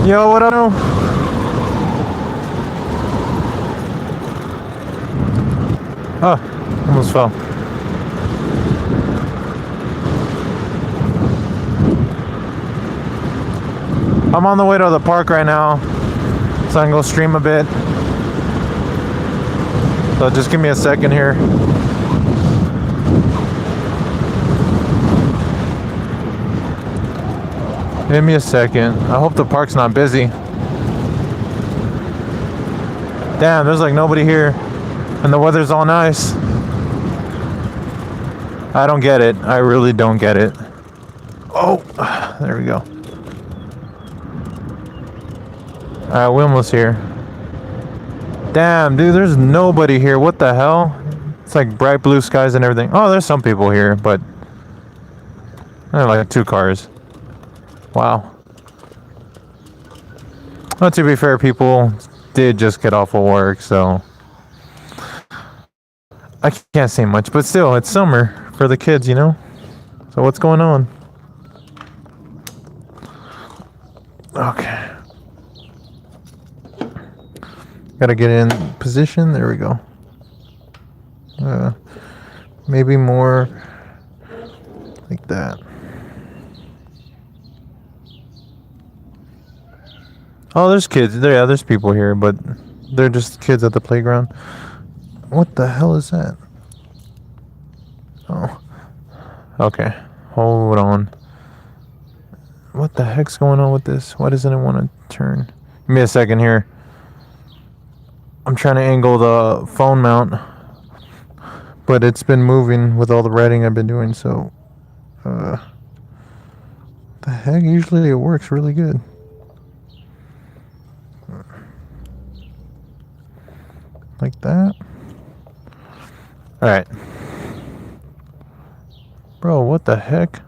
Yo, what up? Oh, almost fell. I'm on the way to the park right now, so I can go stream a bit. So just give me a second here. Give me a second. I hope the park's not busy. Damn, there's like nobody here, and the weather's all nice. I don't get it. I really don't get it. Oh, there we go. Alright, we're almost here. Damn, dude, there's nobody here. What the hell? It's like bright blue skies and everything. Oh, there's some people here, but there are like 2 cars. Wow. Well, to be fair, people did just get off of work, so I can't say much, but still, it's summer for the kids, you know? So what's going on? Okay. Gotta get in position. There we go. Maybe more like that. Oh, there's kids. Yeah, there's people here, but they're just kids at the playground. What the hell is that? Oh. Okay. Hold on. What the heck's going on with this? Why doesn't it want to turn? Give me a second here. I'm trying to angle the phone mount, but it's been moving with all the writing I've been doing, so the heck, usually it works really good. Like that. Alright. Bro, what the heck? Give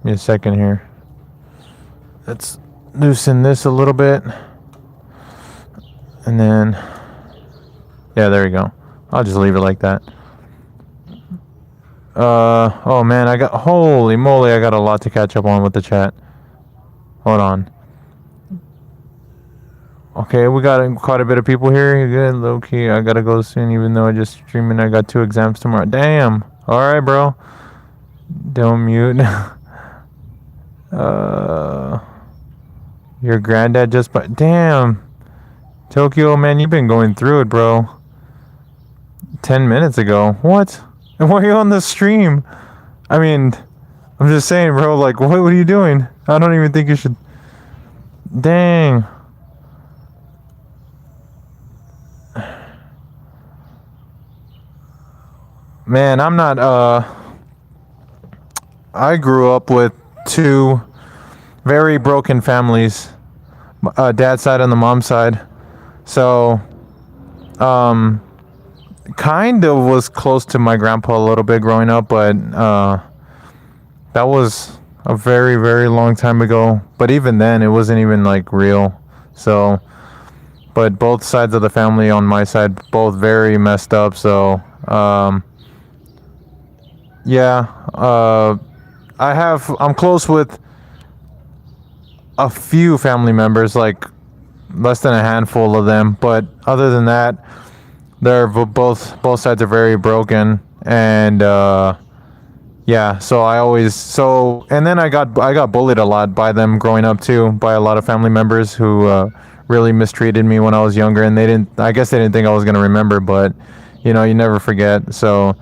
me a second here. Let's loosen this a little bit. And then, yeah, there we go. I'll just leave it like that. Oh man, holy moly, I got a lot to catch up on with the chat. Hold on. Okay, we got quite a bit of people here. You're good, low key. I gotta go soon, even though I just streaming. I got 2 exams tomorrow. Damn. All right, bro. Don't mute. Your granddad just. Damn. Tokyo, man, you've been going through it, bro. 10 minutes ago. What? And why are you on the stream? I mean, I'm just saying, bro. Like, what are you doing? I don't even think you should. Dang. Man, I'm not, I grew up with 2 very broken families. Dad's side and the mom's side. So, kind of was close to my grandpa a little bit growing up, but that was a very, very long time ago. But even then, it wasn't even like real. So, but both sides of the family on my side, both very messed up. So, yeah, I'm close with a few family members, like less than a handful of them, but other than that, they're both sides are very broken. And yeah, and then I got bullied a lot by them growing up too, by a lot of family members who really mistreated me when I was younger, and I guess they didn't think I was going to remember, but you know, you never forget. So,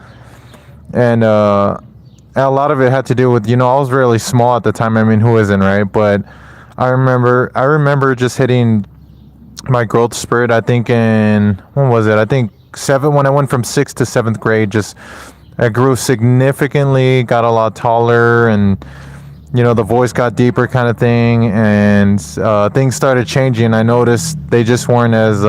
and a lot of it had to do with, you know, I was really small at the time. I mean, who isn't, right? But I remember just hitting my growth spurt, I think when was it? I think when I went from 6th to 7th grade, I grew significantly, got a lot taller, and, you know, the voice got deeper kind of thing, and things started changing. I noticed they just weren't as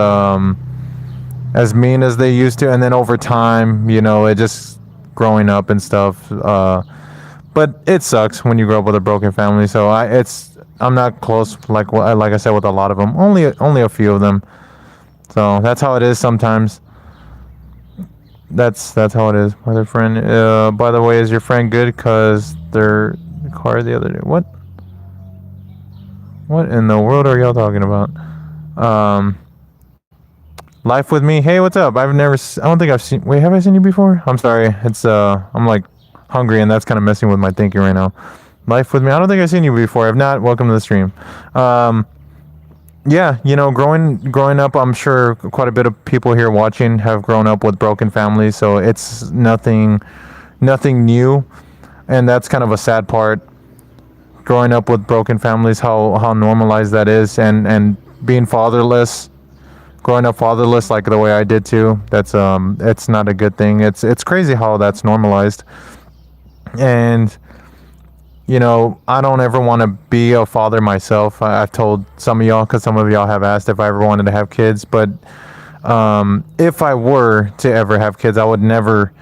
mean as they used to, and then over time, you know, it just growing up and stuff. But it sucks when you grow up with a broken family. So I'm not close, like I said, with a lot of them. Only a few of them. So that's how it is sometimes. That's how it is. My other friend. By the way, is your friend good? Cause their car the other day. What? What in the world are y'all talking about? Um, Life with me. Hey, what's up? I don't think I've seen. Wait, have I seen you before? I'm sorry. I'm like hungry, and that's kind of messing with my thinking right now. Life with me. I don't think I've seen you before. If not, welcome to the stream. Um, yeah, growing up, I'm sure quite a bit of people here watching have grown up with broken families, so it's nothing new, and that's kind of a sad part. Growing up with broken families, how normalized that is, and being fatherless, growing up fatherless like the way I did too. That's it's not a good thing. It's crazy how that's normalized, and I don't ever want to be a father myself. I've told some of y'all, because some of y'all have asked if I ever wanted to have kids, but if I were to ever have kids, I would never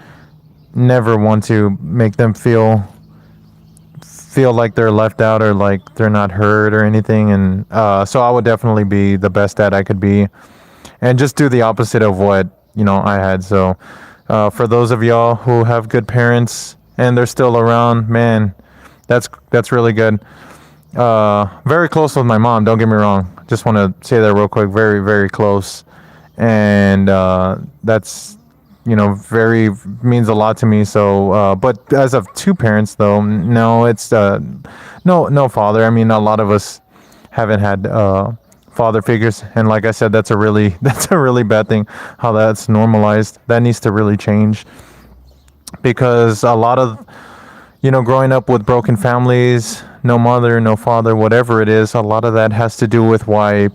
want to make them feel like they're left out or like they're not heard or anything. And so I would definitely be the best dad I could be, and just do the opposite of what I had. So for those of y'all who have good parents and they're still around, man, that's really good. Very close with my mom, don't get me wrong. Just want to say that real quick. Very, very close. And that's very means a lot to me. So but as of two parents though, no, it's no father. I mean, a lot of us haven't had father figures, and like I said, that's a really bad thing how that's normalized. That needs to really change, because a lot of growing up with broken families, no mother, no father, whatever it is, a lot of that has to do with why,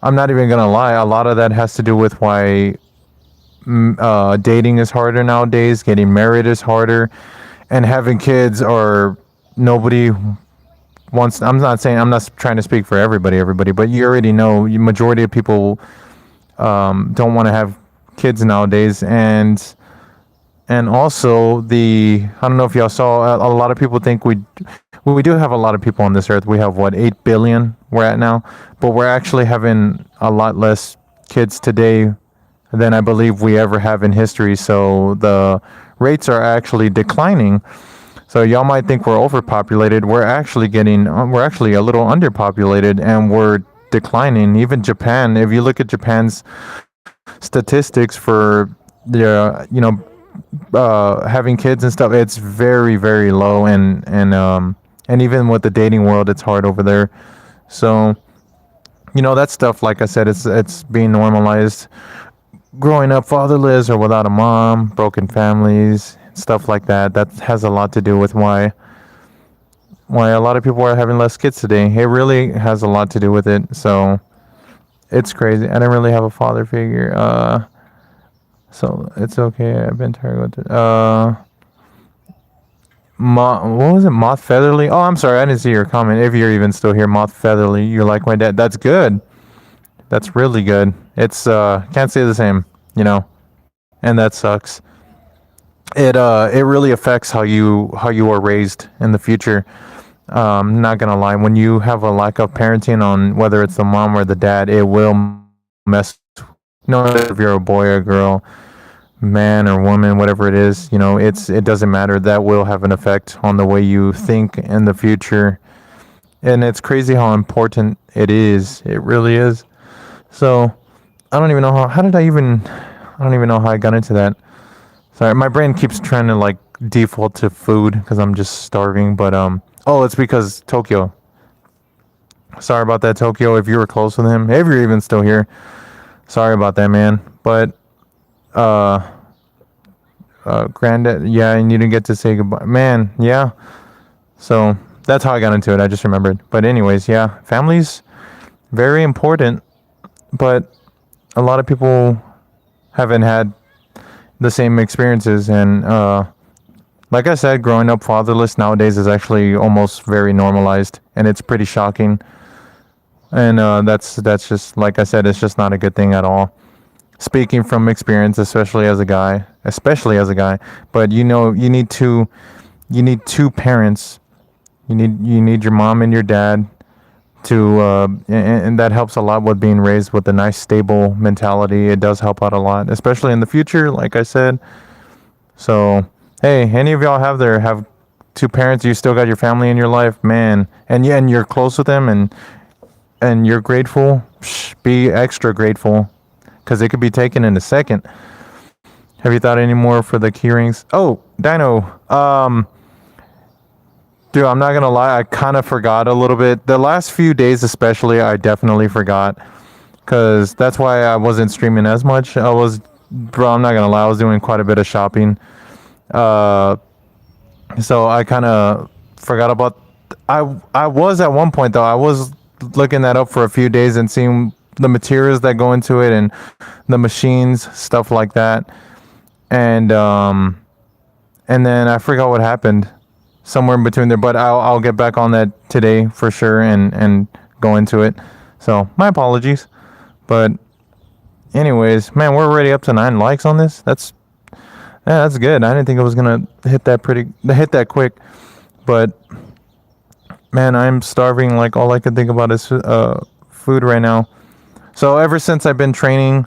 I'm not even gonna lie, a lot of that has to do with why dating is harder nowadays, getting married is harder, and having kids, or nobody wants. I'm not trying to speak for everybody, but you already know, the majority of people don't want to have kids nowadays. And also, I don't know if y'all saw, a lot of people think we do have a lot of people on this earth. We have, what, 8 billion we're at now, but we're actually having a lot less kids today than I believe we ever have in history. So the rates are actually declining. So y'all might think we're overpopulated. We're actually a little underpopulated, and we're declining. Even Japan, if you look at Japan's statistics for their, having kids and stuff, it's very, very low, and even with the dating world, it's hard over there. So that stuff, like I said, it's being normalized. Growing up fatherless or without a mom, broken families, stuff like that has a lot to do with why a lot of people are having less kids today. It really has a lot to do with it. So it's crazy. I didn't really have a father figure. So it's okay. I've been tired with it. What was it? Moth Featherly? Oh, I'm sorry. I didn't see your comment. If you're even still here, Moth Featherly, you're like my dad. That's good. That's really good. It's can't say the same, and that sucks. It really affects how you are raised in the future. Not gonna lie, when you have a lack of parenting on whether it's the mom or the dad, it will mess. If you're a boy or girl, man or woman, whatever it is, it doesn't matter. That will have an effect on the way you think in the future, and it's crazy how important it is. It really is. So I don't even know I don't even know how I got into that. Sorry, my brain keeps trying to like default to food because I'm just starving. But it's because Tokyo. Sorry about that, Tokyo. If you were close with him, if you're even still here, sorry about that, man. But granddad, yeah, and you didn't get to say goodbye, man. Yeah. So that's how I got into it. I just remembered. But anyways, yeah, family's very important, but a lot of people haven't had the same experiences. And like I said, growing up fatherless nowadays is actually almost very normalized, and it's pretty shocking. And that's just, like I said, it's just not a good thing at all. Speaking from experience, especially as a guy. But you need two parents. You need your mom and your dad to and that helps a lot with being raised with a nice stable mentality. It does help out a lot, especially in the future, like I said. So hey, any of y'all have two parents, you still got your family in your life, man, and you're close with them, and and you're grateful, be extra grateful because it could be taken in a second. Have you thought any more for the key rings? Oh, Dino. Dude, I'm not gonna lie, I kind of forgot a little bit. The last few days, especially, I definitely forgot, because that's why I wasn't streaming as much. Bro, I'm not gonna lie, I was doing quite a bit of shopping. Uh, so I kind of forgot about. I was at one point though. I was looking that up for a few days and seeing the materials that go into it and the machines, stuff like that. And then I forgot what happened somewhere in between there. But I'll get back on that today for sure and go into it. So my apologies. But anyways, man, we're already up to 9 likes on this. That's good. I didn't think it was gonna hit that quick. But man, I'm starving. Like all I can think about is food right now. So ever since I've been training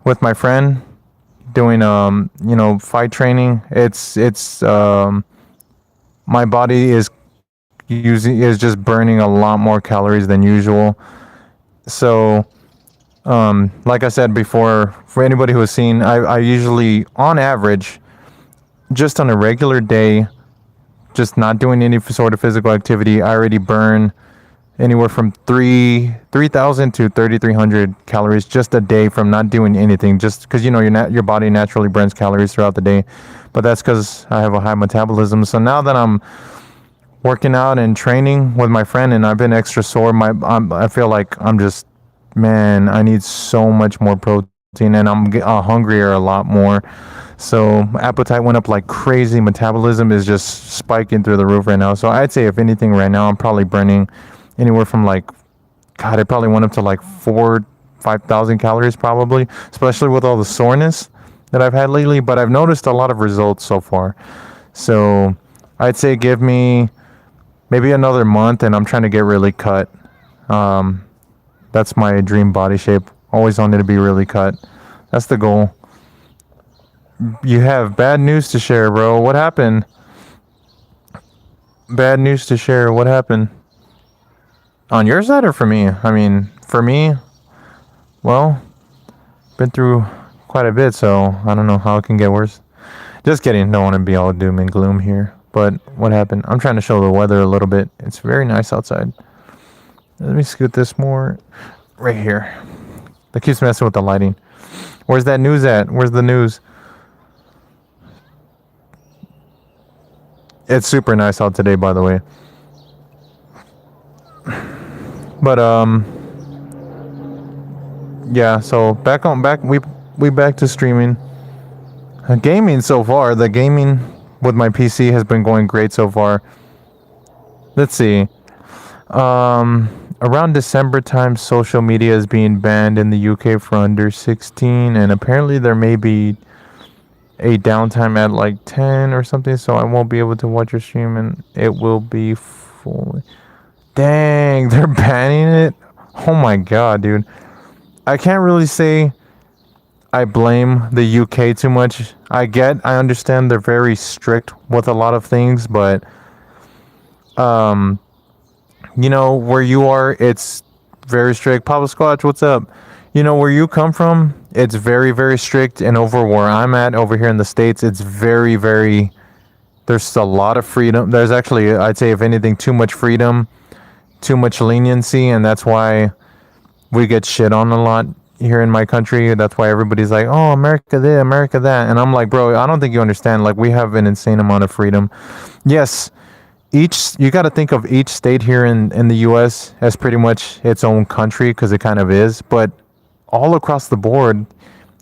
with my friend, doing fight training, it's my body is just burning a lot more calories than usual. So like I said before, for anybody who has seen, I usually, on average, just on a regular day, just not doing any sort of physical activity, I already burn anywhere from 3,000 to 3,300 calories just a day from not doing anything. Just because your body naturally burns calories throughout the day, but that's because I have a high metabolism. So now that I'm working out and training with my friend, and I've been extra sore, I feel like I'm just, man, I need so much more protein, and I'm hungrier a lot more. So appetite went up like crazy. Metabolism is just spiking through the roof right now. So I'd say if anything right now, I'm probably burning anywhere from it probably went up to like 5,000 calories probably, especially with all the soreness that I've had lately. But I've noticed a lot of results so far. So I'd say give me maybe another month and I'm trying to get really cut. That's my dream body shape. Always wanted to be really cut. That's the goal. You have bad news to share, bro. What happened? Bad news to share. What happened? On your side or for me? I mean, for me, well, been through quite a bit, so I don't know how it can get worse. Just kidding. Don't want to be all doom and gloom here. But what happened? I'm trying to show the weather a little bit. It's very nice outside. Let me scoot this more right here. That keeps messing with the lighting. Where's that news at? Where's the news? It's super nice out today, by the way. But yeah, so we back to streaming. Gaming so far. The gaming with my PC has been going great so far. Let's see. Around December time, social media is being banned in the UK for under 16, and apparently there may be a downtime at like 10 or something, so I won't be able to watch your stream, and it will be fully. Dang, they're banning it? Oh my god, dude. I can't really say I blame the UK too much. I understand they're very strict with a lot of things, but where you are, it's very strict. Papa Squatch, what's up? Where you come from, it's very, very strict, and over where I'm at, over here in the States, it's very, very, there's a lot of freedom. There's actually, I'd say, if anything, too much freedom, too much leniency, and that's why we get shit on a lot here in my country. That's why everybody's like, oh, America this, America that, and I'm like, bro, I don't think you understand. Like, we have an insane amount of freedom. Yes, you got to think of each state here in the U.S. as pretty much its own country, because it kind of is, but all across the board,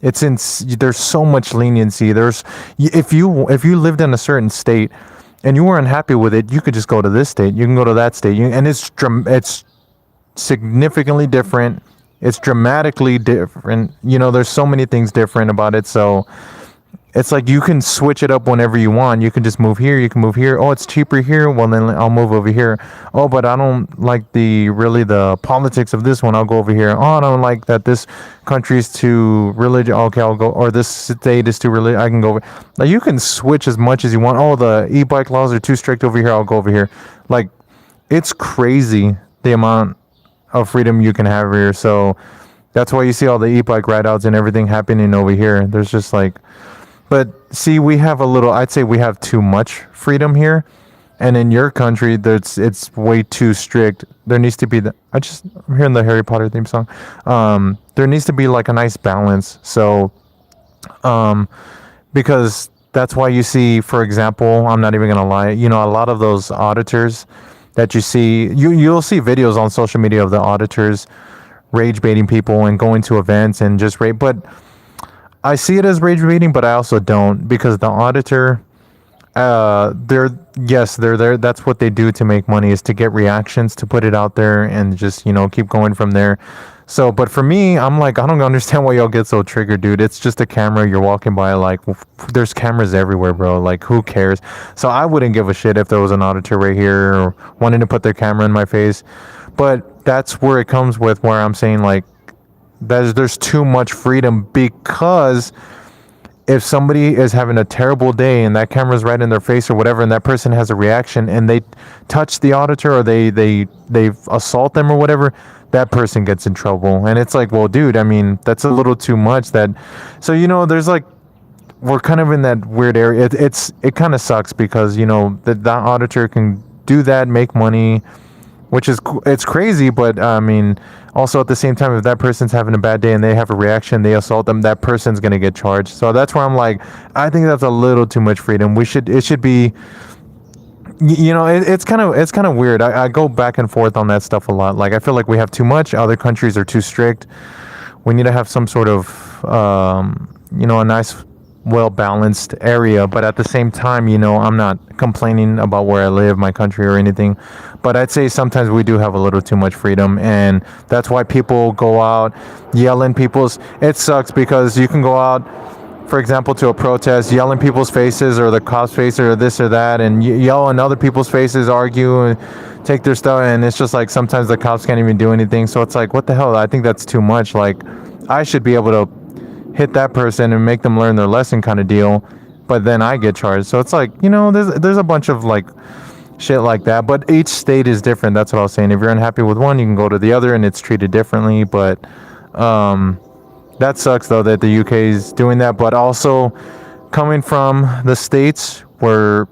there's so much leniency. If you lived in a certain state and you were unhappy with it, you could just go to this state. You can go to that state, and it's significantly different. It's dramatically different. There's so many things different about it. So it's like you can switch it up whenever you want. You can just move here. You can move here. Oh, it's cheaper here. Well, then I'll move over here. Oh, but I don't like the politics of this one. I'll go over here. Oh, I don't like that this country's too religious. Okay, I'll go. Or this state is too religious. I can go over. Like, you can switch as much as you want. Oh, the e-bike laws are too strict over here. I'll go over here. Like, it's crazy the amount of freedom you can have here. So that's why you see all the e-bike ride-outs and everything happening over here. There's just like, but see, we have a little. I'd say we have too much freedom here, and in your country, there's it's way too strict. There needs to be I'm hearing the Harry Potter theme song. There needs to be like a nice balance. So, um, because that's why you see, for example, I'm not even gonna lie. You know, a lot of those auditors that you see, you'll see videos on social media of the auditors rage baiting people and going to events and just rate. But I see it as rage baiting, but I also don't, because the auditor, they're there. That's what they do to make money, is to get reactions, to put it out there, and just keep going from there. So, but for me, I'm like, I don't understand why y'all get so triggered, dude. It's just a camera. You're walking by, like, there's cameras everywhere, bro. Like, who cares? So I wouldn't give a shit if there was an auditor right here or wanting to put their camera in my face. But that's where it comes with where I'm saying, like, there's too much freedom, because if somebody is having a terrible day and that camera's right in their face or whatever, and that person has a reaction and they touch the auditor, or they assault them or whatever, that person gets in trouble. And it's like, well, dude, I mean, that's a little too much. So there's like, we're kind of in that weird area. It kind of sucks, because that auditor can do that, make money, which is, it's crazy. But I mean, also at the same time, if that person's having a bad day and they have a reaction, they assault them, that person's gonna get charged. So that's where I'm like, I think that's a little too much freedom. It should be, it's kind of weird. I go back and forth on that stuff a lot. Like, I feel like we have too much. Other countries are too strict. We need to have some sort of, a nice, well balanced area. But at the same time, I'm not complaining about where I live, my country, or anything. But I'd say sometimes we do have a little too much freedom, and that's why people go out yelling people's. It sucks, because you can go out, for example, to a protest, yell in people's faces, or the cops' faces, or this or that, and yell in other people's faces, argue, and take their stuff. And it's just like, sometimes the cops can't even do anything. So it's like, what the hell? I think that's too much. Like, I should be able to hit that person and make them learn their lesson, kind of deal. But then I get charged. So it's like, there's a bunch of like shit like that. But each state is different. That's what I was saying. If you're unhappy with one, you can go to the other, and it's treated differently. But that sucks, though, that the UK is doing that. But also, coming from the States, where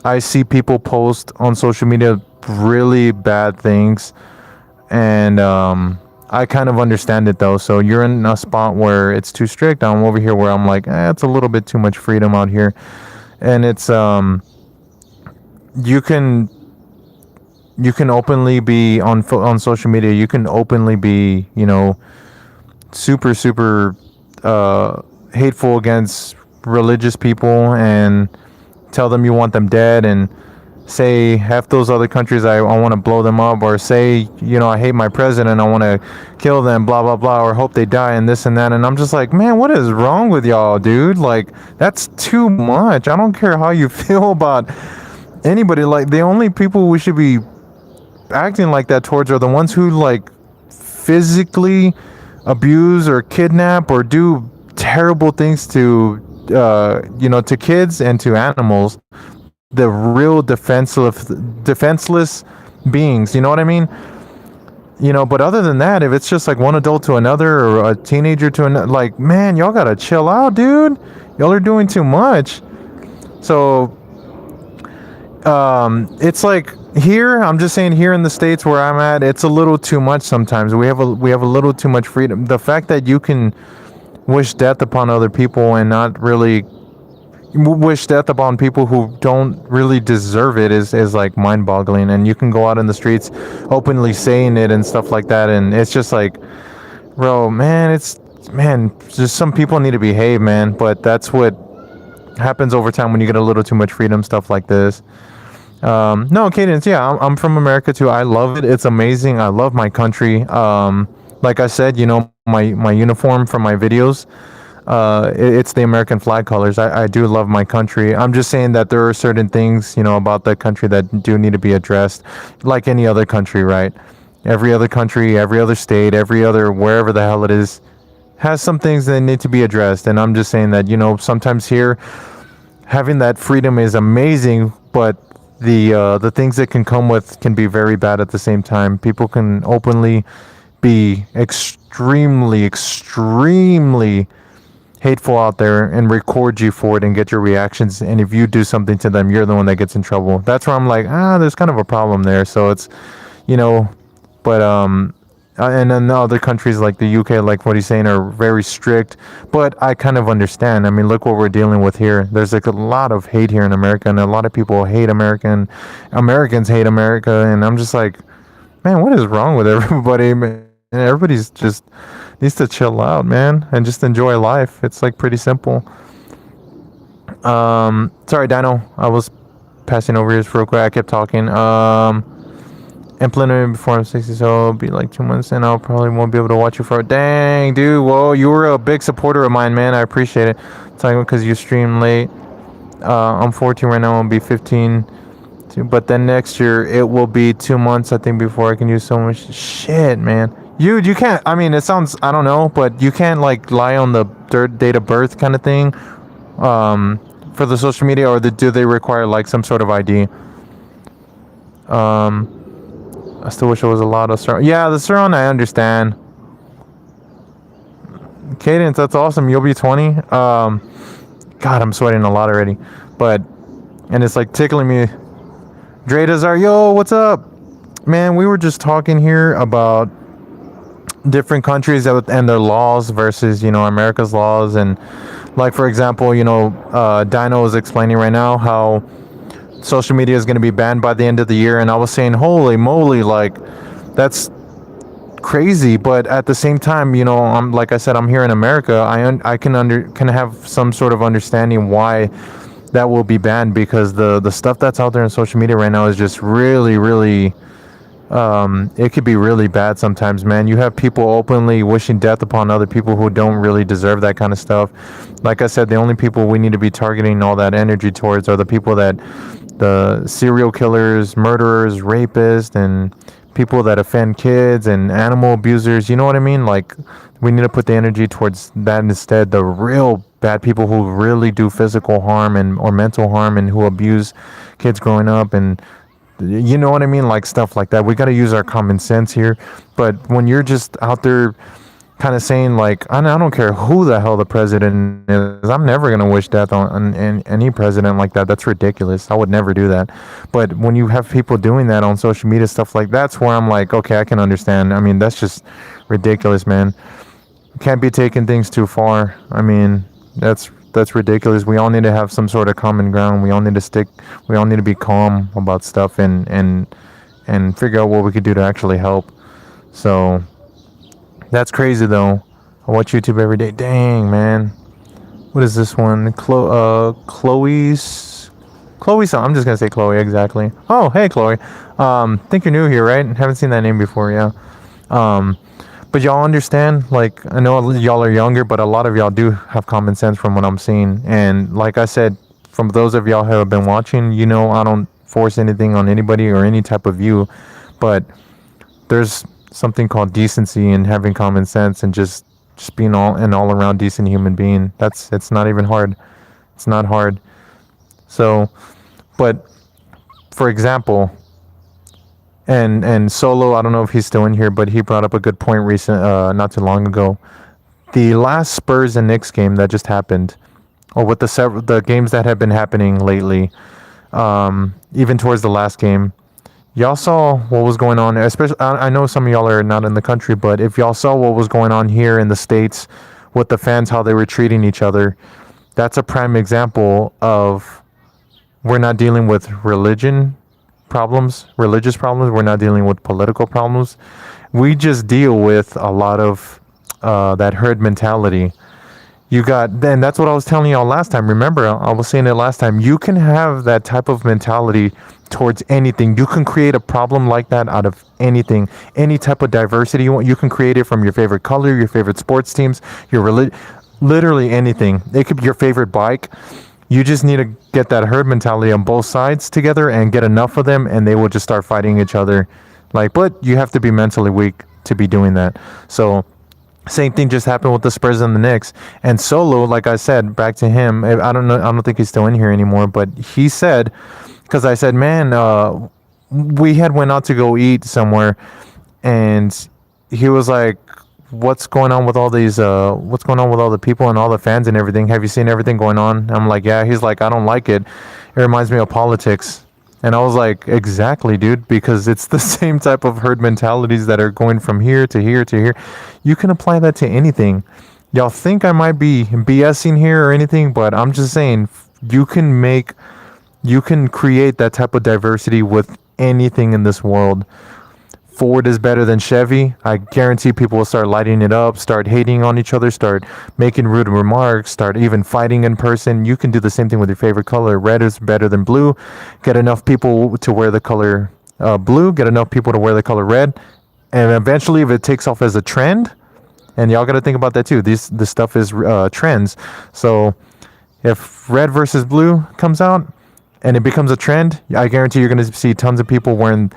I see people post on social media really bad things, and I kind of understand it, though. So you're in a spot where it's too strict. I'm over here where I'm like, it's a little bit too much freedom out here. And it's you can openly be on social media. You can openly be super hateful against religious people, and tell them you want them dead, and say half those other countries, I want to blow them up, or say I hate my president, I want to kill them, blah blah blah, or hope they die, and this and that. And I'm just like, man, what is wrong with y'all, dude? Like, that's too much. I don't care how you feel about anybody. Like, the only people we should be acting like that towards are the ones who like physically abuse or kidnap or do terrible things to to kids and to animals, the real defenseless beings, you know what I mean? But other than that, if it's just like one adult to another, or a teenager to another, like, man, y'all gotta chill out, dude. Y'all are doing too much. So it's like, here, I'm just saying, here in the States where I'm at, it's a little too much sometimes. We have a little too much freedom. The fact that you can wish death upon other people and not really wish death upon people who don't really deserve it is like mind-boggling. And you can go out in the streets openly saying it and stuff like that, and it's just like, bro, man, just some people need to behave, man. But that's what happens over time when you get a little too much freedom, stuff like this. No, Cadence, yeah, I'm from America too. I love it. It's amazing. I love my country. Like I said, my uniform from my videos, it's the American flag colors. I do love my country. I'm just saying that there are certain things, about the country that do need to be addressed, like any other country, right? Every other country, every other state, every other, wherever the hell it is, has some things that need to be addressed. And I'm just saying that, sometimes here, having that freedom is amazing, but the things that can come with can be very bad at the same time. People can openly be extremely hateful out there and record you for it and get your reactions. And if you do something to them, you're the one that gets in trouble. That's where I'm like, there's kind of a problem there. So it's, you know, but and then other countries like the UK, like what he's saying, are very strict. But I kind of understand. I mean, look what we're dealing with here. There's like a lot of hate here in America, and a lot of people hate Americans hate America, and I'm just like, man, what is wrong with everybody? Man? Everybody's just needs to chill out, man, and just enjoy life. It's like pretty simple. Sorry, Dino. I was passing over here real quick. I kept talking. Implemented before I'm 60, so it'll be like 2 months, and I'll probably won't be able to watch you for. Dang, dude. Whoa, you were a big supporter of mine, man. I appreciate it. Talking because you stream late. I'm 14 right now. I'll be 15. But then next year it will be 2 months, I think, before I can use so much shit, man. You can't. I mean, it sounds, I don't know, but you can't like lie on the date of birth kind of thing, for the social media, or do they require like some sort of ID? I still wish it was a lot of Sur. Yeah, the Suron, I understand. Cadence, that's awesome. You'll be 20. God, I'm sweating a lot already. And it's like tickling me. Dre Desire, yo, what's up? Man, we were just talking here about different countries and their laws versus, America's laws. And like, for example, Dino is explaining right now how social media is going to be banned by the end of the year, and I was saying, holy moly, like that's crazy. But at the same time, I'm, like I said, I'm here in America. I can have some sort of understanding why that will be banned, because the stuff that's out there on social media right now is just really it could be really bad sometimes, man. You have people openly wishing death upon other people who don't really deserve that kind of stuff. Like I said, the only people we need to be targeting all that energy towards are the people the serial killers, murderers, rapists, and people that offend kids and animal abusers. You know what I mean? Like, we need to put the energy towards that instead. The real bad people who really do physical harm or mental harm, and who abuse kids growing up, and you know what I mean? Like stuff like that. We got to use our common sense here. But when you're just out there kind of saying like, I don't care who the hell the president is, I'm never going to wish death on any president like that. That's ridiculous. I would never do that. But when you have people doing that on social media, stuff like that's where I'm like, okay, I can understand. I mean, that's just ridiculous, man. Can't be taking things too far. I mean, that's ridiculous. We all need to have some sort of common ground. We all need to be calm about stuff and figure out what we could do to actually help. So that's crazy though. I watch YouTube every day. Dang, man. What is this one? Chloe's. I'm just gonna say Chloe, exactly. Oh, hey Chloe. Think you're new here, right? Haven't seen that name before, yeah. But y'all understand, like, I know y'all are younger, but a lot of y'all do have common sense from what I'm seeing. And like I said, from those of y'all who have been watching, I don't force anything on anybody or any type of view, but there's something called decency and having common sense and just being all around decent human being. It's not even hard. It's not hard. So, but for example, and Solo, I don't know if he's still in here, but he brought up a good point not too long ago. The last Spurs and Knicks game that just happened, or with the games that have been happening lately, even towards the last game, y'all saw what was going on. Especially, I know some of y'all are not in the country, but if y'all saw what was going on here in the States with the fans, how they were treating each other, that's a prime example of we're not dealing with religious problems. We're not dealing with political problems. We just deal with a lot of that herd mentality. Then that's what I was telling y'all last time. Remember, I was saying it last time. You can have that type of mentality towards anything. You can create a problem like that out of anything, any type of diversity you want. You can create it from your favorite color, your favorite sports teams, your literally anything. It could be your favorite bike. You just need to get that herd mentality on both sides together and get enough of them, and they will just start fighting each other. But you have to be mentally weak to be doing that. So same thing just happened with the Spurs and the Knicks. And Solo, like I said, back to him. I don't know. I don't think he's still in here anymore. But he said, because I said, man, we had went out to go eat somewhere, and he was like, what's going on with all these what's going on with all the people and all the fans and everything? Have you seen everything going on? I'm like, yeah. He's like, I don't like it. It reminds me of politics. And I was like, exactly, dude, because it's the same type of herd mentalities that are going from here to here to here. You can apply that to anything. Y'all think I might be BSing here or anything, but I'm just saying you can create that type of diversity with anything in this world. Ford is better than Chevy. I guarantee people will start lighting it up, start hating on each other, start making rude remarks, start even fighting in person. You can do the same thing with your favorite color. Red is better than blue. Get enough people to wear the color blue, get enough people to wear the color red, and eventually, if it takes off as a trend, and y'all got to think about that too. This stuff is trends. So if red versus blue comes out and it becomes a trend, I guarantee you're going to see tons of people wearing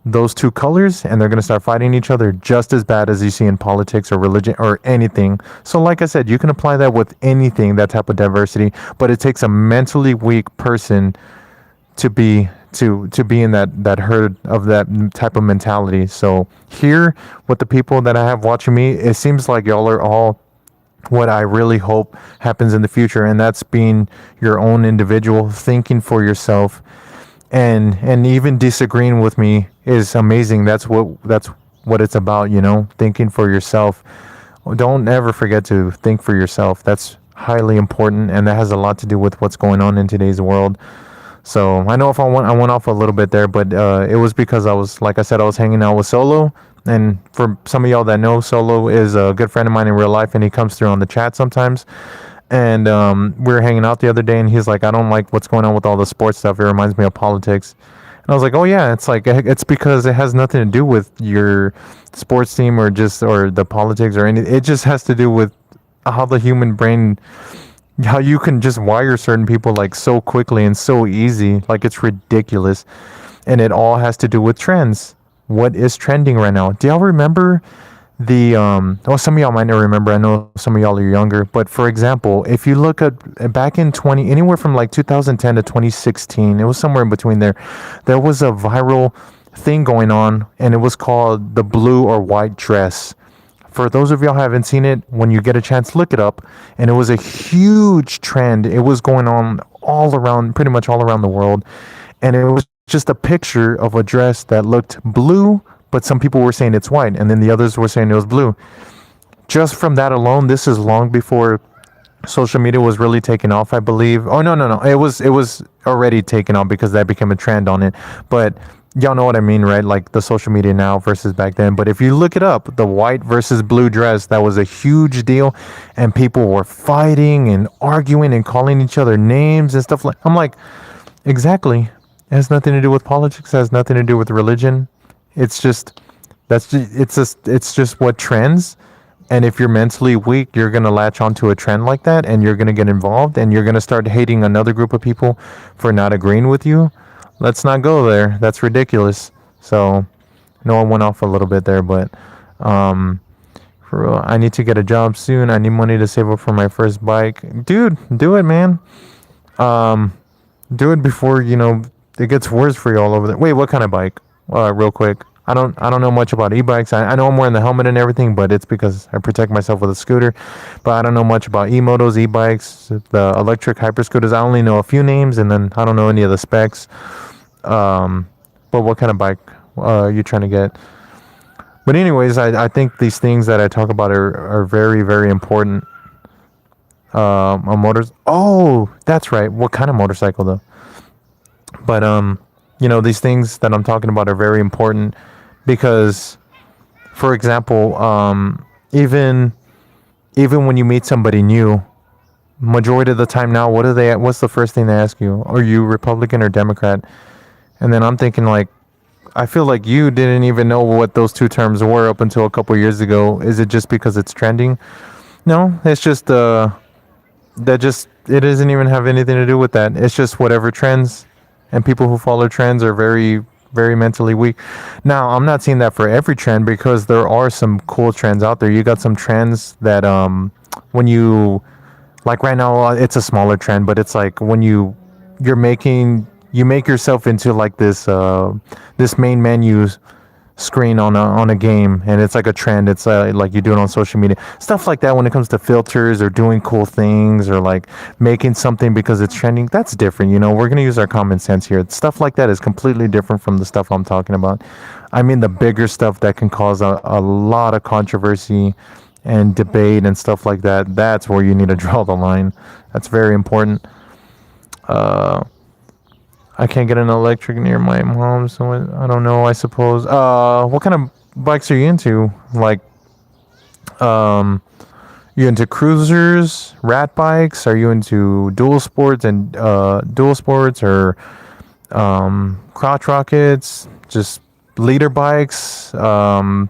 those two colors, and they're going to start fighting each other just as bad as you see in politics or religion or anything. So like I said, you can apply that with anything, that type of diversity, but it takes a mentally weak person to be in that herd of that type of mentality. So here with the people that I have watching me, it seems like y'all are all what I really hope happens in the future, and that's being your own individual, thinking for yourself, and even disagreeing with me is amazing. That's what it's about, thinking for yourself. Don't ever forget to think for yourself. That's highly important, and that has a lot to do with what's going on in today's world. So I know if I went off a little bit there, but it was because I was, like I said, I was hanging out with Solo. And for some of y'all that know, Solo is a good friend of mine in real life, and he comes through on the chat sometimes. And we were hanging out the other day, and he's like, I don't like what's going on with all the sports stuff. It reminds me of politics. And I was like, oh yeah, it's because it has nothing to do with your sports team or the politics or anything. It just has to do with how the human brain, how you can just wire certain people like so quickly and so easy. Like, it's ridiculous. And it all has to do with trends. What is trending right now? Do y'all remember some of y'all might not remember. I know some of y'all are younger, but for example, if you look at back in anywhere from like 2010 to 2016, it was somewhere in between there was a viral thing going on, and it was called the blue or white dress. For those of y'all who haven't seen it, when you get a chance, look it up. And it was a huge trend. It was going on pretty much all around the world. And it was just a picture of a dress that looked blue, but some people were saying it's white, and then the others were saying it was blue. Just from that alone, this is long before social media was really taken off, I believe. Oh, no. It was already taken off because that became a trend on it. But y'all know what I mean, right? Like the social media now versus back then. But if you look it up, the white versus blue dress, that was a huge deal. And people were fighting and arguing and calling each other names and stuff. I'm like, exactly. It has nothing to do with politics. It has nothing to do with religion. It's just what trends. And if you're mentally weak, you're going to latch onto a trend like that, and you're going to get involved, and you're going to start hating another group of people for not agreeing with you. Let's not go there. That's ridiculous. So, no, I went off a little bit there, but for real, I need to get a job soon. I need money to save up for my first bike. Dude, do it, man. Do it before, it gets worse for you all over there. Wait, what kind of bike? Real quick. I don't know much about e-bikes. I know I'm wearing the helmet and everything, but it's because I protect myself with a scooter. But I don't know much about e-motos, e-bikes, the electric hyper scooters. I only know a few names, and then I don't know any of the specs. But what kind of bike are you trying to get? But anyways, I think these things that I talk about are very, very important. Motors. Oh, that's right. What kind of motorcycle though? But these things that I'm talking about are very important because, for example, even when you meet somebody new, majority of the time now, what's the first thing they ask you? Are you Republican or Democrat? And then I'm thinking, like, I feel like you didn't even know what those two terms were up until a couple years ago. Is it just because it's trending? No, it's just it doesn't even have anything to do with that. It's just whatever trends. And people who follow trends are very, very mentally weak. Now, I'm not saying that for every trend, because there are some cool trends out there. You got some trends that when you, like right now, it's a smaller trend, but it's like when you're making you make yourself into like this main menu screen on a game, and it's like a trend. It's like you do it on social media, stuff like that. When it comes to filters or doing cool things or like making something because it's trending, that's different. We're gonna use our common sense here. Stuff like that is completely different from the stuff I'm talking about. I mean the bigger stuff that can cause a lot of controversy and debate and stuff like that. That's where you need to draw the line. That's very important. I can't get an electric near my mom, so I don't know. I suppose. What kind of bikes are you into? Like, you into cruisers, rat bikes? Are you into dual sports or crotch rockets? Just leader bikes? Kind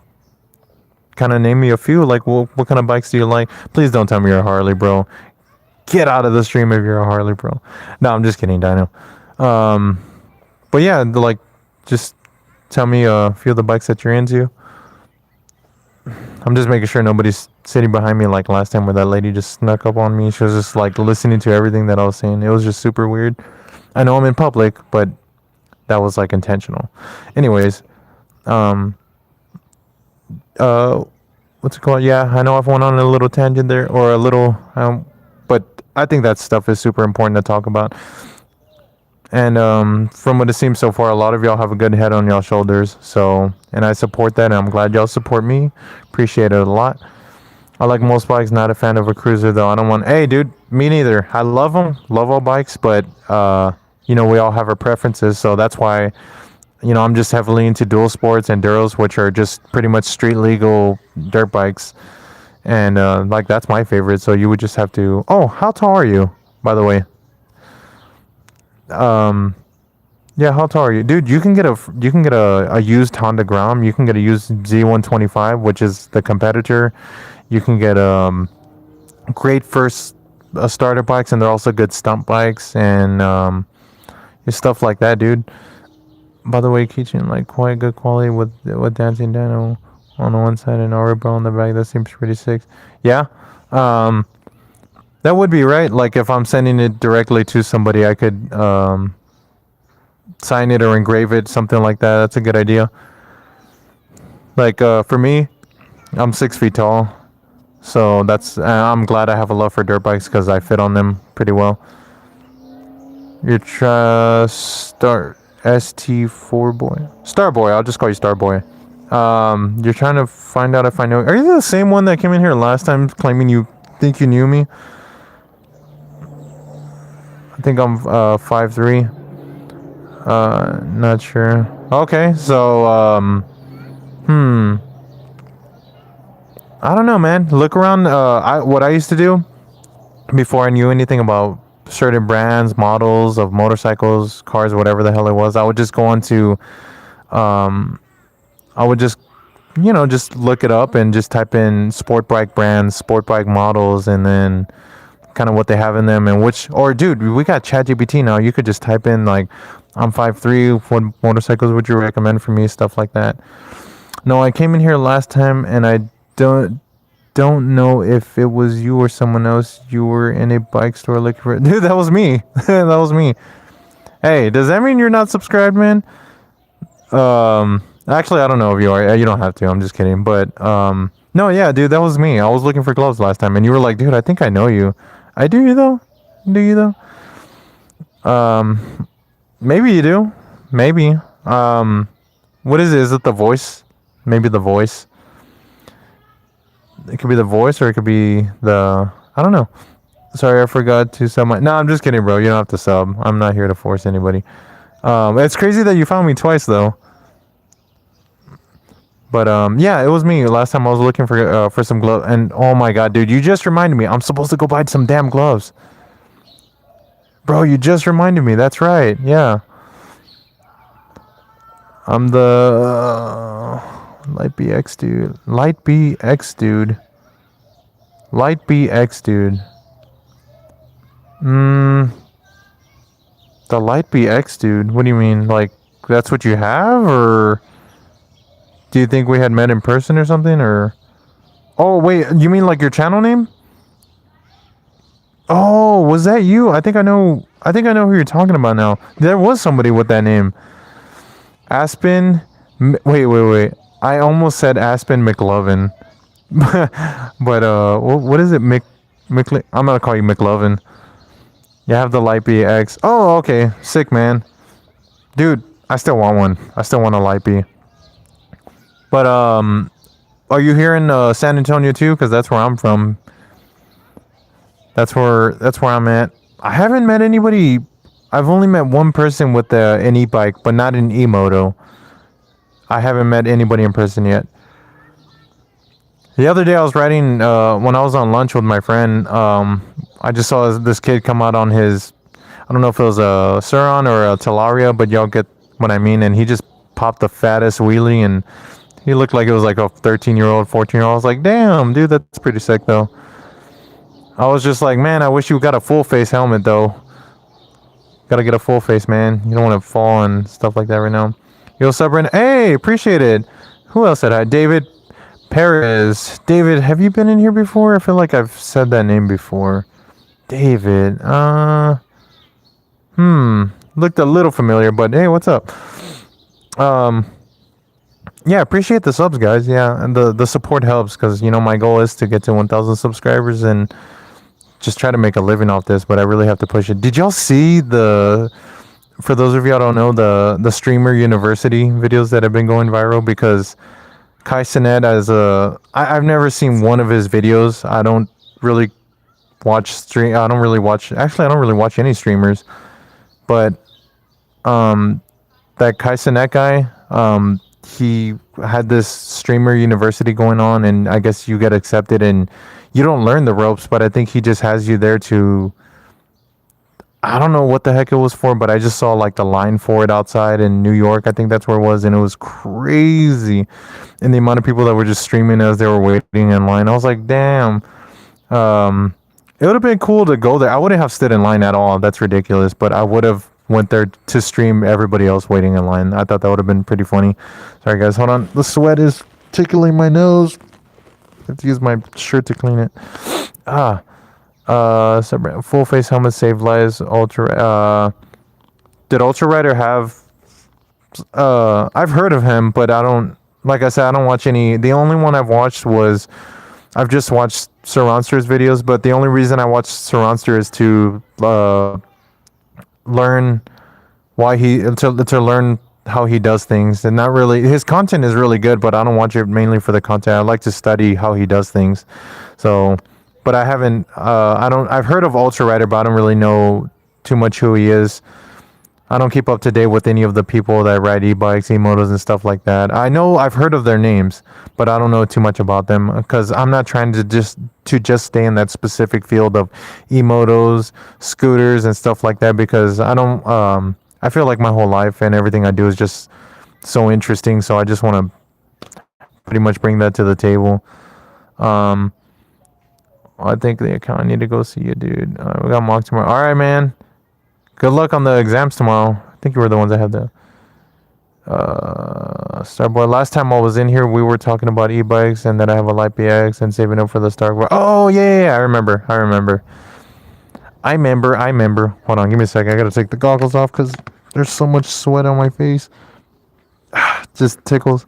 of name me a few. Like, what kind of bikes do you like? Please don't tell me you're a Harley, bro. Get out of the stream if you're a Harley, bro. No, I'm just kidding, Dino. But yeah, like, just tell me a few of the bikes that you're into. I'm just making sure nobody's sitting behind me like last time where that lady just snuck up on me. She was just like listening to everything that I was saying. It was just super weird. I know I'm in public, but that was like intentional. Anyways, what's it called? Yeah, I know I've went on a little tangent there, or a little, but I think that stuff is super important to talk about. And from what it seems so far, a lot of y'all have a good head on y'all shoulders. So, and I support that, and I'm glad y'all support me. Appreciate it a lot. I like most bikes. Not a fan of a cruiser though. I don't want. Hey, dude, me neither. I love them. Love all bikes, but we all have our preferences. So that's why, I'm just heavily into dual sports and enduros, which are just pretty much street legal dirt bikes. And like that's my favorite. So you would just have to. Oh, how tall are you, by the way? Yeah, how tall are you, dude? You can get a used Honda Grom. You can get a used Z125, which is the competitor. You can get great first starter bikes, and they're also good stump bikes and stuff like that, dude. By the way, keychain like quite good quality with Dancing Dino on the one side and Aura on the back. That seems pretty sick. Yeah. That would be right. Like if I'm sending it directly to somebody, I could sign it or engrave it, something like that. That's a good idea. Like for me, I'm 6 feet tall, so I'm glad I have a love for dirt bikes because I fit on them pretty well. You're start ST4 boy, Star Boy. I'll just call you Star Boy. You're trying to find out if I know. Are you the same one that came in here last time claiming you think you knew me? I think I'm 5'3". Not sure. Okay, so I don't know, man. Look around. What I used to do before I knew anything about certain brands, models of motorcycles, cars, whatever the hell it was, I would just go on to, I would just look it up and just type in sport bike brands, sport bike models, and then kind of what they have in them and dude, we got ChatGPT now. You could just type in like, I'm 5'3", what motorcycles would you recommend for me, stuff like that. No, I came in here last time and I don't know if it was you or someone else. You were in a bike store looking for dude, that was me. That was me. Hey, does that mean you're not subscribed, man? Actually, I don't know if you are. You don't have to. I'm just kidding. But no, yeah, dude, that was me. I was looking for gloves last time and you were like, dude, I think I know you. I do you though? Do you though? Maybe you do. Maybe. What is it? Is it the voice? Maybe the voice. It could be the voice or it could be I don't know. Sorry, I forgot to sub my. No, I'm just kidding, bro. You don't have to sub. I'm not here to force anybody. It's crazy that you found me twice though. But yeah, it was me. Last time I was looking for some gloves, and oh my god, dude, you just reminded me. I'm supposed to go buy some damn gloves, bro. You just reminded me. That's right. Yeah, I'm the Light BX dude. Light BX dude. Light BX dude. The Light BX dude. What do you mean? Like that's what you have, or? Do you think we had met in person or something, or? Oh, wait, you mean like your channel name? Oh, was that you? I think I know. I think I know who you're talking about now. There was somebody with that name. Aspen. Wait. I almost said Aspen McLovin. But what is it? I'm gonna call you McLovin. You have the Light B X. Oh, okay. Sick, man. Dude, I still want one. I still want a Light B. But are you here in San Antonio too? Because that's where I'm from. That's where I'm at. I haven't met anybody. I've only met one person with an e-bike, but not an e-moto. I haven't met anybody in person yet. The other day I was riding when I was on lunch with my friend. I just saw this kid come out on his. I don't know if it was a Suron or a Talaria, but y'all get what I mean. And he just popped the fattest wheelie, and he looked like it was like a 13-year-old, 14-year-old. I was like, damn, dude, that's pretty sick though. I was just like, man, I wish you got a full face helmet though. Gotta get a full face, man. You don't want to fall and stuff like that right now. Yo, what's up, Brandon? Hey, appreciate it. Who else said hi? David Perez. David, have you been in here before? I feel like I've said that name before. David. Looked a little familiar, but hey, what's up? Yeah, appreciate the subs, guys. Yeah, and the support helps because my goal is to get to 1,000 subscribers and just try to make a living off this, but I really have to push it. Did y'all see for those of y'all don't know, the Streamer University videos that have been going viral? Because Kai Cenat I've never seen one of his videos. I don't really actually I don't really watch any streamers. But that Kai Cenat guy, he had this Streamer University going on, and I guess you get accepted and you don't learn the ropes, but I think he just has you there to, I don't know what the heck it was for, but I just saw like the line for it outside in New York. I think that's where it was, and it was crazy. And the amount of people that were just streaming as they were waiting in line. I was like, damn. It would have been cool to go there. I wouldn't have stood in line at all. That's ridiculous. But I would have went there to stream everybody else waiting in line. I thought that would have been pretty funny. Sorry, guys. Hold on. The sweat is tickling my nose. I have to use my shirt to clean it. Full face helmet saved lives. Did Ultra Rider have? I've heard of him, but I don't. Like I said, I don't watch any. The only one I've watched was, I've just watched Saronster's videos. But the only reason I watched Saronster is to learn why to learn how he does things. And not really, his content is really good, but I don't watch it mainly for the content. I like to study how he does things. So, but I haven't. I've heard of Ultra Rider, but I don't really know too much who he is. I don't keep up to date with any of the people that ride e-bikes, e-motos, and stuff like that. I know I've heard of their names, but I don't know too much about them because I'm not trying to just stay in that specific field of e-motos, scooters, and stuff like that, because I don't. I feel like my whole life and everything I do is just so interesting. So I just want to pretty much bring that to the table. I think the account. I need to go see you, dude. We got mock tomorrow. All right, man. Good luck on the exams tomorrow. I think you were the ones that had the Starboy. Last time I was in here, we were talking about e-bikes and that I have a Light BX and saving up for the Starboy. Oh, yeah. I remember. Hold on, give me a second. I gotta take the goggles off because there's so much sweat on my face. Just tickles.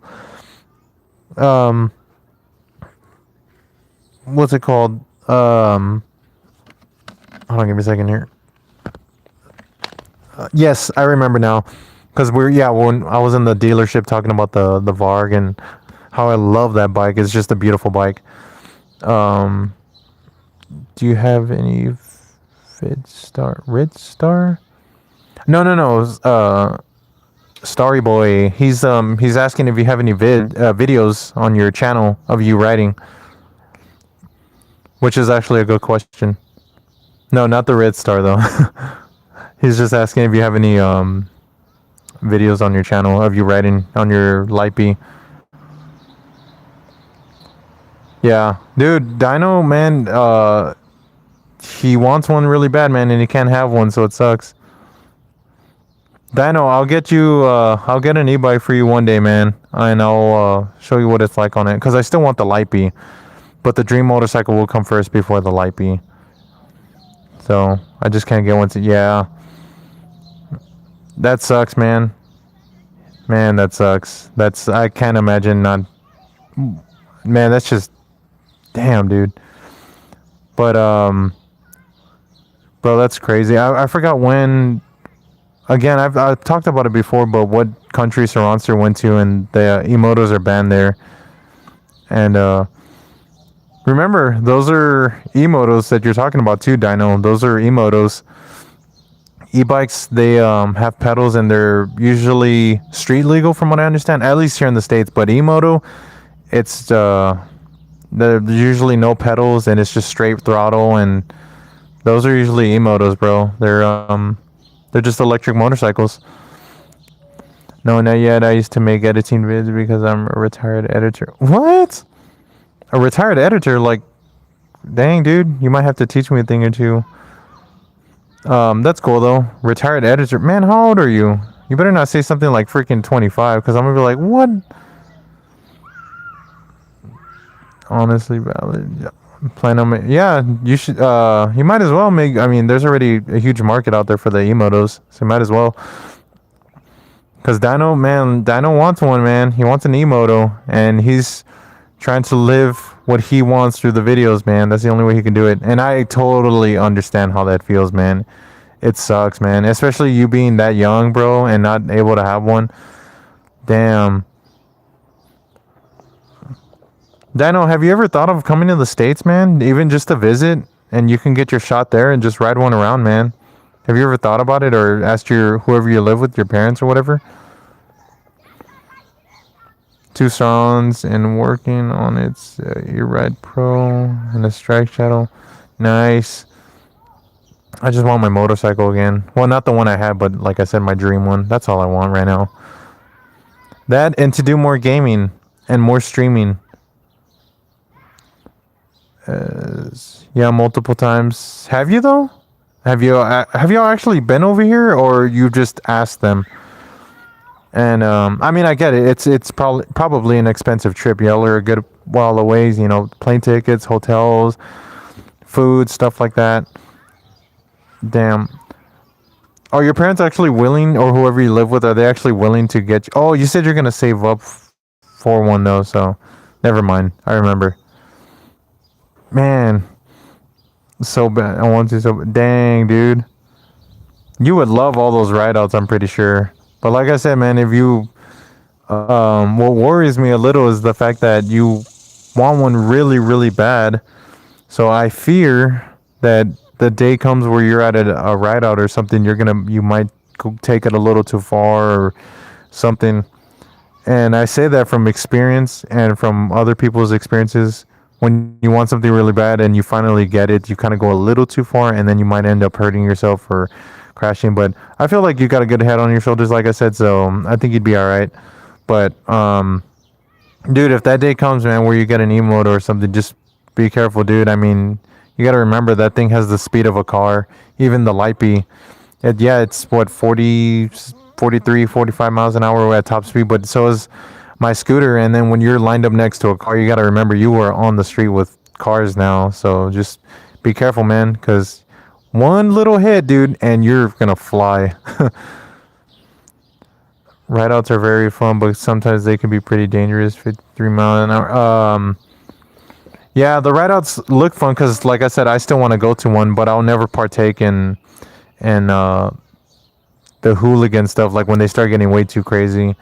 What's it called? Hold on, give me a second here. Yes, I remember now, because when I was in the dealership talking about the Varg and how I love that bike. It's just a beautiful bike. Do you have any Ridstar? No. Starry Boy. He's asking if you have any videos on your channel of you riding, which is actually a good question. No, not the Ridstar though. He's just asking if you have any videos on your channel of you riding on your Light B. Yeah, dude, Dino, man, he wants one really bad, man, and he can't have one, so it sucks. Dino, I'll get an e-bike for you one day, man, and I'll show you what it's like on it, because I still want the Light B, but the dream motorcycle will come first before the Light B. So I just can't get one to. Yeah, that sucks, man. Man, that sucks. That's I can't imagine not. Man, that's just damn, dude. But bro, that's crazy. I forgot when. Again, I've talked about it before, but what country Saronster went to, and the emotos are banned there. And remember, those are emotos that you're talking about too, Dino. Those are emotos. E-bikes, they have pedals, and they're usually street legal, from what I understand, at least here in the States. But emoto, it's there's usually no pedals, and it's just straight throttle, and those are usually emotos, bro. They're just electric motorcycles. No, not yet. I used to make editing vids because I'm a retired editor. What? A retired editor? Like, dang, dude, you might have to teach me a thing or two. That's cool though. Retired editor. Man, how old are you? You better not say something like freaking 25, because I'm gonna be like, what? Honestly, valid. Yeah. Plan on. Yeah, you should. You might as well make. I mean, there's already a huge market out there for the emotos, so you might as well. Cause Dino, man, Dino wants one, man. He wants an emoto, and he's trying to live what he wants through the videos, man. That's the only way he can do it. And I totally understand how that feels, man. It sucks, man. Especially you being that young, bro, and not able to have one. Damn. Dino, have you ever thought of coming to the States, man? Even just to visit, and you can get your shot there and just ride one around, man. Have you ever thought about it, or asked your whoever you live with, your parents or whatever? Tucson's and working on its E-Ride Pro and a Strike Shuttle. Nice. I just want my motorcycle again. Well, not the one I had, but like I said, my dream one. That's all I want right now. That, and to do more gaming and more streaming. Yeah, multiple times. Have you though? Have you actually been over here, or you just asked them? And I mean, I get it. It's probably an expensive trip. Y'all are a good while away. You know, plane tickets, hotels, food, stuff like that. Damn. Are your parents actually willing, or whoever you live with, are they actually willing to get you? Oh, you said you're gonna save up for one though, so never mind. I remember. Man, so bad. I want to so dang, dude. You would love all those ride outs, I'm pretty sure. But like I said, man, if you what worries me a little is the fact that you want one really, really bad. So I fear that the day comes where you're at a ride out or something, you might take it a little too far or something. And I say that from experience and from other people's experiences. When you want something really bad and you finally get it, you kind of go a little too far, and then you might end up hurting yourself or crashing. But I feel like you got a good head on your shoulders, like I said, so I think you'd be all right. But dude, if that day comes, man, where you get an emote or something, just be careful, dude. I mean, you got to remember that thing has the speed of a car, even the Light B. Yeah, it's what, 40, 43, 45 miles an hour at top speed, but so is my scooter. And then when you're lined up next to a car, you got to remember you are on the street with cars now. So just be careful, man, because one little hit, dude, and you're gonna fly. Rideouts are very fun, but sometimes they can be pretty dangerous. 53 miles an hour. Yeah, the rideouts look fun because, like I said, I still want to go to one, but I'll never partake in the hooligan stuff. Like when they start getting way too crazy.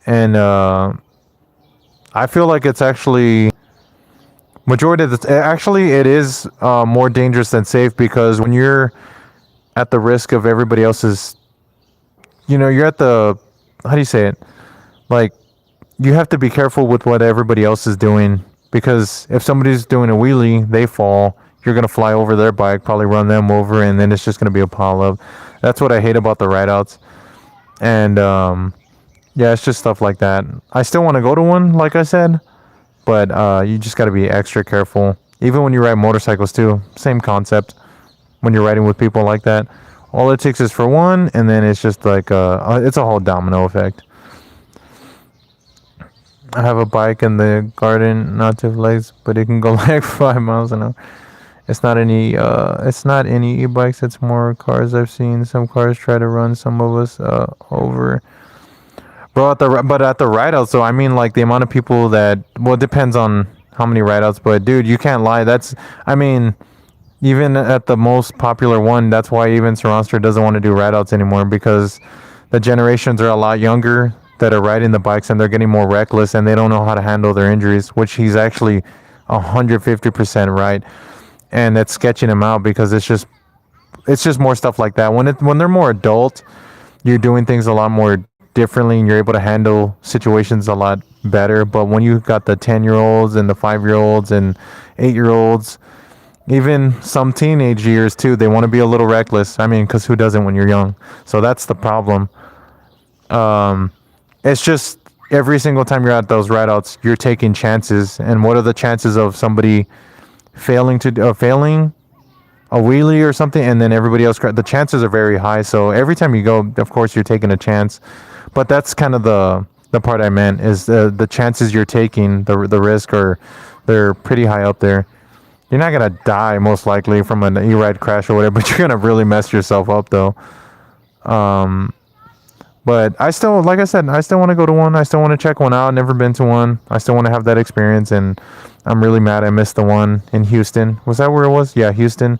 And I feel like it's actually majority of the actually it is more dangerous than safe, because when you're at the risk of everybody else's, you're at the, how do you say it, like you have to be careful with what everybody else is doing, because if somebody's doing a wheelie, they fall, you're gonna fly over their bike, probably run them over, and then it's just gonna be a pile of. That's what I hate about the ride outs. And yeah, it's just stuff like that. I still want to go to one, like I said, but you just got to be extra careful. Even when you ride motorcycles too, same concept. When you're riding with people like that, all it takes is for one, and then it's just like it's a whole domino effect. I have a bike in the garden, not to legs, but it can go like 5 miles an hour. It's not any e-bikes. It's more cars I've seen. Some cars try to run some of us over. Bro, at the rideouts, so I mean, like the amount of people that, well, it depends on how many rideouts, but dude, you can't lie. I mean, even at the most popular one, that's why even Sir Monster doesn't want to do rideouts anymore, because the generations are a lot younger that are riding the bikes, and they're getting more reckless, and they don't know how to handle their injuries, which he's actually 150% right, and that's sketching him out, because it's just more stuff like that. When they're more adult, you're doing things a lot more differently, and you're able to handle situations a lot better. But when you got the 10-year-olds and the 5-year-olds and 8-year-olds, even some teenage years too, they want to be a little reckless. I mean, because who doesn't when you're young? So that's the problem. It's just every single time you're at those rideouts, you're taking chances. And what are the chances of somebody failing a wheelie or something, and then everybody else? The chances are very high. So every time you go, of course, you're taking a chance. But that's kind of the part I meant, is the chances you're taking, the risk, or they're pretty high up there. You're not gonna die most likely from an e-ride crash or whatever, but you're gonna really mess yourself up though. But I still, like I said, I still want to go to one. I still want to check one out. Never been to one. I still want to have that experience, and I'm really mad I missed the one in Houston. Was that where it was? Yeah, Houston.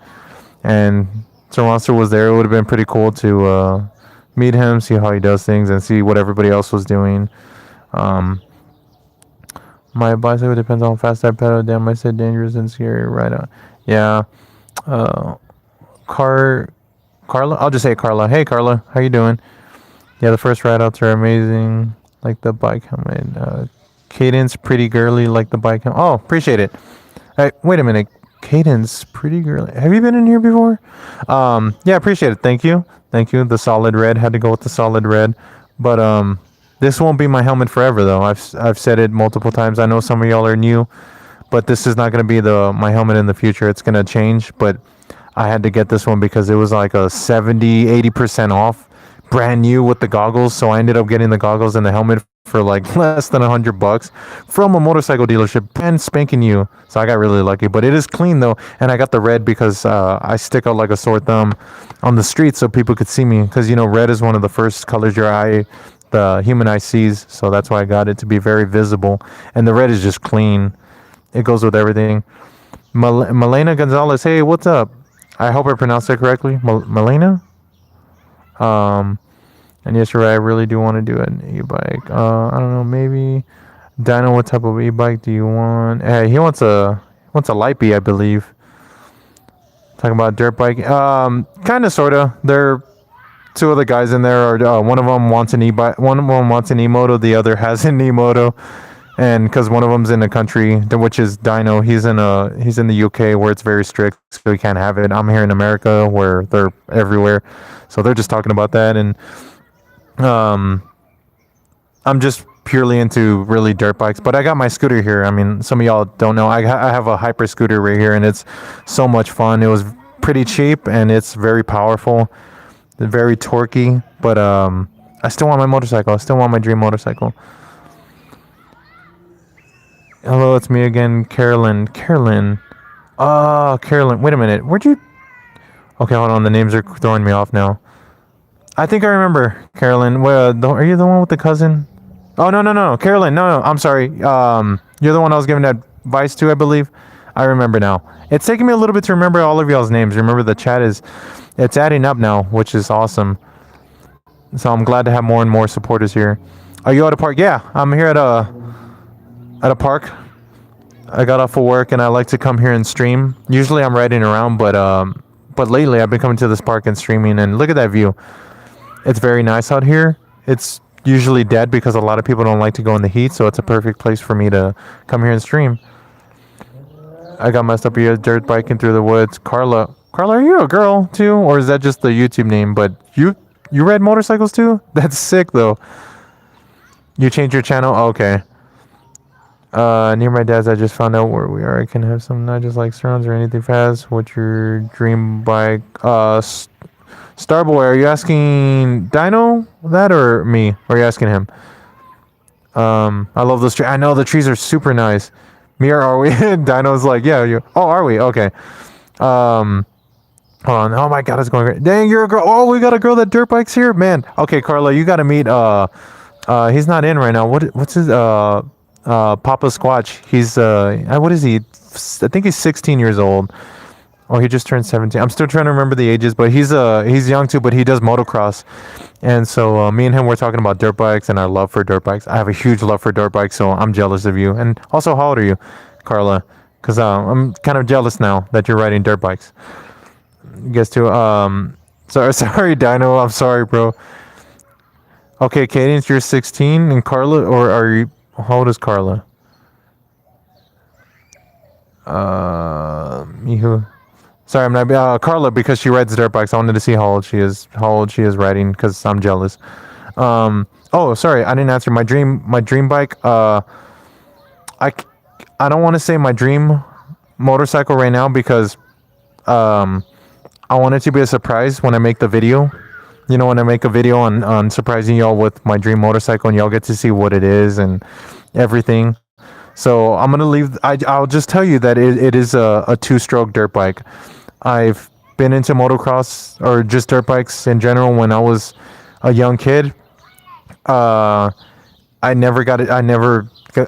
And Sir Monster was there. It would have been pretty cool to meet him, see how he does things, and see what everybody else was doing. My bicycle depends on how fast I pedal. Damn, I said dangerous and scary. Right on. Yeah. Uh, Carla. I'll just say Carla. Hey, Carla. How you doing? Yeah, the first rideouts are amazing. Like the bike helmet. Cadence, pretty girly. Like the bike helmet. Oh, appreciate it. Hey, wait a minute. Cadence, pretty girly. Have you been in here before? Yeah, appreciate it. Thank you. Thank you. The solid red. Had to go with the solid red. But this won't be my helmet forever though. I've said it multiple times. I know some of y'all are new, but this is not going to be my helmet in the future. It's going to change, but I had to get this one because it was like a 70-80% off, brand new with the goggles. So I ended up getting the goggles and the helmet for like less than $100 from a motorcycle dealership, brand spanking new. So I got really lucky, but it is clean though. And I got the red because I stick out like a sore thumb on the street so people could see me, because red is one of the first colors the human eye sees. So that's why I got it, to be very visible. And the red is just clean. It goes with everything. Malena Gonzalez, hey, what's up? I hope I pronounced that correctly. Malena? And yes, you're right. I really do want to do an e-bike. I don't know, maybe. Dino, what type of e-bike do you want? Hey, he wants a Lipey, I believe. Talking about dirt bike. Kind of, sorta. There, two of the guys in there are. One of them wants an e-bike. One of them wants an e-moto. The other has an e-moto. And because one of them's in a country, which is Dino, he's in the UK where it's very strict, so he can't have it. I'm here in America where they're everywhere, so they're just talking about that. And I'm just purely into really dirt bikes, but I got my scooter here. I mean, some of y'all don't know, I have a hyper scooter right here, and it's so much fun. It was pretty cheap, and it's very powerful, very torquey. But I still want my motorcycle. I still want my dream motorcycle. Hello, it's me again, Carolyn. Carolyn. Carolyn. Wait a minute. Where'd you... Okay, hold on. The names are throwing me off now. I think I remember, Carolyn. Well, are you the one with the cousin? Oh, no. Carolyn, no. I'm sorry. You're the one I was giving that advice to, I believe. I remember now. It's taking me a little bit to remember all of y'all's names. Remember, the chat it's adding up now, which is awesome. So I'm glad to have more and more supporters here. Are you at a park? Yeah, I'm here at a park. I got off of work and I like to come here and stream. Usually I'm riding around, but lately I've been coming to this park and streaming, and look at that view. It's very nice out here. It's usually dead because a lot of people don't like to go in the heat, so it's a perfect place for me to come here and stream. I got messed up here dirt biking through the woods. Carla, are you a girl too, or is that just the YouTube name? But you ride motorcycles too? That's sick though. You changed your channel? Oh, okay. Near my dad's, I just found out where we are. I can have some, not just like surrounds or anything fast. What's your dream bike? Starboy, are you asking Dino that or me? Or are you asking him? I love those trees. I know the trees are super nice. Me or are we? Dino's like, yeah. Oh, are we? Okay. Um, Hold on. Oh my god, it's going great. Dang, you're a girl. Oh, we got a girl that dirt bikes here, man. Okay, Carla, you got to meet. He's not in right now. What's his Papa Squatch? He's what is he? I think he's 16 years old. Oh, he just turned 17. I'm still trying to remember the ages, but he's young too. But he does motocross, and so me and him were talking about dirt bikes and our love for dirt bikes. I have a huge love for dirt bikes, so I'm jealous of you. And also, how old are you, Carla? Because I'm kind of jealous now that you're riding dirt bikes. Guess too. Sorry, Dino. I'm sorry, bro. Okay, Cadence, you're 16, and Carla, or are you? How old is Carla? Mihu. Sorry, I'm not. Carla, because she rides dirt bikes. I wanted to see how old she is riding, because I'm jealous. Oh, sorry, I didn't answer my dream bike. I, c- I don't want to say my dream motorcycle right now because I want it to be a surprise when I make the video. You know, when I make a video on surprising y'all with my dream motorcycle and y'all get to see what it is and everything. So I'm gonna leave. I'll just tell you that it is a two-stroke dirt bike. I've been into motocross or just dirt bikes in general when I was a young kid. Uh, I never got it.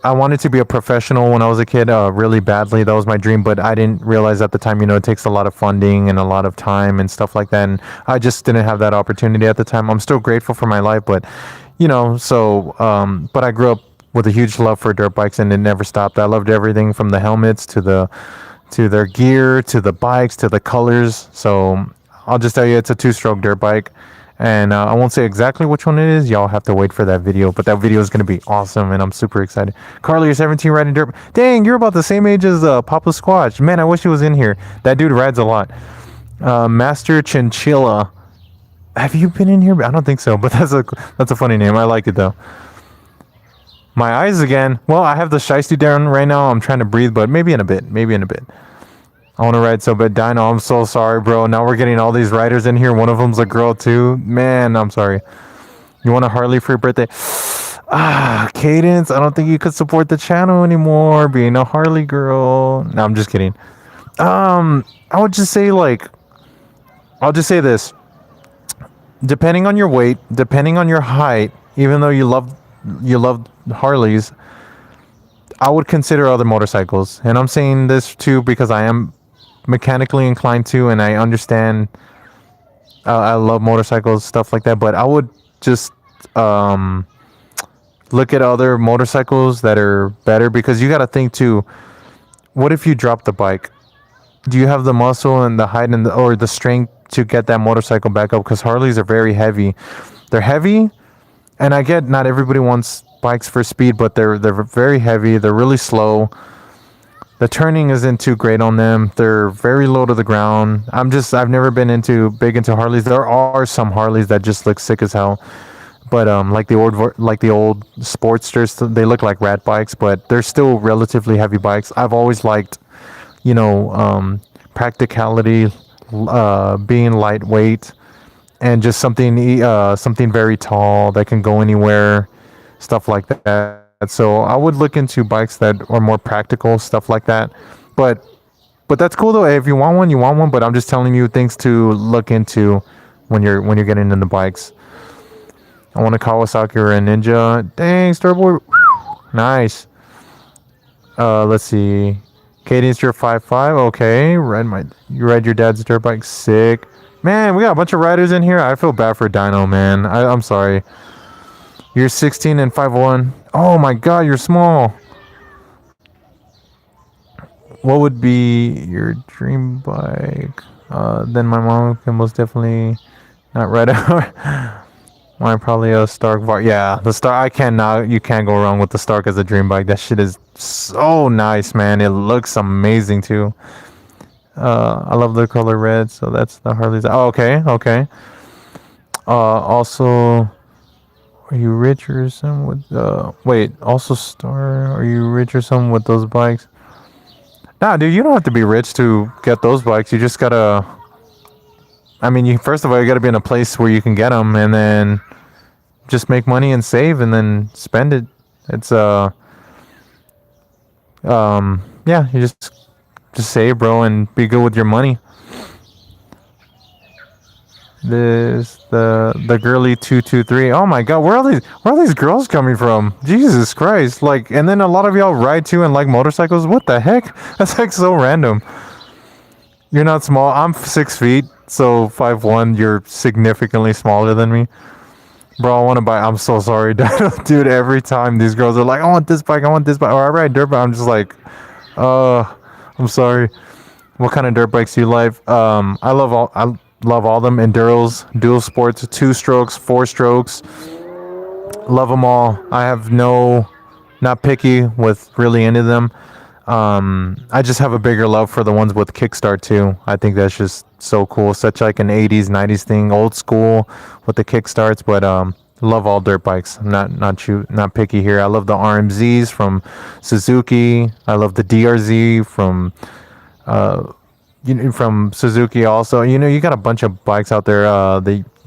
I wanted to be a professional when I was a kid, really badly. That was my dream, but I didn't realize at the time. You know, it takes a lot of funding and a lot of time and stuff like that. And I just didn't have that opportunity at the time. I'm still grateful for my life, but you know, but I grew up with a huge love for dirt bikes, and it never stopped. I loved everything from the helmets to their gear to the bikes to the colors. So I'll just tell you, it's a two-stroke dirt bike. And I won't say exactly which one it is. Y'all have to wait for that video. But that video is going to be awesome, and I'm super excited. Carly, you're 17 riding dirt. Dang, you're about the same age as Papa Squatch. Man, I wish he was in here. That dude rides a lot. Master Chinchilla. Have you been in here? I don't think so, but that's a funny name. I like it, though. My eyes again. Well, I have the shiesty down right now. I'm trying to breathe, but maybe in a bit. Maybe in a bit. I want to ride so bad. Dino, I'm so sorry, bro. Now we're getting all these riders in here. One of them's a girl, too. Man, I'm sorry. You want a Harley for your birthday? Cadence, I don't think you could support the channel anymore being a Harley girl. No, I'm just kidding. I would just say, like, I'll just say this. Depending on your weight, depending on your height, even though you love Harleys, I would consider other motorcycles. And I'm saying this too because I am mechanically inclined to, and I understand. I love motorcycles, stuff like that. But I would just um, look at other motorcycles that are better because you got to think too. What if you drop the bike? Do you have the muscle and the height or the strength to get that motorcycle back up? Because Harleys are very heavy. They're heavy, and I get not everybody wants bikes for speed, but they're very heavy. They're really slow. The turning isn't too great on them. They're very low to the ground. I've never been big into Harleys. There are some Harleys that just look sick as hell. But like the old Sportsters, they look like rat bikes, but they're still relatively heavy bikes. I've always liked, practicality, being lightweight, and just something very tall that can go anywhere, stuff like that. So I would look into bikes that are more practical, stuff like that. But but that's cool though. If you want one, you want one. But I'm just telling you things to look into when you're getting into bikes. I want a Kawasaki or a Ninja. Dang, Starboy. Nice. Let's see. Cadence, you're 5'5". Okay. You ride your dad's dirt bike. Sick. Man, we got a bunch of riders in here. I feel bad for Dino, man. I'm sorry. You're 16 and 5'1". Oh my god, you're small. What would be your dream bike? Then my mom can most definitely not ride out. Mine probably a Stark Var. Yeah, the Stark. I cannot. You can't go wrong with the Stark as a dream bike. That shit is so nice, man. It looks amazing too. I love the color red, so that's the Harley's. Oh, okay, okay. Also, are you rich or something with? Wait. Also, Star. Are you rich or something with those bikes? Nah, dude. You don't have to be rich to get those bikes. You just gotta. I mean, you first of all, you gotta be in a place where you can get them, and then just make money and save, and then spend it. It's yeah. You just just save, bro, and be good with your money. This the girly 223. Oh my god, where are these girls coming from? Jesus Christ! Like, and then a lot of y'all ride too and like motorcycles. What the heck? That's like so random. You're not small. I'm 6 feet, so 5'1". You're significantly smaller than me, bro. I want to buy. I'm so sorry, dude. Every time these girls are like, I want this bike, I want this bike, or I ride dirt bike. I'm just like, uh, I'm sorry. What kind of dirt bikes do you like? I love all them. Enduros, dual sports, 2 strokes, 4 strokes. Love them all. I have not picky with really any of them. I just have a bigger love for the ones with kickstart too. I think that's just so cool. Such like an 80s, 90s thing, old school with the kickstarts. But love all dirt bikes. I'm not picky here. I love the RMZs from Suzuki. I love the DRZ uh, from Suzuki also. You got a bunch of bikes out there.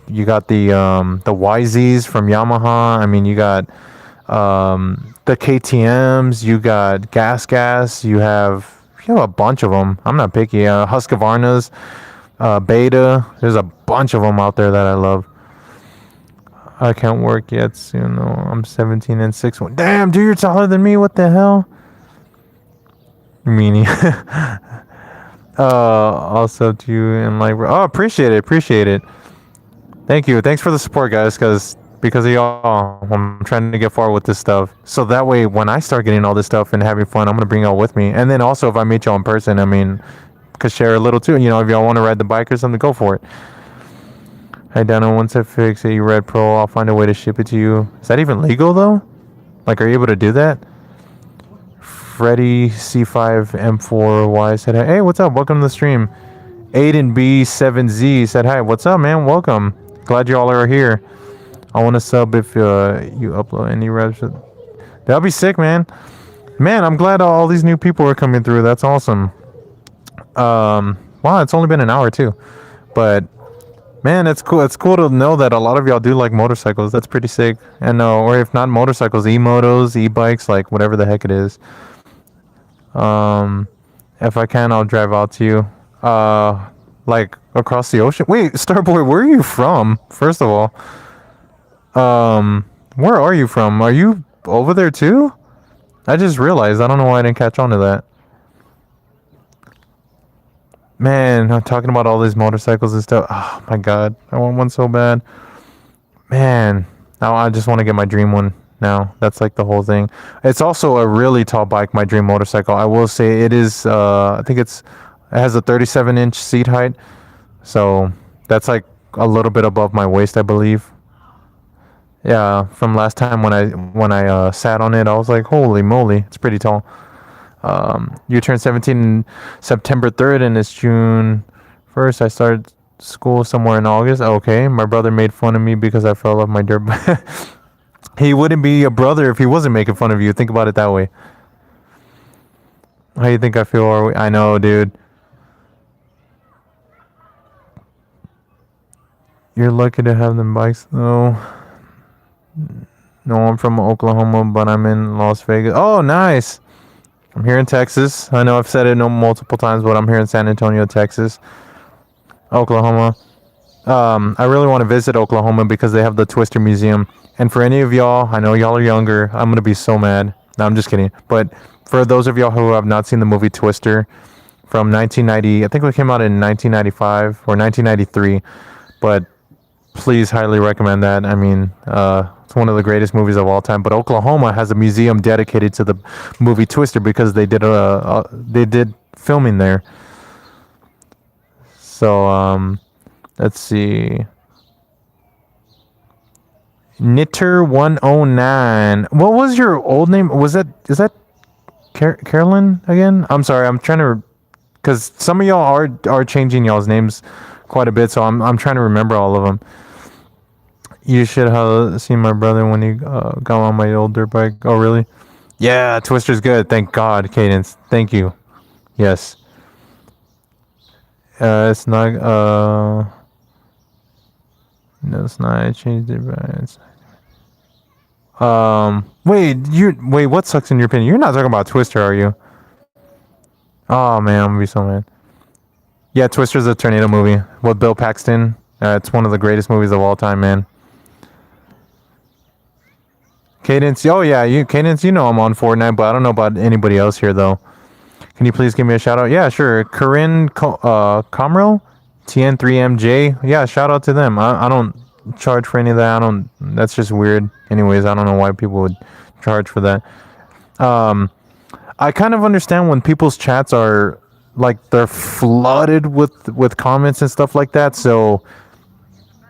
You got the YZs from Yamaha. I mean, you got the KTM's. You got Gas. You have a bunch of them. I'm not picky. Husqvarna's, Beta. There's a bunch of them out there that I love. I can't work yet. So, I'm 17 and 6. Damn, dude, you're taller than me. What the hell? Meanie. Also to you and like, oh, appreciate it. Thank you. Thanks for the support, guys. Because of y'all, I'm trying to get far with this stuff. So that way, when I start getting all this stuff and having fun, I'm gonna bring y'all with me. And then also, if I meet y'all in person, I mean, could share a little too. If y'all want to ride the bike or something, go for it. Hey, Dano, once I fix it, you Red Pro, I'll find a way to ship it to you. Is that even legal though? Like, are you able to do that? Freddy C5M4Y said, hey, what's up? Welcome to the stream. Aiden B7Z said, hi, what's up, man? Welcome. Glad you all are here. I want to sub if you upload any reps. That'll be sick, man. Man, I'm glad all these new people are coming through. That's awesome. Wow, it's only been an hour too. But man, it's cool. It's cool to know that a lot of y'all do like motorcycles. That's pretty sick. And or if not motorcycles, e-motos, e-bikes, like whatever the heck it is. If I can, I'll drive out to you. Like across the ocean. Wait, Starboy, where are you from? First of all, where are you from? Are you over there too? I just realized. I don't know why I didn't catch on to that. Man, I'm talking about all these motorcycles and stuff. Oh my god, I want one so bad. Man, now I just want to get my dream one. Now that's like the whole thing. It's also a really tall bike. My dream motorcycle. I will say it is. I think it has a 37-inch seat height, so that's like a little bit above my waist, I believe. Yeah, from last time when I sat on it, I was like, holy moly, it's pretty tall. You turned 17 September 3rd, and it's June 1st. I started school somewhere in August. Okay, my brother made fun of me because I fell off my dirt bike. He wouldn't be a brother if he wasn't making fun of you. Think about it that way. How you think I feel? I know, dude. You're lucky to have them bikes, though. No, I'm from Oklahoma, but I'm in Las Vegas. Oh, nice. I'm here in Texas. I know I've said it multiple times, but I'm here in San Antonio, Texas. Oklahoma. I really want to visit Oklahoma because they have the Twister Museum. And for any of y'all, I know y'all are younger. I'm going to be so mad. No, I'm just kidding. But for those of y'all who have not seen the movie Twister from 1990, I think it came out in 1995 or 1993. But please highly recommend that. I mean, it's one of the greatest movies of all time. But Oklahoma has a museum dedicated to the movie Twister because they did filming there. So let's see. Knitter 109. What was your old name? Is that Carolyn again? I'm sorry. I'm trying to, because some of y'all are changing y'all's names quite a bit. So I'm trying to remember all of them. You should have seen my brother when he got on my old dirt bike. Oh, really? Yeah, Twister's good. Thank God, Cadence. Thank you. Yes. It's not. No, it's not. I changed it, but wait. What sucks in your opinion? You're not talking about Twister, are you? Oh man, I'm gonna be so mad. Yeah, Twister's a tornado movie with Bill Paxton. It's one of the greatest movies of all time, man. Cadence, oh yeah, Cadence, you know I'm on Fortnite, but I don't know about anybody else here though. Can you please give me a shout out? Yeah, sure. Comro, TN3MJ. Yeah, shout out to them. I don't charge for any of that. I don't. That's just weird. Anyways, I don't know why people would charge for that. Um, I kind of understand when people's chats are like they're flooded with comments and stuff like that. So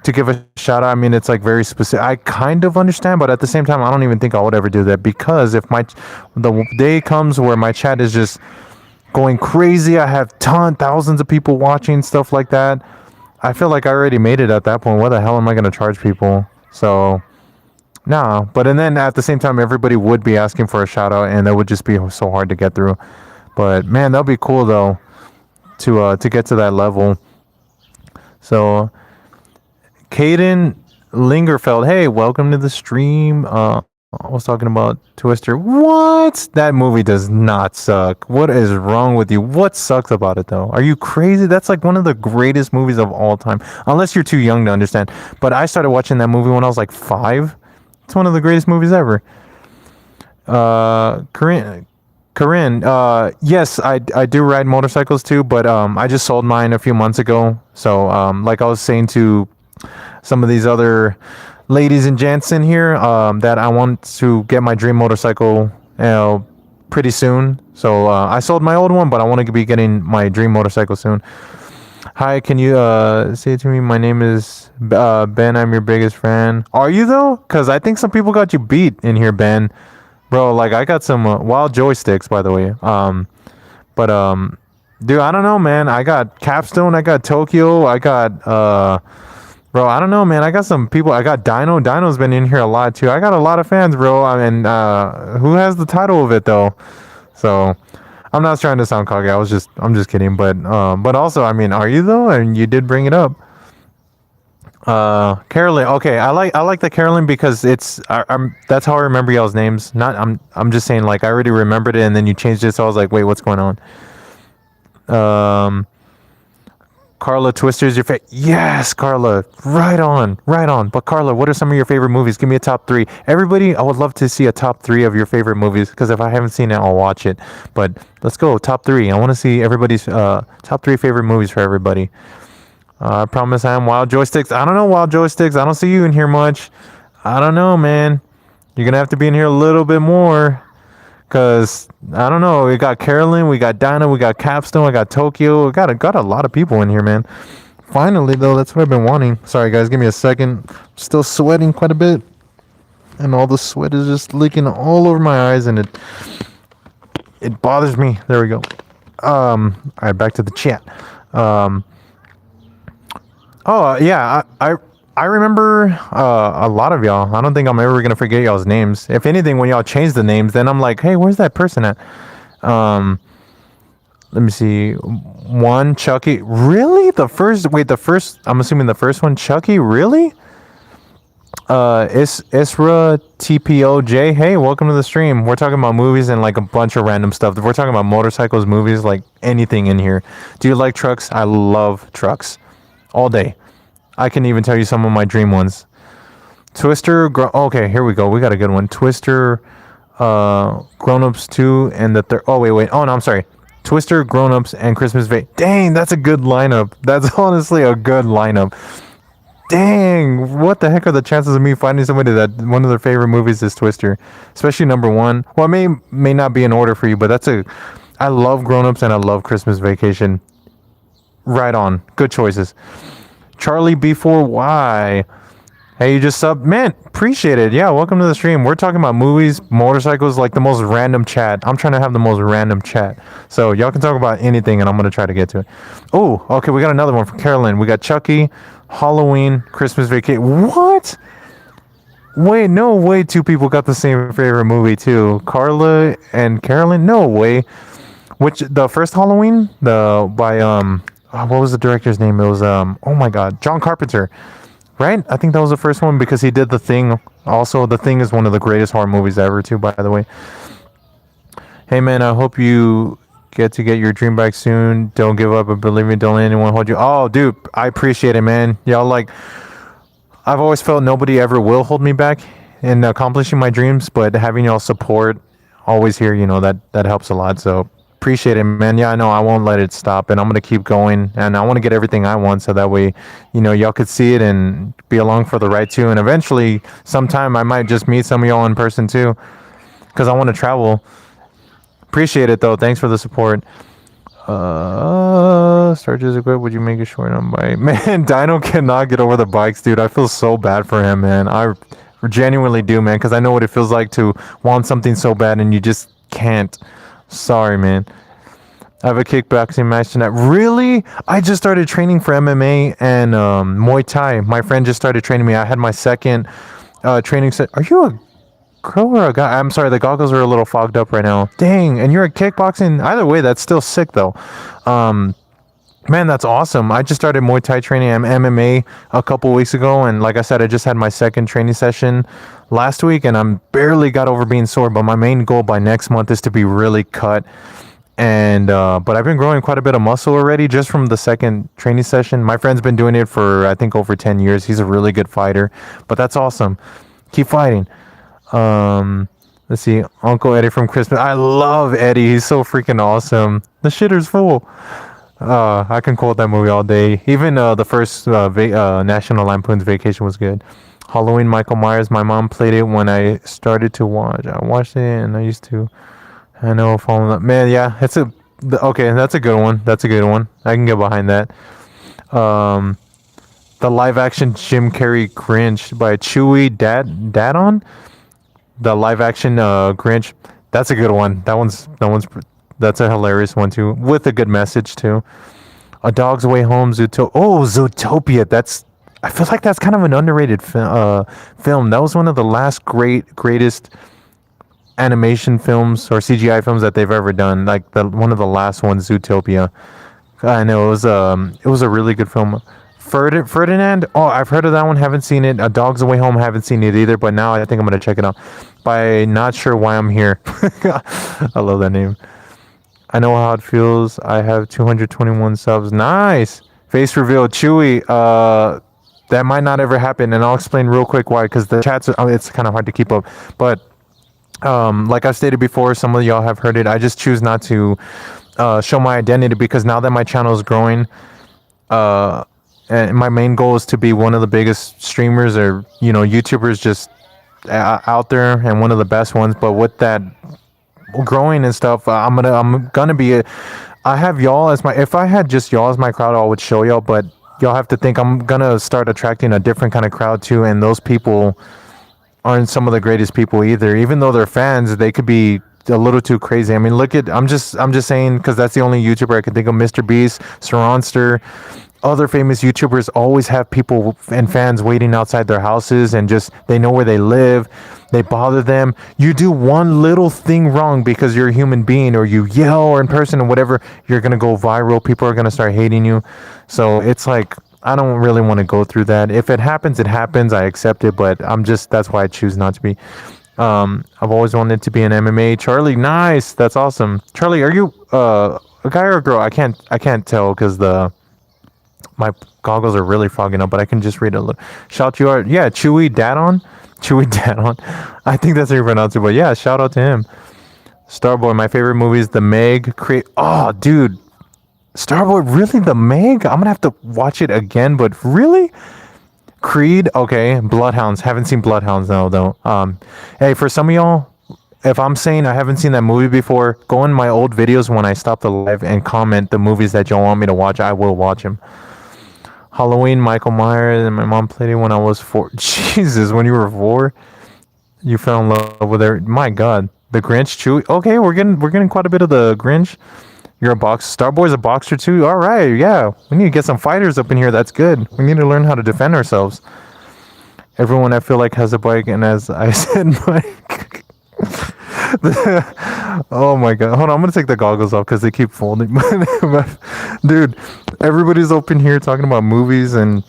to give a shout out, I mean, it's like very specific. I kind of understand, but at the same time, I don't even think I would ever do that because if the day comes where my chat is just going crazy, I have thousands of people watching stuff like that. I feel like I already made it at that point. What the hell am I going to charge people? So, nah. But and then at the same time, everybody would be asking for a shout out, and that would just be so hard to get through. But man, that'd be cool though to get to that level. So Caden Lingerfeld, hey, welcome to the stream. I was talking about Twister. What? That movie does not suck. What is wrong with you? What sucks about it though? Are you crazy? That's like one of the greatest movies of all time. Unless you're too young to understand. But I started watching that movie when I was like 5. It's one of the greatest movies ever. Corinne, yes, I do ride motorcycles too, but I just sold mine a few months ago. So like I was saying to some of these other ladies and gents in here, that I want to get my dream motorcycle pretty soon. So I sold my old one, but I want to be getting my dream motorcycle soon. Hi, can you say to me, my name is Ben, I'm your biggest fan. Are you though? Because I think some people got you beat in here, Ben. Bro, like I got some wild joysticks, by the way. But dude, I don't know, man. I got Capstone, I got Tokyo, I got bro, I don't know, man. I got some people. I got Dino. Dino's been in here a lot too. I got a lot of fans, bro. I mean, who has the title of it though? So, I'm not trying to sound cocky. I'm just kidding. But also, I mean, are you though? And you did bring it up. Carolyn. Okay, I like the Carolyn because that's how I remember y'all's names. Not I'm just saying like I already remembered it and then you changed it, so I was like, wait, what's going on? Carla, Twister's your favorite. Yes, Carla. Right on. Right on. But Carla, what are some of your favorite movies? Give me a top 3. Everybody, I would love to see a top 3 of your favorite movies because if I haven't seen it, I'll watch it. But let's go. Top 3. I want to see everybody's top 3 favorite movies for everybody. I promise I am Wild Joysticks. I don't know, Wild Joysticks. I don't see you in here much. I don't know, man. You're going to have to be in here a little bit more. Because, I don't know, we got Carolyn, we got Dinah, we got Capstone, we got Tokyo. We got a lot of people in here, man. Finally, though, that's what I've been wanting. Sorry, guys, give me a second. Still sweating quite a bit. And all the sweat is just leaking all over my eyes, and it bothers me. There we go. All right, back to the chat. Yeah, I remember a lot of y'all. I don't think I'm ever gonna forget y'all's names. If anything, when y'all change the names, then I'm like, hey, where's that person at? Let me see. One Chucky. Really? The first? I'm assuming the first one, Chucky. Really? Isra TPOJ. Hey, welcome to the stream. We're talking about movies and like a bunch of random stuff. We're talking about motorcycles, movies, like anything in here. Do you like trucks? I love trucks. All day. I can even tell you some of my dream ones. Twister. Okay, here we go. We got a good one. Twister, Grown Ups 2, and the third. Oh wait. Oh no, I'm sorry. Twister, Grown Ups, and Christmas Vacation. Dang, that's a good lineup. That's honestly a good lineup. Dang, what the heck are the chances of me finding somebody that one of their favorite movies is Twister, especially number 1? Well, it may not be in order for you, but I love Grown Ups and I love Christmas Vacation. Right on. Good choices. Charlie B4Y. Hey, you just subbed. Man, appreciate it. Yeah, welcome to the stream. We're talking about movies, motorcycles, like the most random chat. I'm trying to have the most random chat. So y'all can talk about anything and I'm going to try to get to it. Oh, okay, we got another one from Carolyn. We got Chucky, Halloween, Christmas Vacation. What? Wait, no way 2 people got the same favorite movie too. Carla and Carolyn? No way. Which, the first Halloween? What was the director's name? It was oh my god, John Carpenter, right? I think that was the first one because he did The Thing. Also, The Thing is one of the greatest horror movies ever too, by the way. Hey man, I hope you get to get your dream bike soon. Don't give up and believe me. Don't let anyone hold you. Oh, dude, I appreciate it, man. Y'all like, I've always felt nobody ever will hold me back in accomplishing my dreams, but having y'all support always here, that helps a lot. So appreciate it, man. Yeah, I know I won't let it stop, and I'm gonna keep going, and I want to get everything I want, so that way, y'all could see it and be along for the ride too. And eventually, sometime I might just meet some of y'all in person too, because I want to travel. Appreciate it though. Thanks for the support. Starches equipped. Would you make a short on bike? Man, Dino cannot get over the bikes, dude. I feel so bad for him, man. I genuinely do, man, because I know what it feels like to want something so bad and you just can't. Sorry, man. I have a kickboxing match tonight. Really? I just started training for MMA and Muay Thai. My friend just started training me. I had my second training set. Are you a girl or a guy? I'm sorry, the goggles are a little fogged up right now. Dang, and you're a kickboxing? Either way, that's still sick, though. Man, that's awesome. I just started Muay Thai training and MMA a couple weeks ago, and like I said, I just had my second training session last week, and I'm barely got over being sore, but my main goal by next month is to be really cut. And but I've been growing quite a bit of muscle already just from the second training session. My friend's been doing it for I think over 10 years. He's a really good fighter, but that's awesome. Keep fighting. Let's see, Uncle Eddie from Christmas. I love Eddie. He's so freaking awesome. The shitter's full. I can quote that movie all day. Even the first National Lampoon's Vacation was good. Halloween, Michael Myers. My mom played it when I started to watch. I watched it and I used to. I know, falling up. Man, yeah, okay. That's a good one. That's a good one. I can get behind that. The live action Jim Carrey Grinch by Chewy Dadon. The live action Grinch. That's a good one. That's a hilarious one too, with a good message too. A Dog's Way Home, Zootopia. I feel like that's kind of an underrated film. That was one of the last greatest animation films or CGI films that they've ever done. Like one of the last ones, Zootopia. I know it was a really good film. Ferdinand. Oh, I've heard of that one. Haven't seen it. A Dog's Way Home. Haven't seen it either. But now I think I'm gonna check it out. By Not Sure Why I'm Here. I love that name. I know how it feels. I have 221 subs. Nice. Face reveal. Chewy. That might not ever happen, and I'll explain real quick why. Because the chats, it's kind of hard to keep up. But like I stated before, some of y'all have heard it. I just choose not to show my identity because now that my channel is growing, and my main goal is to be one of the biggest streamers or YouTubers just out there and one of the best ones. But with that growing and stuff, I'm gonna be I have y'all as my, if I had just y'all as my crowd, I would show y'all, but y'all have to think I'm gonna start attracting a different kind of crowd too, and those people aren't some of the greatest people either. Even though they're fans, they could be a little too crazy. I mean, look at, I'm just saying, because that's the only YouTuber I can think of. Mr. Beast, Saronster, other famous YouTubers always have people and fans waiting outside their houses, and just, they know where they live, they bother them. You do one little thing wrong because you're a human being, or you yell or in person or whatever, you're gonna go viral. People are gonna start hating you. So it's like, I don't really want to go through that. If it happens, it happens. I accept it, but that's why I choose not to be. I've always wanted to be an MMA. Charlie, nice. That's awesome. Charlie, are you a guy or a girl? I can't tell because my goggles are really fogging up, but I can just read a little. Shout you out. Yeah, Chewy Dadon. I think that's how you pronounce it, but yeah, shout out to him. Starboy, my favorite movie is The Meg. Oh, dude. Starboy, really? The Meg? I'm gonna have to watch it again, but really? Creed, okay. Bloodhounds. Haven't seen Bloodhounds now, though. Hey, for some of y'all, if I'm saying I haven't seen that movie before, go in my old videos when I stop the live and comment the movies that y'all want me to watch. I will watch them. Halloween, Michael Myers, and my mom played it when I was 4. Jesus, when you were 4, you fell in love with her. My God, the Grinch, Chewy. Okay, we're getting quite a bit of the Grinch. You're a Starboy's a boxer too. All right, yeah. We need to get some fighters up in here. That's good. We need to learn how to defend ourselves. Everyone I feel like has a bike, and as I said, Mike. Oh my God. Hold on, I'm gonna take the goggles off because they keep folding. Dude, everybody's open here talking about movies and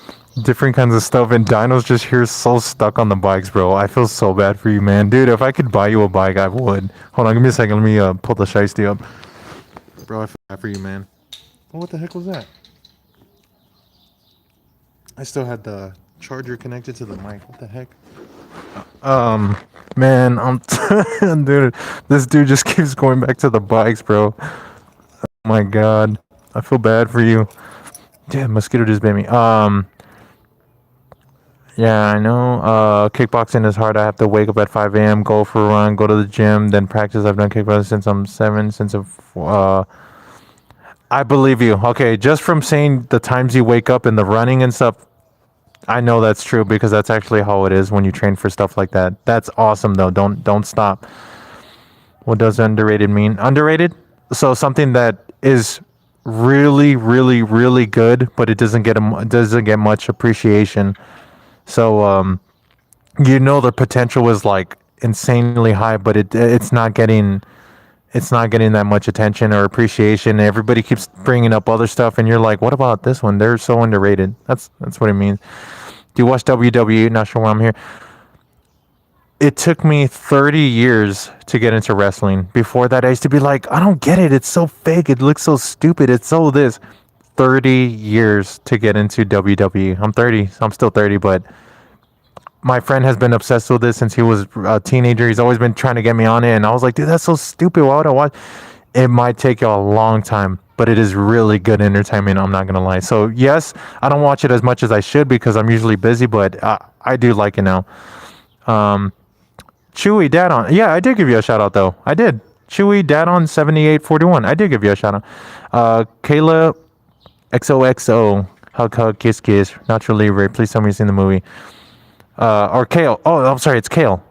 different kinds of stuff, and Dino's just here so stuck on the bikes, bro. I feel so bad for you, man. Dude, if I could buy you a bike, I would. Hold on, give me a second. Let me pull the shiesty up. bro. I feel bad for you, man. Oh, what the heck was that? I still had the charger connected to the mic. What the heck? Um, man, dude. This dude just keeps going back to the bikes, bro. Oh my god, I feel bad for you. Damn, mosquito just bit me. Yeah, I know. Kickboxing is hard. I have to wake up at 5 a.m., go for a run, go to the gym, then practice. I've done kickboxing since I'm 7. I believe you. Okay, just from saying the times you wake up and the running and stuff, I know that's true because that's actually how it is when you train for stuff like that. That's awesome though. Don't stop. What does underrated mean? Underrated? So something that is really, really, really good, but it doesn't get much appreciation. So the potential is like insanely high, but it's not getting that much attention or appreciation. Everybody keeps bringing up other stuff, and you're like, what about this one? They're so underrated. That's what it means. Do you watch WWE? Not sure why I'm here. It took me 30 years to get into wrestling. Before that, I used to be like, I don't get it. It's so fake. It looks so stupid. It's so this. 30 years to get into WWE. I'm 30. I'm still 30, but my friend has been obsessed with this since he was a teenager. He's always been trying to get me on it, and I was like, dude, that's so stupid. Why would I watch? It might take you a long time, but it is really good entertainment. I'm not gonna lie. So yes, I don't watch it as much as I should because I'm usually busy, but I do like it now. Chewy Dad on. Yeah, I did give you a shout out though. I did. Chewy Dad on 7841. I did give you a shout out. Kayla XOXO. Hug kiss kiss. Naturally Ray. Please tell me you've seen the movie. Or Kale. Oh, I'm sorry. It's Kale.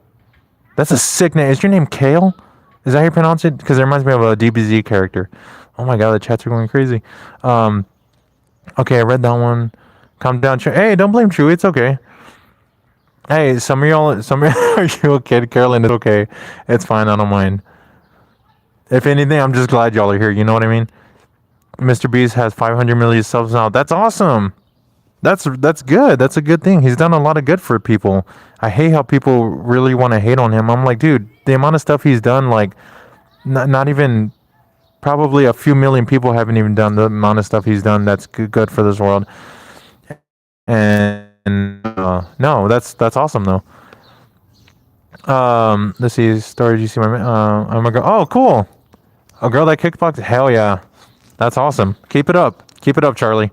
That's a sick name. Is your name Kale? Is that how you pronounce it? Because it reminds me of a DBZ character. Oh my god, the chats are going crazy. Okay, I read that one. Calm down. Hey, don't blame Chewy. It's okay. Hey, some of y'all, are you okay? Carolyn, it's okay. It's fine. I don't mind. If anything, I'm just glad y'all are here. You know what I mean? Mr. Beast has 500 million subs now. That's awesome. That's good. That's a good thing. He's done a lot of good for people. I hate how people really want to hate on him. I'm like, dude, the amount of stuff he's done, like, not even probably a few million people haven't even done the amount of stuff he's done. That's good for this world. And no, that's awesome though. Let's see. Story. You see my? I'm gonna go. Oh, cool. A girl that kickboxes. Hell yeah, that's awesome. Keep it up. Keep it up, Charlie.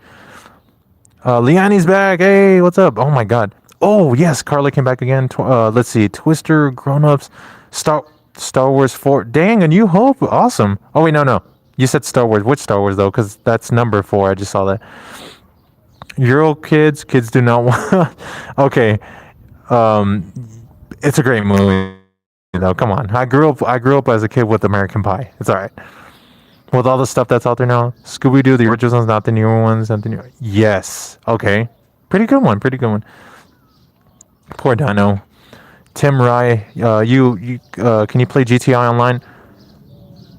Liani's back. Hey, what's up? Oh my god. Oh yes, Carla came back again. Let's see. Twister, Grown Ups, Star Wars 4. Dang, A New Hope. Awesome. Oh wait, no. You said Star Wars. Which Star Wars though? Because that's number 4. I just saw that. Euro kids do not want. Okay, it's a great movie. Though, come on. I grew up as a kid with American Pie. It's all right. With all the stuff that's out there now, Scooby Doo, the original ones, not the newer ones, not the new. Yes. Okay. Pretty good one. Poor Dino. Tim Rye, you can you play GTI online?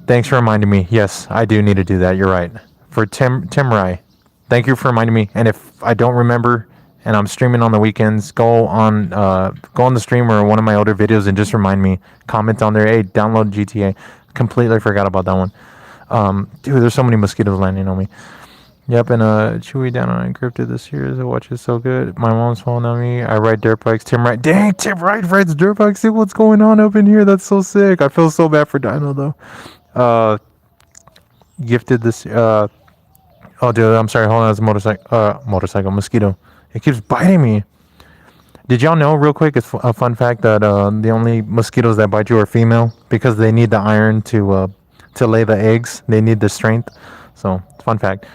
Thanks for reminding me. Yes, I do need to do that. You're right. For Tim Rye. Thank you for reminding me. And if I don't remember and I'm streaming on the weekends, go on the stream or one of my older videos and just remind me. Comment on there. Hey, download GTA. Completely forgot about that one. Dude, there's so many mosquitoes landing on me. Yep, and Chewy down on Encrypted this year. The watch is so good. My mom's phone on me. I ride dirt bikes. Tim Wright. Dang, Tim Wright rides dirt bikes. See what's going on up in here. That's so sick. I feel so bad for Dino though. Gifted this. Oh, dude, I'm sorry. Hold on. It's a motorcycle mosquito. It keeps biting me. Did y'all know, real quick, it's a fun fact that the only mosquitoes that bite you are female because they need the iron to lay the eggs. They need the strength. So, fun fact.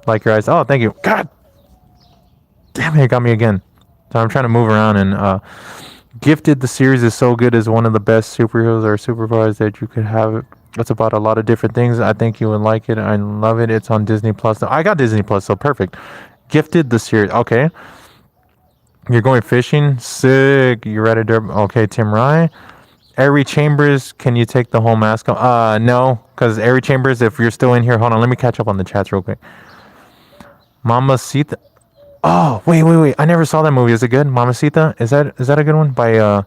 Like your eyes. Oh, thank you. God damn it, got me again. So I'm trying to move around and Gifted, the series is so good. Is one of the best superheroes or superpowers that you could have. It's about a lot of different things. I think you would like it. I love it. It's on Disney Plus. I got Disney Plus, so perfect. Gifted, the series. Okay. You're going fishing? Sick. You're at a derby. Okay, Tim Rye. Ari Chambers, can you take the whole mask off? No, because Ari Chambers, if you're still in here, hold on, let me catch up on the chats real quick. Mamacita. Oh, wait. I never saw that movie. Is it good? Mamacita? Is that a good one? By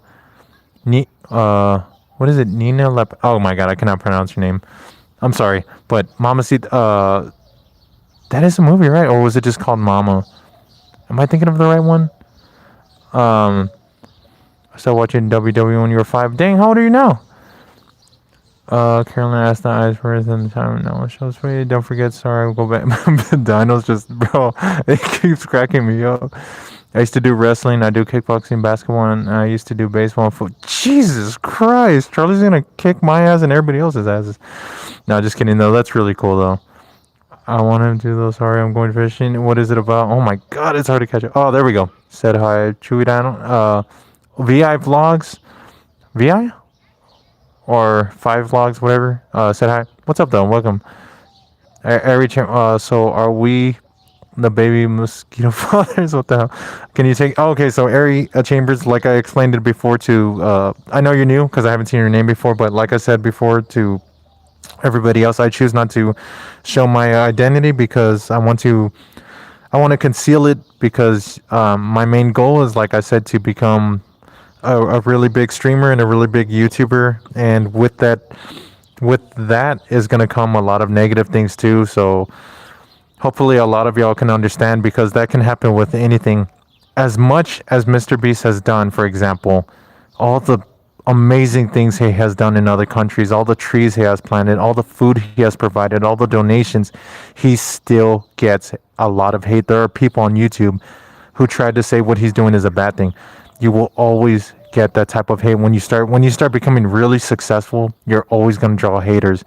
what is it? Nina Lep. Oh my god, I cannot pronounce your name. I'm sorry, but Mamacita. That is a movie, right? Or was it just called Mama? Am I thinking of the right one? Um, I started watching WWE when you were 5. Dang, how old are you now? Carolyn asked the eyes first and the time. No, shows for you. Don't forget. Sorry, I'll go back. Dino's just, bro. It keeps cracking me up. I used to do wrestling. I do kickboxing, basketball, and I used to do baseball and foot. Jesus Christ, Charlie's gonna kick my ass and everybody else's asses. No, just kidding though. That's really cool though. I want him to though. Sorry, I'm going fishing. What is it about? Oh my God, it's hard to catch it. Oh, there we go. Said hi, Chewy Dino. VI vlogs. VI or 5 vlogs, whatever. Said hi. What's up though? Welcome. So are we the baby mosquito fathers? What the hell? Can you take? Oh, okay, so Ari Chambers, like I explained it before to, I know you're new because I haven't seen your name before, but like I said before to everybody else, I choose not to show my identity because I want to conceal it because my main goal is, like I said, to become a really big streamer and a really big YouTuber, and with that is going to come a lot of negative things too. So hopefully a lot of y'all can understand, because that can happen with anything. As much as Mr. Beast has done, for example, all the amazing things he has done in other countries, all the trees he has planted, all the food he has provided, all the donations, he still gets a lot of hate. There are people on YouTube who tried to say what he's doing is a bad thing. You will always get that type of hate when you start becoming really successful. You're always going to draw haters.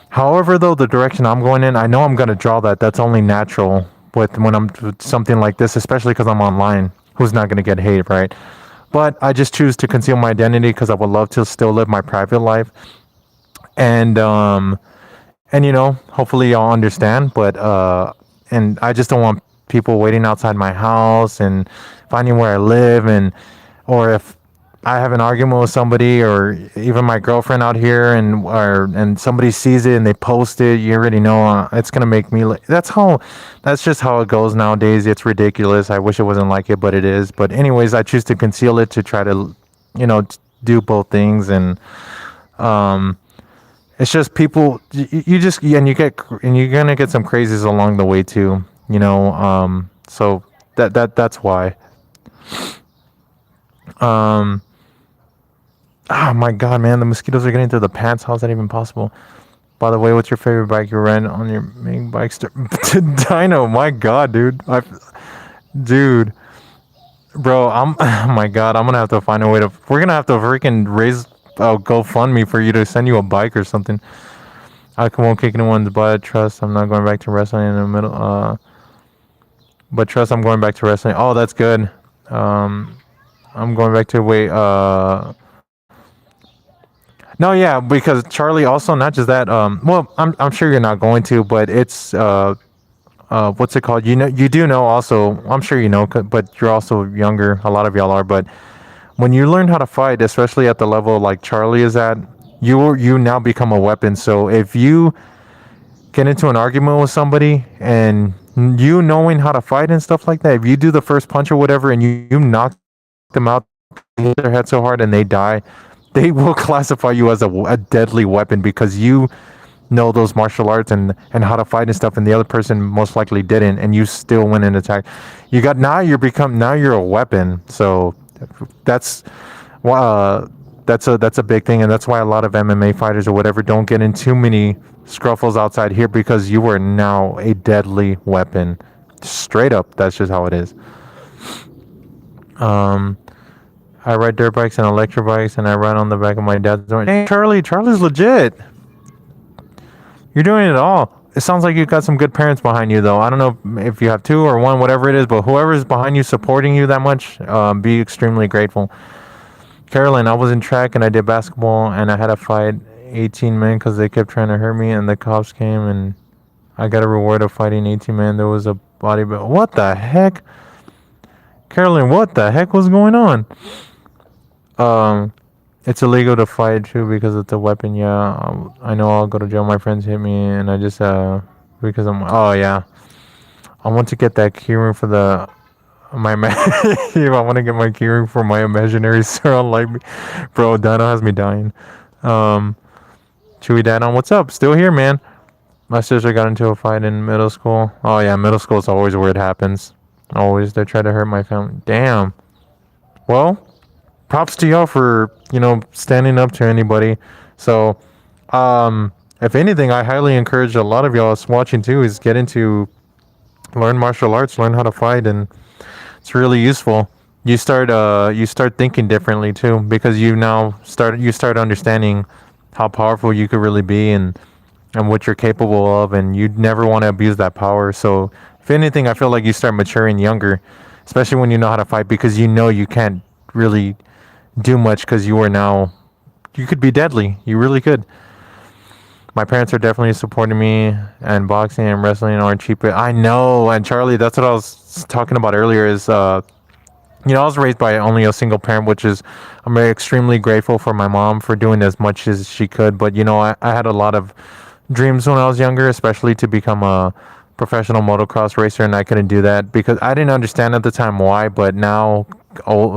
However, though, the direction I'm going in, I know I'm going to draw that. That's only natural with when I'm with something like this, especially because I'm online. Who's not going to get hate, right? But I just choose to conceal my identity because I would love to still live my private life, and hopefully y'all understand. But and I just don't want people waiting outside my house and finding where I live, and or if I have an argument with somebody, or even my girlfriend out here, and somebody sees it and they post it, you already know it's gonna make me. That's just how it goes nowadays. It's ridiculous. I wish it wasn't like it, but it is. But anyways, I choose to conceal it to try to, do both things, and it's just people. You just and you're gonna get some crazies along the way too. So that's why. Oh my God, man, the mosquitoes are getting through the pants. How's that even possible? By the way, what's your favorite bike you rent on your main bike? Dino, my God, dude. Dude, bro, oh my God, I'm gonna have to find a way to. We're gonna have to freaking raise a GoFundMe for you to send you a bike or something. I won't kick anyone's butt. Trust, I'm not going back to wrestling in the middle. But trust, I'm going back to wrestling. Oh, that's good. I'm going back to wait. No, yeah, because Charlie also, not just that. Well, I'm sure you're not going to, but it's what's it called? You do know also. I'm sure you know, but you're also younger. A lot of y'all are. But when you learn how to fight, especially at the level like Charlie is at, you now become a weapon. So if you get into an argument with somebody and you knowing how to fight and stuff like that, if you do the first punch or whatever and you knock them out, hit their head so hard and they die, they will classify you as a deadly weapon because you know those martial arts and how to fight and stuff, and the other person most likely didn't, and you still went and attack. Now you're a weapon. So that's that's a big thing, and that's why a lot of MMA fighters or whatever don't get in too many scruffles outside here, because you are now a deadly weapon. Straight up, that's just how it is. I ride dirt bikes and electric bikes, and I ride on the back of my dad's orange. Hey, Charlie's legit. You're doing it all. It sounds like you've got some good parents behind you, though. I don't know if you have two or one, whatever it is, but whoever is behind you, supporting you that much, be extremely grateful. Carolyn, I was in track and I did basketball, and I had to fight 18 men because they kept trying to hurt me, and the cops came, and I got a reward of fighting 18 men. There was a body, but what the heck? Carolyn, what the heck was going on? It's illegal to fight too because it's a weapon. Yeah, I know I'll go to jail. My friends hit me, and I just because I'm. Oh yeah, I want to get that keyring for I want to get my keyring for my imaginary surround like me, bro. Dino has me dying. Chewy Dad on what's up? Still here, man. My sister got into a fight in middle school. Oh yeah, middle school is always where it happens. Always they try to hurt my family. Damn. Well, props to y'all for standing up to anybody. So, if anything, I highly encourage a lot of y'all watching too is get into learn martial arts, learn how to fight, and it's really useful. You start thinking differently too because you start understanding how powerful you could really be and what you're capable of, and you'd never want to abuse that power. So, if anything, I feel like you start maturing younger, especially when you know how to fight because you know you can't really do much because you could be deadly. You really could. My parents are definitely supporting me, and boxing and wrestling aren't cheap. I know, and Charlie, that's what I was talking about earlier. Is I was raised by only a single parent, which is I'm very extremely grateful for my mom for doing as much as she could. But I had a lot of dreams when I was younger, especially to become a professional motocross racer, and I couldn't do that because I didn't understand at the time why. But now,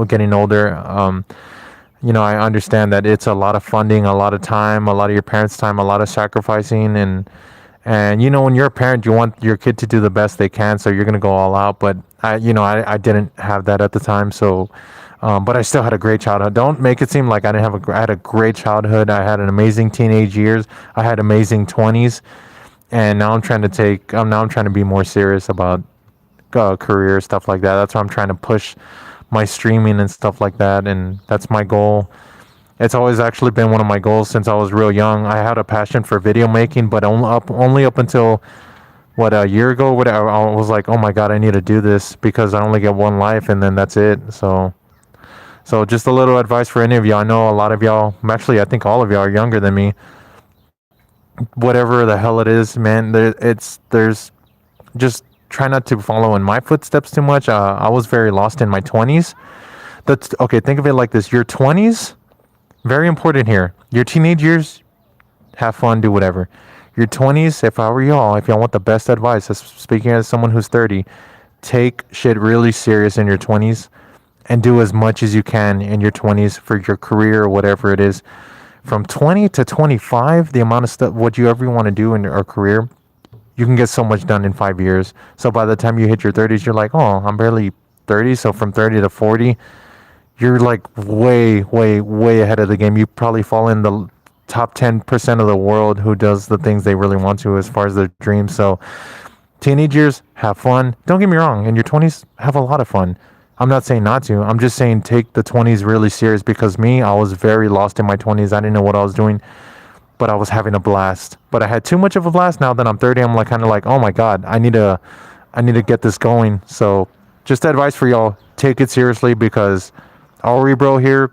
getting older, I understand that it's a lot of funding, a lot of time, a lot of your parents' time, a lot of sacrificing, and when you're a parent, you want your kid to do the best they can, so you're gonna go all out. But I didn't have that at the time, so. But I still had a great childhood. Don't make it seem like I didn't have I had a great childhood. I had an amazing teenage years. I had amazing 20s, and now I'm trying to be more serious about career stuff like that. That's why I'm trying to push my streaming and stuff like that, and that's my goal. It's always actually been one of my goals since I was real young. I had a passion for video making, but only up until a year ago. I was like, oh my god, I need to do this because I only get one life, and then that's it. So just a little advice for any of y'all. I know a lot of y'all, actually, I think all of y'all are younger than me. Whatever the hell it is, man, there's just try not to follow in my footsteps too much. I was very lost in my 20s. That's okay. Think of it like this: your 20s, very important here. Your teenage years, have fun, do whatever. Your 20s, if I were y'all, if y'all want the best advice, speaking as someone who's 30, take shit really serious in your 20s and do as much as you can in your 20s for your career or whatever it is. From 20 to 25, the amount of stuff, what you ever want to do in your career, you can get so much done in 5 years. So by the time you hit your 30s, you're like, oh, I'm barely 30. So from 30 to 40, you're like way, way, way ahead of the game. You probably fall in the top 10% of the world who does the things they really want to as far as their dreams. So teenage years, have fun. Don't get me wrong. In your 20s, have a lot of fun. I'm not saying not to. I'm just saying take the 20s really serious because I was very lost in my 20s. I didn't know what I was doing, but I was having a blast. But I had too much of a blast. Now that I'm 30, I'm like kind of like, oh my god, I need to get this going. So just advice for y'all: take it seriously because Ari bro here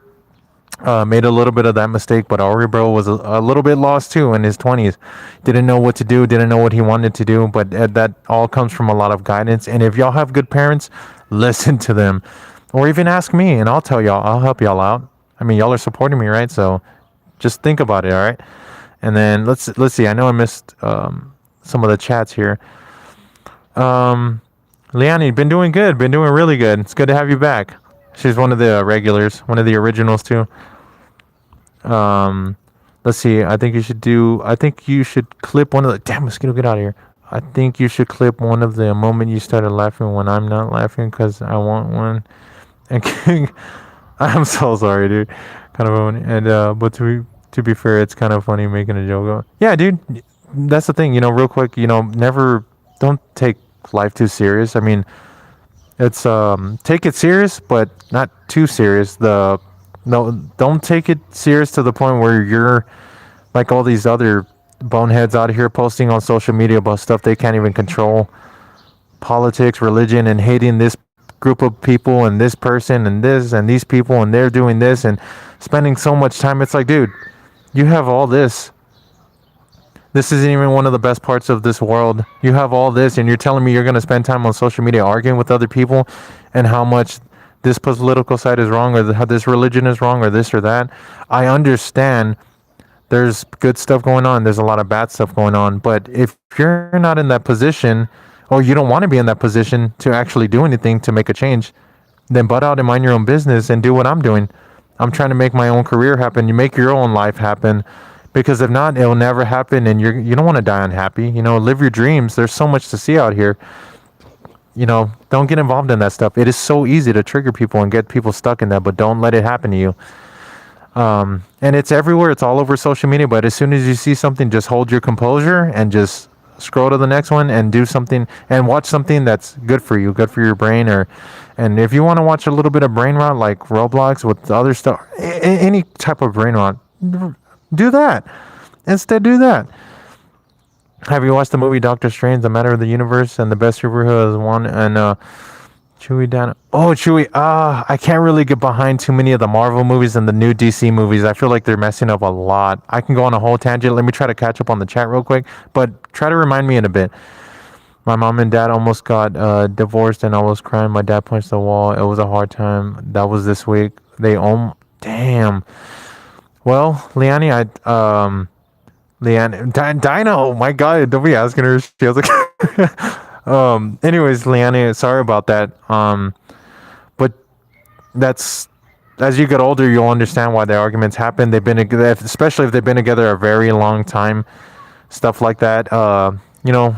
made a little bit of that mistake, but Ari bro was a little bit lost too in his 20s. Didn't know what to do, didn't know what he wanted to do, but that all comes from a lot of guidance. And if y'all have good parents, listen to them, or even ask me, and I'll tell y'all. I'll help y'all out. I mean, y'all are supporting me, right? So just think about it, all right? And then let's see. I know I missed some of the chats here. Leonie, been doing good. Been doing really good. It's good to have you back. She's one of the regulars, one of the originals too. Let's see. I think you should clip one of the. Damn, mosquito, get out of here. I think you should clip one of the moment you started laughing when I'm not laughing because I want one. And I'm so sorry, dude. Kind of funny. And but to be fair, it's kind of funny making a joke. Yeah, dude. That's the thing. Real quick. Never don't take life too serious. I mean, it's take it serious, but not too serious. No, don't take it serious to the point where you're like all these other boneheads out here posting on social media about stuff they can't even control, politics, religion, and hating this group of people and this person and this and these people and they're doing this and spending so much time. It's like, dude, you have all this. This isn't even one of the best parts of this world. You have all this and you're telling me you're going to spend time on social media arguing with other people and how much this political side is wrong or how this religion is wrong or this or that. I understand there's good stuff going on. There's a lot of bad stuff going on. But if you're not in that position or you don't want to be in that position to actually do anything to make a change, then butt out and mind your own business and do what I'm doing. I'm trying to make my own career happen. You make your own life happen. because if not, it'll never happen, and you don't want to die unhappy. Live your dreams. There's so much to see out here. Don't get involved in that stuff. It is so easy to trigger people and get people stuck in that, but don't let it happen to you. And it's everywhere. It's all over social media. But as soon as you see something, just hold your composure and just scroll to the next one and do something and watch something that's good for you, good for your brain. And if you want to watch a little bit of brain rot like Roblox with other stuff, any type of brain rot, do that. Instead, do that. Have you watched the movie Doctor Strange: The Matter of the Universe? And the best superhero is one. And Chewie down. Oh, Chewie. I can't really get behind too many of the Marvel movies and the new DC movies. I feel like they're messing up a lot. I can go on a whole tangent. Let me try to catch up on the chat real quick. But try to remind me in a bit. My mom and dad almost got divorced, and I was crying. My dad punched the wall. It was a hard time. That was this week. Damn. Well, Leanne, Dinah, oh my God, don't be asking her. She was like, anyways, Leanne, sorry about that. But that's, as you get older, you'll understand why the arguments happen. Especially if they've been together a very long time, stuff like that.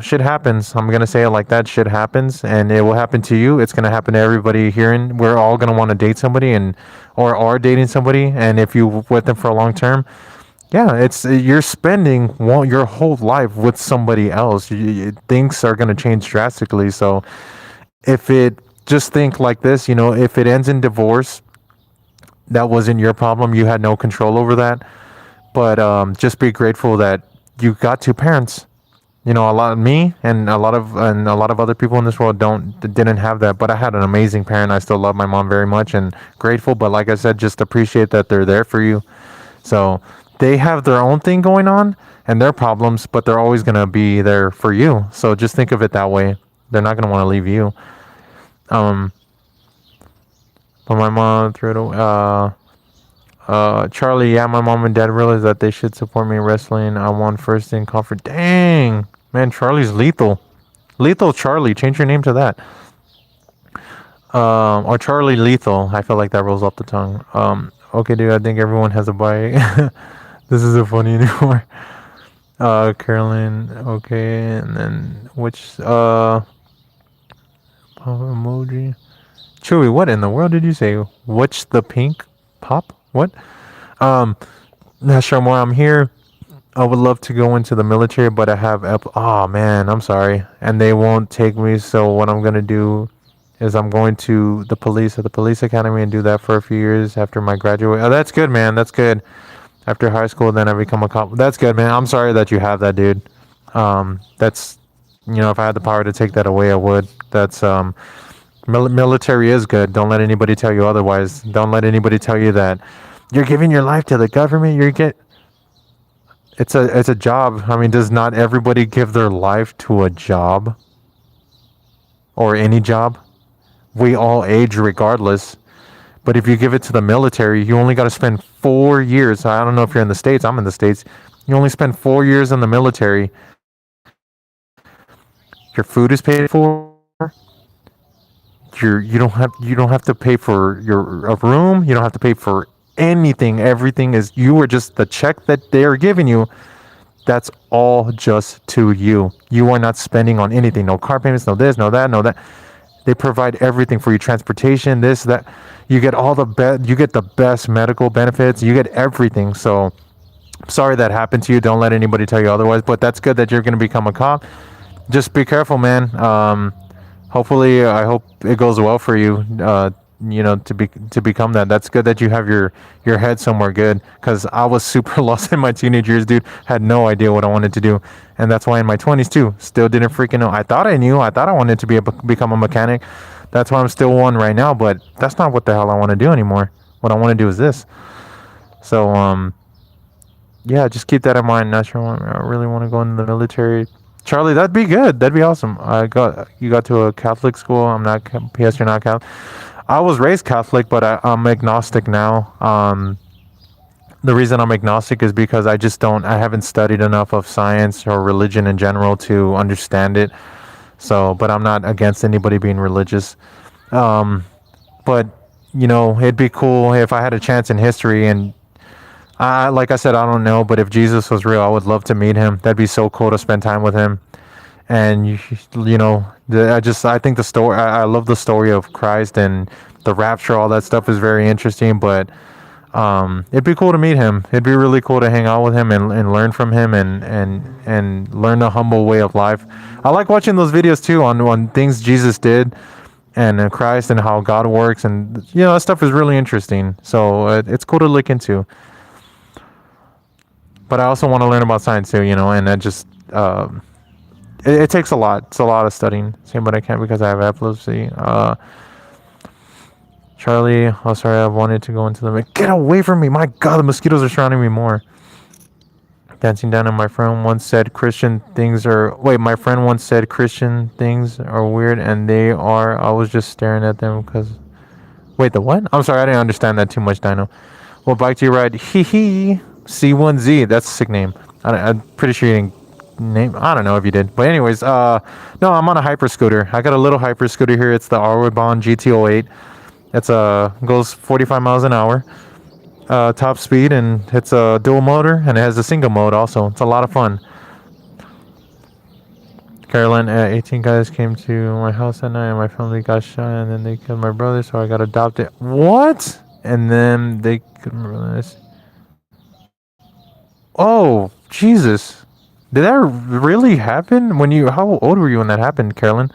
Shit happens. I'm gonna say it like that. Shit happens, and it will happen to you. It's gonna happen to everybody here, and we're all gonna want to date somebody, or are dating somebody, and if you with them for a long term. Yeah, it's you're spending your whole life with somebody else. Things are going to change drastically. So, if it just think like this, if it ends in divorce, that wasn't your problem. You had no control over that. But just be grateful that you got two parents. A lot of me and a lot of other people in this world didn't have that. But I had an amazing parent. I still love my mom very much and grateful. But like I said, just appreciate that they're there for you. So. They have their own thing going on and their problems, but they're always going to be there for you. So just think of it that way. They're not going to want to leave you. But my mom threw it away. Charlie, yeah, my mom and dad realized that they should support me in wrestling. I won first in conference. Dang, man, Charlie's lethal. Lethal Charlie, change your name to that. Or Charlie Lethal. I feel like that rolls off the tongue. Okay, dude, I think everyone has a bike. This isn't funny anymore. Carolyn, okay, and then which emoji? Chewy, what in the world did you say? Which the pink pop? What? Not sure more. I'm here. I would love to go into the military, but I have oh man, I'm sorry, and they won't take me. So what I'm gonna do is I'm going to the police at the police academy and do that for a few years after my graduate. Oh, that's good, man. That's good. After high school, then I become a cop. That's good, man. I'm sorry that you have that, dude. That's, if I had the power to take that away, I would. That's, military is good. Don't let anybody tell you otherwise. Don't let anybody tell you that you're giving your life to the government. It's a job. I mean, does not everybody give their life to a job or any job? We all age regardless. But if you give it to the military, you only got to spend 4 years. I don't know if you're in the States. I'm in the States. You only spend 4 years in the military. Your food is paid for. You don't have to pay for a room. You don't have to pay for anything. Everything is, you are just the check that they are giving you. That's all just to you. You are not spending on anything. No car payments, no this, no that, no that. They provide everything for you, transportation, this, that. You get you get the best medical benefits. You get everything. So, sorry that happened to you. Don't let anybody tell you otherwise. But that's good that you're going to become a cop. Just be careful, man. Hopefully, I hope it goes well for you. To become that. That's good that you have your head somewhere good. Because I was super lost in my teenage years, dude. Had no idea what I wanted to do, and that's why in my 20s too, still didn't freaking know. I thought I knew. I thought I wanted to become a mechanic. That's why I'm still one right now. But that's not what the hell I want to do anymore. What I want to do is this. So yeah, just keep that in mind. Not sure I really want to go into the military. Charlie, that'd be good. That'd be awesome. You got to a Catholic school. I'm not. P.S. You're not Catholic. I was raised Catholic, but I'm agnostic now. The reason I'm agnostic is because I haven't studied enough of science or religion in general to understand it. So, but I'm not against anybody being religious. But, it'd be cool if I had a chance in history, and Like I said, I don't know, but if Jesus was real, I would love to meet him. That'd be so cool to spend time with him. And you know, I think the story. I love the story of Christ and the rapture. All that stuff is very interesting. But it'd be cool to meet him. It'd be really cool to hang out with him and learn from him and learn the humble way of life. I like watching those videos too on things Jesus did and Christ and how God works, and you know that stuff is really interesting. So it's cool to look into. But I also want to learn about science too, you know, and I just it takes a lot. It's a lot of studying. Same, but I can't because I have epilepsy. Charlie, oh sorry, I wanted to go into the get away from me. My God, the mosquitoes are surrounding me more. Dancing down, and my friend once said Christian things are. Wait, my friend once said Christian things are weird, and they are. I was just staring at them because. Wait, the what? I'm sorry, I didn't understand that too much, Dino. What bike do you ride? Hee hee. C1Z. That's a sick name. I'm pretty sure you didn't name. I don't know if you did, but anyways, no, I'm on a hyper scooter. I got a little hyper scooter here. It's the Arbonne GT08. It's goes 45 miles an hour. Top speed, and it's a dual motor, and it has a single mode also. It's a lot of fun. Carolyn, 18 guys came to my house at night, and my family got shot, and then they killed my brother, so I got adopted. What? And then they couldn't remember this. Oh, Jesus. Did that really happen? How old were you when that happened, Carolyn?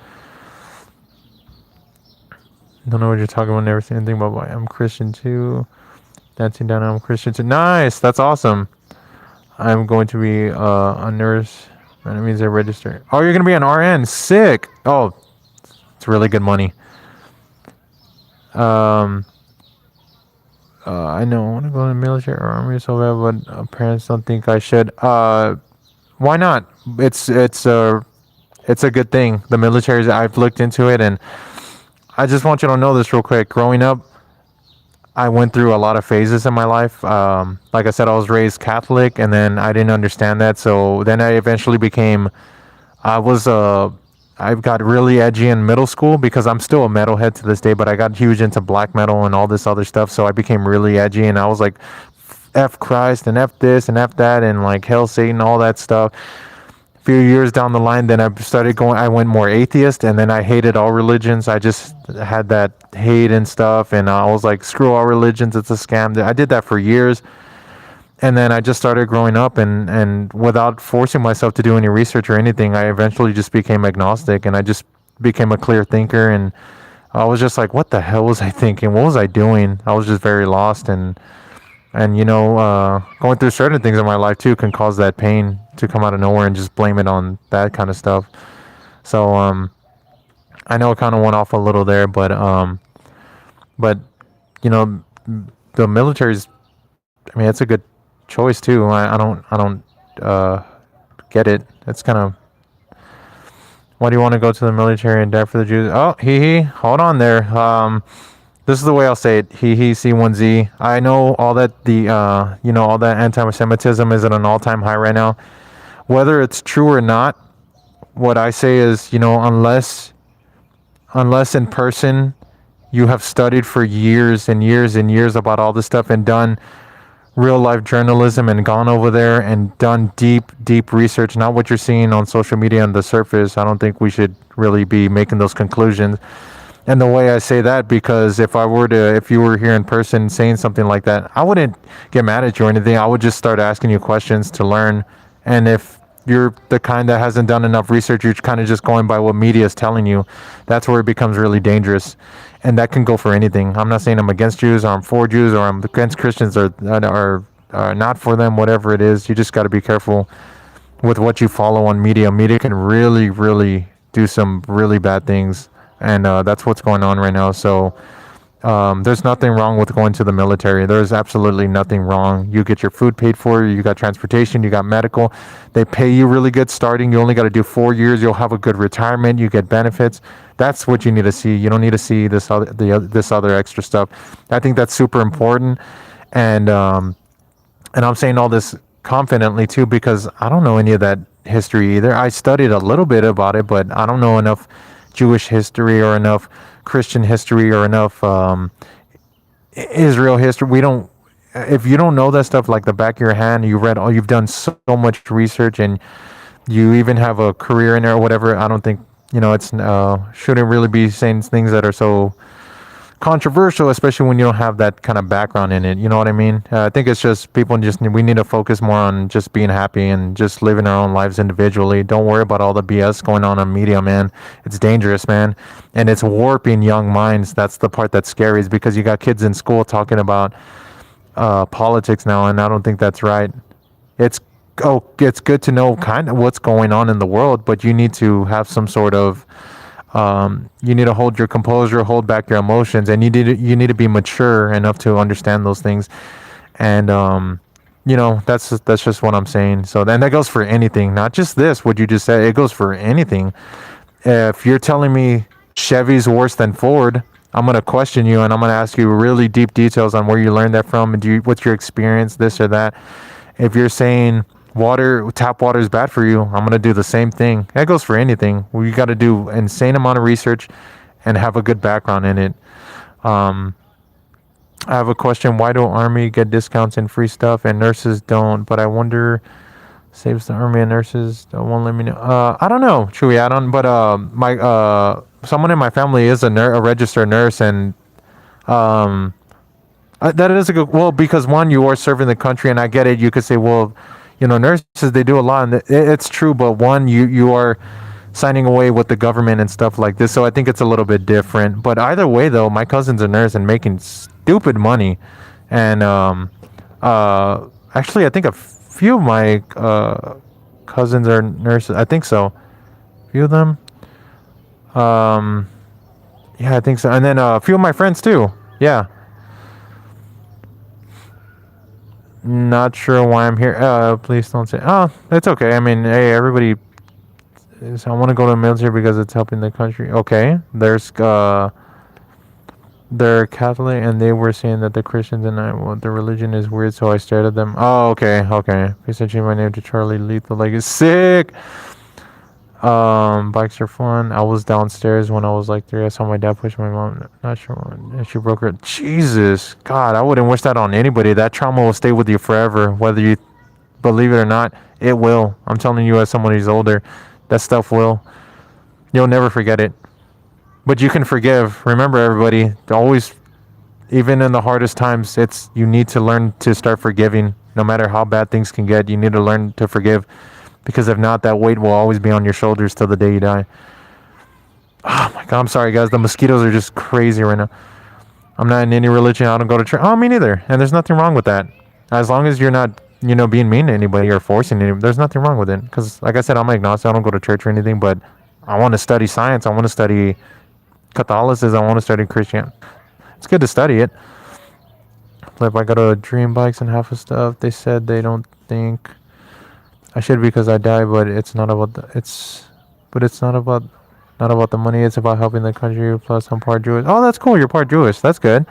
Don't know what you're talking about. Never seen anything about I'm Christian too. Dancing down, I'm Christian too. Nice. That's awesome. I'm going to be a nurse. That means I register. Oh, you're going to be an RN. Sick. Oh, it's really good money. I know I want to go in the military or army so bad, but parents don't think I should. Why not? It's a good thing. The military. I've looked into it, and I just want you to know this real quick. Growing up, I went through a lot of phases in my life. Like I said, I was raised Catholic, and then I didn't understand that. So then I eventually became. I got really edgy in middle school because I'm still a metalhead to this day, but I got huge into black metal and all this other stuff. So I became really edgy, and I was like, F Christ and F this and F that and like hell Satan, all that stuff. A few years down the line, then I went more atheist, and then I hated all religions. I just had that hate and stuff, and I was like, screw all religions, it's a scam. I did that for years. And then I just started growing up, and without forcing myself to do any research or anything, I eventually just became agnostic, and I just became a clear thinker. And I was just like, what the hell was I thinking? What was I doing? I was just very lost, and you know, going through certain things in my life too can cause that pain to come out of nowhere and just blame it on that kind of stuff. So I know it kind of went off a little there, but you know, the military's. I mean, it's a good choice too. I don't get it. It's kind of. Why do you want to go to the military and die for the Jews? Oh, hold on there. This is the way I'll say it. C1Z. I know all that all that anti-Semitism is at an all-time high right now. Whether it's true or not, what I say is, you know, unless in person you have studied for years and years and years about all this stuff and done real life journalism and gone over there and done deep research, not what you're seeing on social media on the surface. I don't think we should really be making those conclusions. And the way I say that, because if you were here in person saying something like that, I wouldn't get mad at you or anything. I would just start asking you questions to learn. And if you're the kind that hasn't done enough research, you're kind of just going by what media is telling you, that's where it becomes really dangerous. And that can go for anything. I'm not saying I'm against Jews or I'm for Jews or I'm against Christians or not for them, whatever it is. You just got to be careful with what you follow on media. Media can really, really do some really bad things. And that's what's going on right now. So there's nothing wrong with going to the military. There's absolutely nothing wrong. You get your food paid for. You got transportation. You got medical. They pay you really good starting. You only got to do 4 years. You'll have a good retirement. You get benefits. That's what you need to see. You don't need to see this other extra stuff. I think that's super important. And I'm saying all this confidently too because I don't know any of that history either. I studied a little bit about it, but I don't know enough Jewish history or enough Christian history or enough Israel history. We don't. if you don't know that stuff like the back of your hand, you read all, you've done so much research, and you even have a career in it or whatever. I don't think it's shouldn't really be saying things that are so controversial, especially when you don't have that kind of background in it. You know what I mean? I think it's just people just we need to focus more on just being happy and just living our own lives individually. Don't worry about all the BS going on media, man. It's dangerous, man, and it's warping young minds. That's the part that's scary, is because you got kids in school talking about politics now, and I don't think that's right. It's it's good to know kind of what's going on in the world, but you need to have some sort of you need to hold your composure, hold back your emotions, and you need to be mature enough to understand those things. And that's just what I'm saying. So then that goes for anything, not just this. What you just said, it goes for anything. If you're telling me Chevy's worse than Ford, I'm gonna question you, and I'm gonna ask you really deep details on where you learned that from, and what's your experience, this or that. If you're saying tap water is bad for you, I'm gonna do the same thing. That goes for anything. We got to do insane amount of research and have a good background in it. I have a question. Why do Army get discounts and free stuff and nurses don't? But I wonder, saves the Army and nurses won't let me know. I don't know, Chewy. I don't. But my someone in my family is a registered nurse, and that is a good. Well, because one, you are serving the country, and I get it. You could say, well, nurses, they do a lot, and it's true. But one, you are signing away with the government and stuff like this, so I think it's a little bit different. But either way, though, my cousin's a nurse and making stupid money, and actually, I think a few of my cousins are nurses. I think so. A few of them. Yeah, I think so. And then a few of my friends too. Yeah. Not sure why I'm here. Please don't say. Oh, it's okay. I mean, hey, everybody. I want to go to the military because it's helping the country. Okay. They're Catholic, and they were saying that the Christians and the religion is weird, so I stared at them. Oh, okay. Please change my name to Charlie Lethal. Like, it's sick. Bikes are fun. I was downstairs when I was like 3. I saw my dad push my mom. Not sure when she broke her. Jesus, God, I wouldn't wish that on anybody. That trauma will stay with you forever, whether you believe it or not. It will. I'm telling you, as someone who's older, that stuff will. You'll never forget it. But you can forgive. Remember, everybody, always, even in the hardest times, you need to learn to start forgiving. No matter how bad things can get, you need to learn to forgive. Because if not, that weight will always be on your shoulders till the day you die. Oh my God, I'm sorry, guys. The mosquitoes are just crazy right now. I'm not in any religion. I don't go to church. Oh, me neither. And there's nothing wrong with that. As long as you're not, being mean to anybody or forcing anybody, there's nothing wrong with it. Because, like I said, I'm agnostic. I don't go to church or anything, but I want to study science. I want to study Catholicism. I want to study Christianity. It's good to study it. If I go to Dream Bikes and half of stuff, they said they don't think I should because I die, but it's not about not about the money. It's about helping the country. Plus, I'm part Jewish. Oh, that's cool. You're part Jewish. That's good.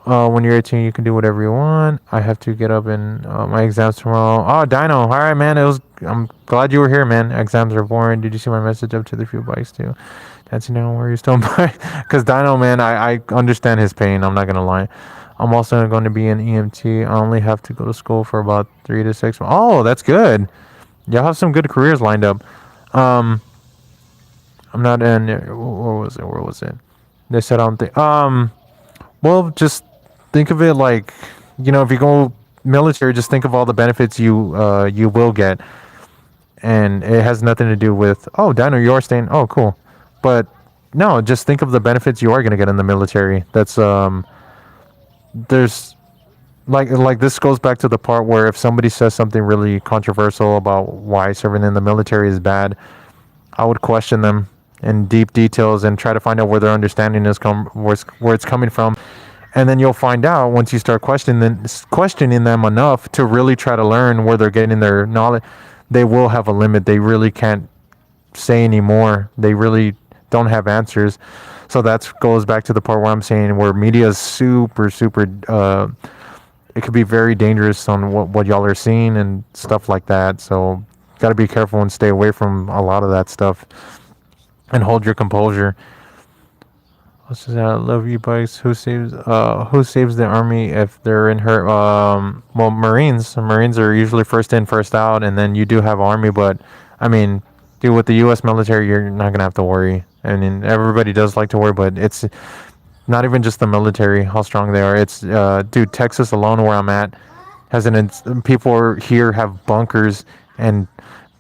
When you're 18, you can do whatever you want. I have to get up in my exams tomorrow. Oh, Dino. All right, man. I'm glad you were here, man. Exams are boring. Did you see my message up to the few bikes too? Dancing down where you still buy? Because Dino, man, I understand his pain. I'm not gonna lie. I'm also going to be an EMT. I only have to go to school for about 3 to 6 months. Oh, that's good. Y'all have some good careers lined up. I'm not in. Where was it? They said I don't think. Well, just think of it like, if you go military, just think of all the benefits you will get, and it has nothing to do with. Oh, Dino, you are staying. Oh, cool. But no, just think of the benefits you are going to get in the military. That's there's like this goes back to the part where if somebody says something really controversial about why serving in the military is bad, I would question them in deep details and try to find out where their understanding is where it's coming from. And then you'll find out once you start questioning them enough to really try to learn where they're getting their knowledge, they will have a limit. They really can't say anymore. They really don't have answers. So that goes back to the part where I'm saying where media is super, it could be very dangerous on what y'all are seeing and stuff like that. So got to be careful and stay away from a lot of that stuff and hold your composure. What's that? I love e-bikes. Who saves the army if they're in her well, Marines. Marines are usually first in, first out, and then you do have army, but I mean, dude, with the US military you're not gonna have to worry. I mean, everybody does like to worry, but it's not even just the military, how strong they are. It's dude, Texas alone where I'm at has people here have bunkers and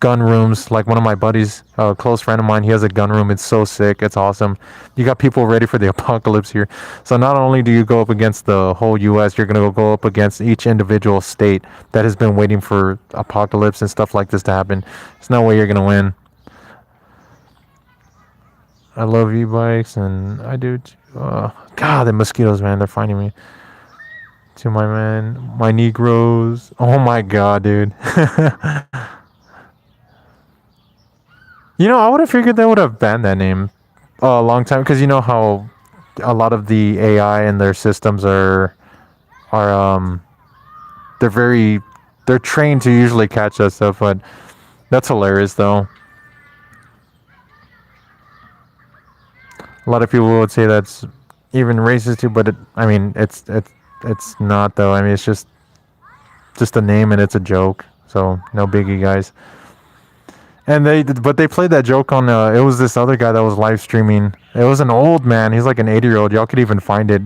gun rooms. Like one of my buddies, a close friend of mine, he has a gun room. It's so sick. It's awesome. You got people ready for the apocalypse here. So not only do you go up against the whole U.S., you're gonna go up against each individual state that has been waiting for apocalypse and stuff like this to happen. There's no way you're gonna win. I love e-bikes, and I do. God, the mosquitoes, man, they're finding me. To my man, my Negroes. Oh my God, dude. I would have figured they would have banned that name a long time because you know how a lot of the AI and their systems are they're very they're trained to usually catch that stuff, but that's hilarious though. A lot of people would say that's even racist too, but I mean it's not though. I mean it's just a name and it's a joke, so no biggie, guys. And they played that joke on. It was this other guy that was live streaming. It was an old man. He's like an 80-year-old. Y'all could even find it.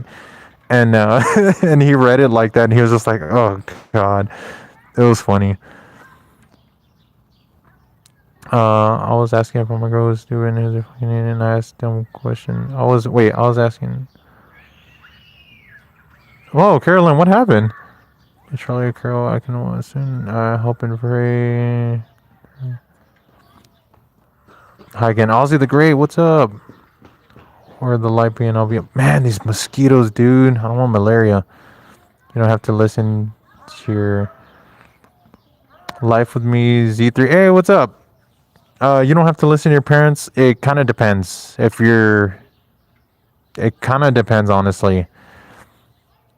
And and he read it like that, and he was just like, "Oh God," it was funny. I was asking if my girl was doing his fucking and I asked them a question. I was asking. Whoa, Carolyn, what happened? Charlie or Carol, I can soon. Hope and pray. Hi again, Ozzy the Great. What's up? Or the light being, I'll be up. Man, these mosquitoes, dude. I don't want malaria. You don't have to listen to your life with me, Z3. Hey, what's up? You don't have to listen to your parents. It kind of depends. It kind of depends, honestly.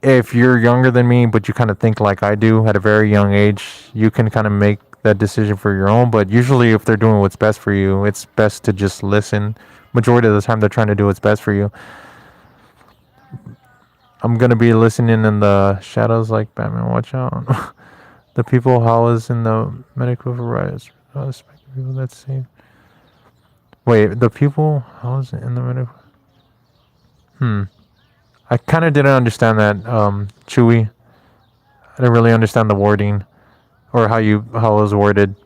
If you're younger than me, but you kind of think like I do at a very young age, you can kind of make that decision for your own. But usually, if they're doing what's best for you, it's best to just listen. Majority of the time, they're trying to do what's best for you. I'm gonna be listening in the shadows like Batman. Watch out. The people house in the medical riots. Respect the people that saved. Wait, the people house in the medical. I kind of didn't understand that, Chewy. I didn't really understand the wording or how it was worded.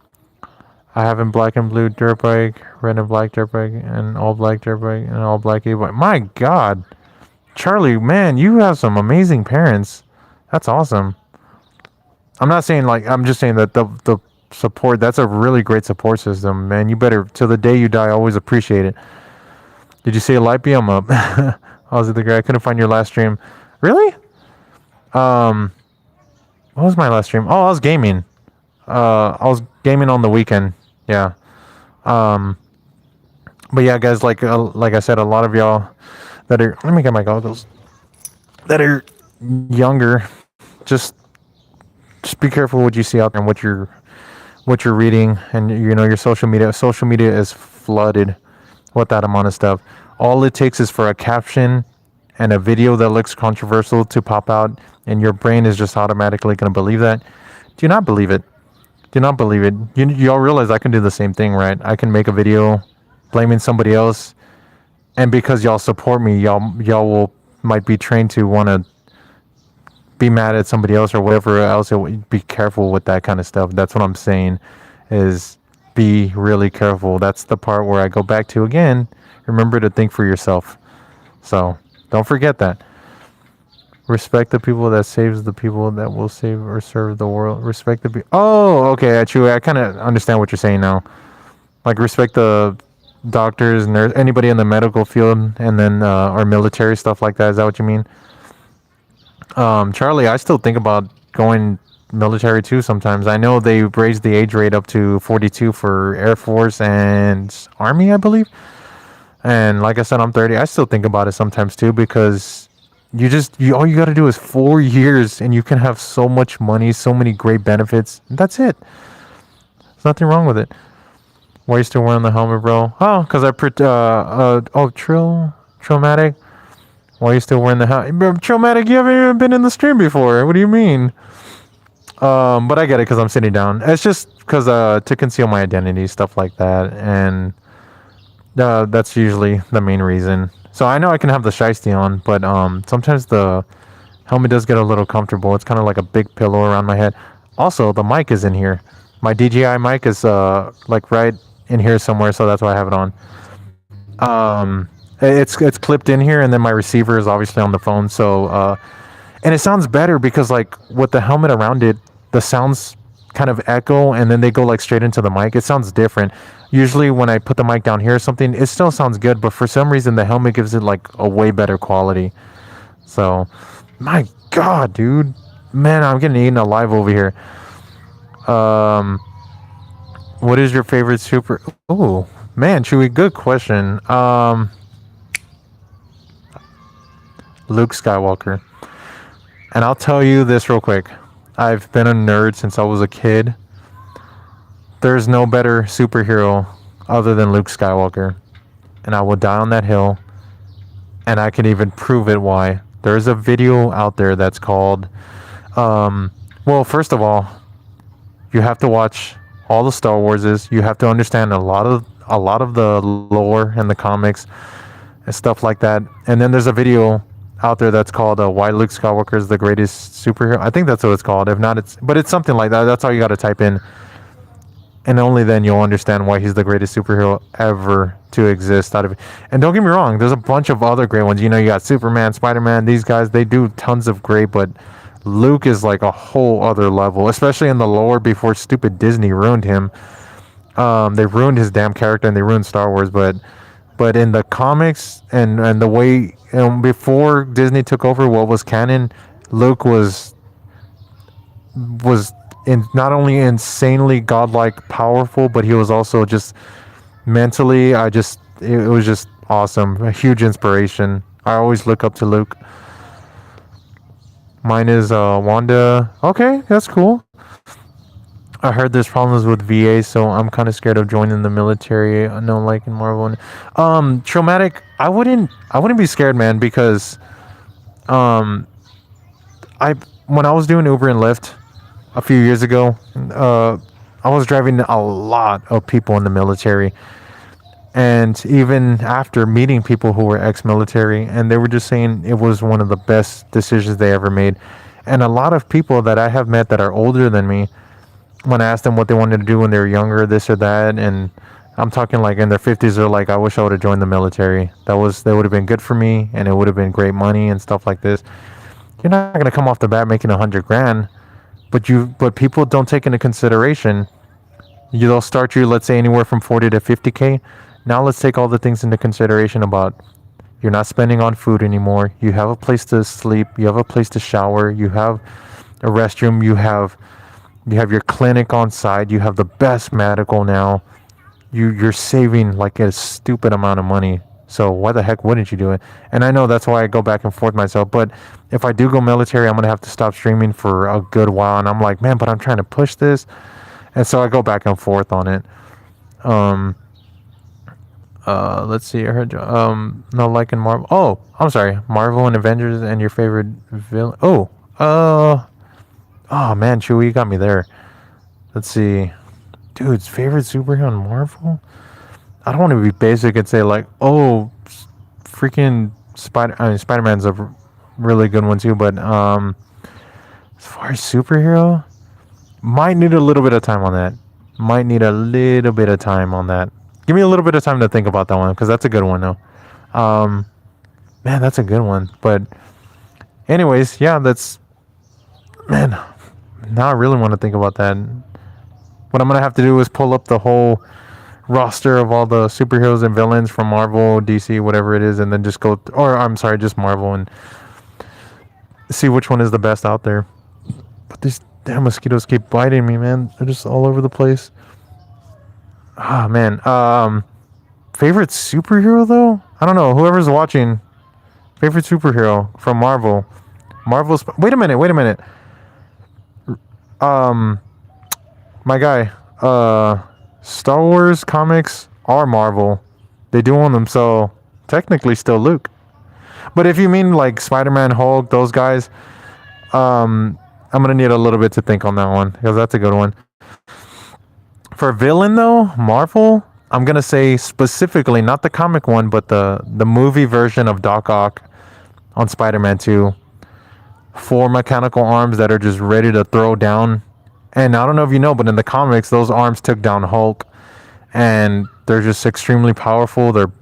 I have in black and blue dirt bike, red and black dirt bike, and all black dirt bike, and all black e-bike. My God, Charlie, man, you have some amazing parents. That's awesome. I'm not saying like I'm just saying that the support. That's a really great support system, man. You better till the day you die always appreciate it. Did you see a light beam up? I was at the guy. I couldn't find your last stream. Really? What was my last stream? Oh, I was gaming. I was gaming on the weekend. Yeah. But yeah, guys, like I said, a lot of y'all that are let me get my goggles that are younger, just just be careful what you see out there and what you're reading, and your social media. Social media is flooded with that amount of stuff. All it takes is for a caption and a video that looks controversial to pop out, and your brain is just automatically going to believe that. Do not believe it. Do not believe it. Y'all realize I can do the same thing, right? I can make a video blaming somebody else, and because y'all support me, y'all will might be trained to want to be mad at somebody else or whatever else. Be careful with that kind of stuff. That's what I'm saying. Is be really careful. That's the part where I go back to again. Remember to think for yourself. So don't forget that. Respect the people that saves the people that will save or serve the world. Respect the people. Oh, okay, actually, I kind of understand what you're saying now. Like respect the doctors, nurse, anybody in the medical field, and then or military stuff like that. Is that what you mean? Charlie, I still think about going military too sometimes. I know they raised the age rate up to 42 for Air Force and Army, I believe. And like I said, I'm 30. I still think about it sometimes too because all you got to do is 4 years and you can have so much money, so many great benefits. That's it. There's nothing wrong with it. Why are you still wearing the helmet, bro? Oh, because Trillmatic. Why are you still wearing the hat? Traumatic, you haven't even been in the stream before. What do you mean? But I get it because I'm sitting down. It's just because to conceal my identity, stuff like that, and that's usually the main reason. So I know I can have the shiesty on, but sometimes the helmet does get a little comfortable. It's kind of like a big pillow around my head. Also, the mic is in here. My DJI mic is like right in here somewhere, so that's why I have it on. It's clipped in here, and then my receiver is obviously on the phone. So and it sounds better because like with the helmet around it, the sounds kind of echo, and then they go like straight into the mic. It sounds different. Usually when I put the mic down here or something, it still sounds good, but for some reason the helmet gives it like a way better quality. So, my God, dude, man, I'm getting eaten alive over here. What is your favorite super? Oh, man, Chewy, good question. Luke Skywalker. And I'll tell you this real quick. I've been a nerd since I was a kid. There's no better superhero other than Luke Skywalker. And I will die on that hill. And I can even prove it why. There's a video out there that's called... well, first of all, you have to watch all the Star Warses. You have to understand a lot of the lore and the comics and stuff like that. And then there's a video out there that's called "Why Luke Skywalker is the Greatest Superhero." I think that's what it's called. If not, it's something like that. That's all you got to type in, and only then you'll understand why he's the greatest superhero ever to exist out of it. And don't get me wrong, there's a bunch of other great ones. You know, you got Superman, Spider-Man. These guys, they do tons of great, but Luke is like a whole other level, especially in the lore before stupid Disney ruined him. They ruined his damn character and they ruined Star Wars, but in the comics and the way before Disney took over what was canon, Luke was not only insanely godlike powerful, but he was also just mentally it was just awesome, a huge inspiration. I always look up to Luke. Mine is Wanda. Okay, that's cool. I heard there's problems with VA, so I'm kind of scared of joining the military. No, like in Marvel. Traumatic. I wouldn't be scared, man, because when I was doing Uber and Lyft a few years ago, I was driving a lot of people in the military, and even after meeting people who were ex-military, and they were just saying it was one of the best decisions they ever made. And a lot of people that I have met that are older than me, when I asked them what they wanted to do when they were younger, this or that, and I'm talking like in their 50s, they're like, I wish I would have joined the military. That would have been good for me, and it would have been great money and stuff like this. You're not gonna come off the bat making $100,000, but people don't take into consideration. They'll start you, let's say, anywhere from 40 to 50K. Now let's take all the things into consideration about you're not spending on food anymore. You have a place to sleep. You have a place to shower. You have a restroom. You have your clinic on site. You have the best medical now. You're saving like a stupid amount of money. So why the heck wouldn't you do it? And I know that's why I go back and forth myself. But if I do go military, I'm going to have to stop streaming for a good while. And I'm like, man, but I'm trying to push this. And so I go back and forth on it. Let's see. I heard no like in Marvel. Oh, I'm sorry. Marvel and Avengers and your favorite villain. Oh man, Chewie, you got me there. Let's see. Dude's favorite superhero in Marvel? I don't want to be basic and say like, oh, freaking Spider-Man's a really good one too, but as far as superhero, might need a little bit of time on that. Give me a little bit of time to think about that one, because that's a good one though. Man, that's a good one. But anyways, yeah, man, now I really want to think about that. What I'm gonna have to do is pull up the whole roster of all the superheroes and villains from Marvel, DC, whatever it is, and then just just Marvel, and see which one is the best out there. But these damn mosquitoes keep biting me, man. They're just all over the place. Ah, man. Favorite superhero though? I don't know. Whoever's watching, favorite superhero from Marvel. Wait a minute. My guy. Star Wars comics are Marvel. They do own them, so technically still Luke. But if you mean like Spider-Man, Hulk, those guys, I'm gonna need a little bit to think on that one because that's a good one. For villain though, Marvel, I'm gonna say specifically not the comic one, but the movie version of Doc Ock on Spider-Man 2. Four mechanical arms that are just ready to throw down. And I don't know if you know, but in the comics, those arms took down Hulk, and they're just extremely powerful. They're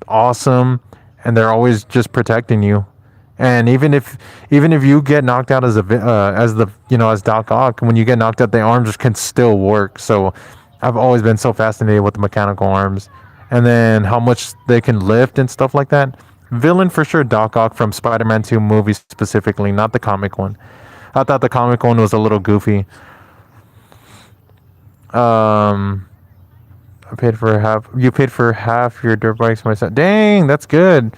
awesome, and they're always just protecting you. And even if you get knocked out as Doc Ock, when you get knocked out, the arms just can still work. So I've always been so fascinated with the mechanical arms, and then how much they can lift and stuff like that. Villain for sure, Doc Ock from Spider-Man 2 movie specifically, not the comic one. I thought the comic one was a little goofy. I paid for half. You paid for half your dirt bikes myself. Dang, that's good,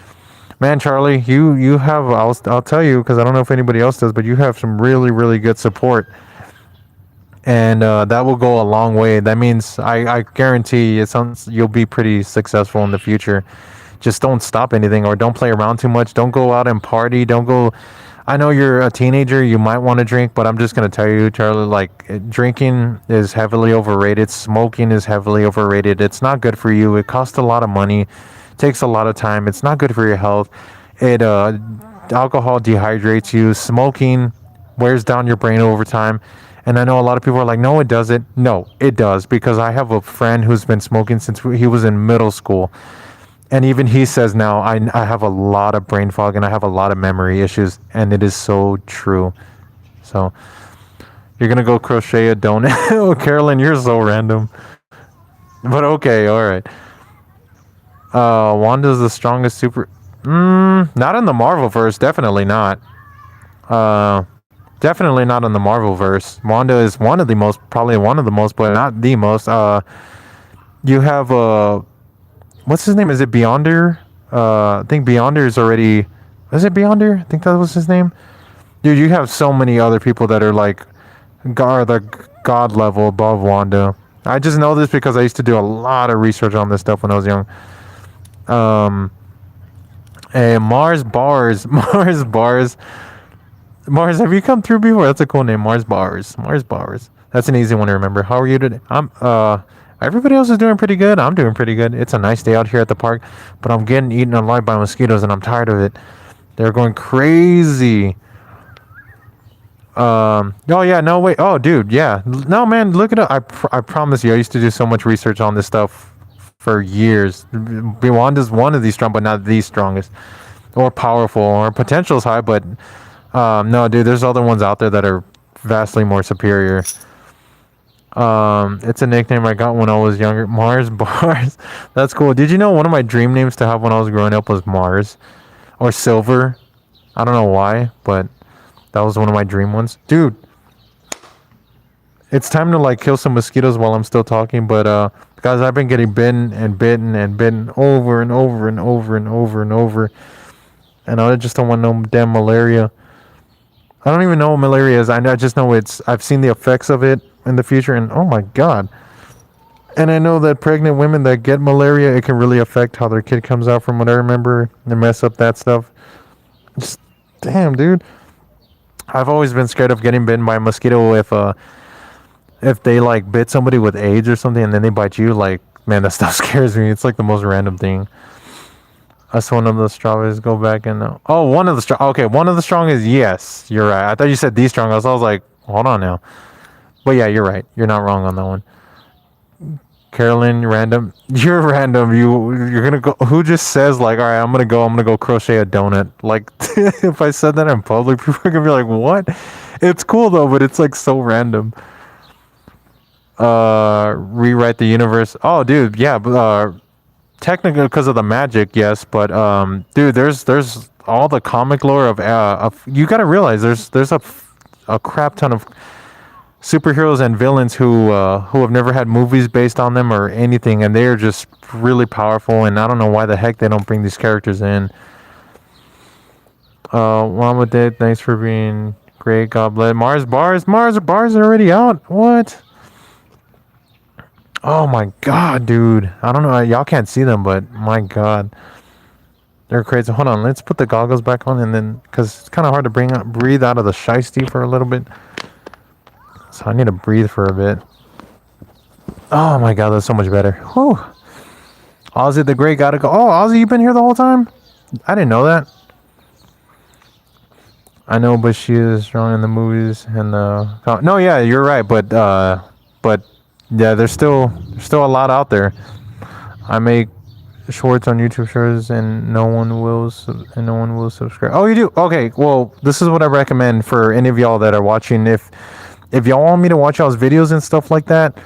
man. Charlie, you have. I'll tell you because I don't know if anybody else does, but you have some really good support, and that will go a long way. That means I guarantee it sounds you'll be pretty successful in the future. Just don't stop anything or don't play around too much. Don't go out and party. Don't go. I know you're a teenager. You might want to drink, but I'm just gonna tell you, Charlie. Like drinking is heavily overrated. Smoking is heavily overrated. It's not good for you. It costs a lot of money. Takes a lot of time. It's not good for your health. It alcohol dehydrates you. Smoking wears down your brain over time. And I know a lot of people are like, no, it doesn't. No, it does because I have a friend who's been smoking since he was in middle school. And even he says now, I have a lot of brain fog and I have a lot of memory issues. And it is so true. So you're going to go crochet a donut. Oh, Carolyn, you're so random. But okay, all right. Wanda's the strongest super... not in the Marvel verse. Definitely not. Definitely not in the Marvel verse. Wanda is probably one of the most, but not the most. You have... what's his name? Is it Beyonder? I think Beyonder is already... Is it Beyonder? I think that was his name. Dude, you have so many other people that are like... the god level above Wanda. I just know this because I used to do a lot of research on this stuff when I was young. And Mars Bars. Mars Bars. Mars, have you come through before? That's a cool name. Mars Bars. Mars Bars. That's an easy one to remember. How are you today? Everybody else is doing pretty good. I'm doing pretty good. It's a nice day out here at the park, but I'm getting eaten alive by mosquitoes and I'm tired of it. They're going crazy. Oh yeah, no wait. Oh dude, yeah. No man, look it up. I promise you, I used to do so much research on this stuff for years. Wanda's one of these strong, but not the strongest, or powerful, or potential is high, but no, dude. There's other ones out there that are vastly more superior. It's a nickname I got when I was younger. Mars Bars. That's cool. Did you know one of my dream names to have when I was growing up was Mars or Silver? I don't know why, but that was one of my dream ones. Dude, it's time to like kill some mosquitoes while I'm still talking, but guys, I've been getting bitten and bitten and bitten over and over and over and over and over. And I just don't want no damn malaria. I don't even know what malaria is. I just know I've seen the effects of it in the future, and oh my god. And I know that pregnant women that get malaria, it can really affect how their kid comes out, from what I remember, and mess up that stuff. Just damn, dude. I've always been scared of getting bitten by a mosquito if they like bit somebody with AIDS or something and then they bite you. Like, man, that stuff scares me. It's like the most random thing. That's one of the strongest. Go back and one of the strong. Okay, one of the strongest. Yes, you're right. I thought you said the strongest. I was like, hold on now. But yeah, you're right. You're not wrong on that one. Carolyn, random. You're random. You're gonna go. Who just says like, all right, I'm gonna go crochet a donut? Like, if I said that in public, people are gonna be like, what? It's cool though, but it's like so random. Rewrite the universe. Oh, dude, yeah. Technically because of the magic, yes, but dude, there's all the comic lore of you gotta realize there's a crap ton of superheroes and villains who have never had movies based on them or anything, and they're just really powerful, and I don't know why the heck they don't bring these characters in. Mama Did, thanks for being great. God bless. Mars Bars are already out. What? Oh my god, dude. I don't know. Y'all can't see them, but my god. They're crazy. Hold on, let's put the goggles back on, and then because it's kind of hard to breathe out of the shiesty for a little bit. So I need to breathe for a bit. Oh my god, that's so much better. Whew. Ozzy the Great gotta go. Oh, Ozzy, you've been here the whole time? I didn't know that. I know, but she is strong in the movies and the. No, yeah, you're right, but yeah, there's still a lot out there. I make shorts on YouTube shorts, and no one will subscribe. Oh, you do? Okay, well, this is what I recommend for any of y'all that are watching. If y'all want me to watch y'all's videos and stuff like that,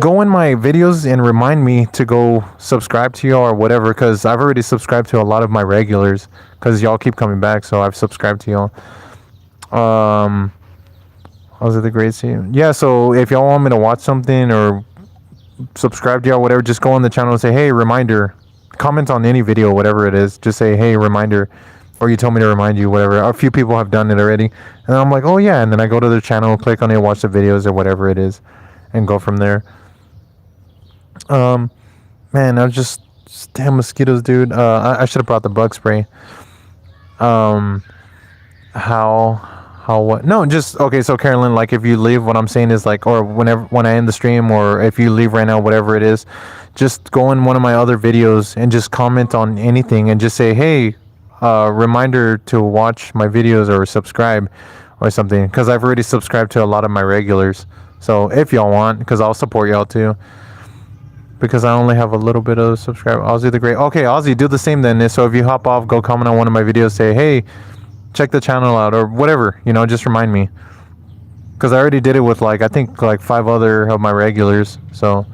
go in my videos and remind me to go subscribe to y'all or whatever, because I've already subscribed to a lot of my regulars because y'all keep coming back, so I've subscribed to y'all. Was it the great scene? Yeah, so if y'all want me to watch something or subscribe to y'all, whatever, just go on the channel and say, hey, reminder. Comment on any video, whatever it is. Just say, hey, reminder. Or you told me to remind you, whatever. A few people have done it already. And I'm like, oh, yeah. And then I go to their channel, click on it, watch the videos or whatever it is, and go from there. Man, I was just damn mosquitoes, dude. I should have brought the bug spray. How what? No, just okay. So Carolyn, like if you leave, what I'm saying is like, or when I end the stream, or if you leave right now, whatever it is, just go in one of my other videos and just comment on anything and just say, hey, reminder to watch my videos or subscribe or something, because I've already subscribed to a lot of my regulars. So if y'all want, because I'll support y'all too, because I only have a little bit of subscribe. Ozzy the Great. Okay, Ozzy, do the same then. So if you hop off, go comment on one of my videos, say, hey, check the channel out or whatever, just remind me, because I already did it with I think 5 other of my regulars. So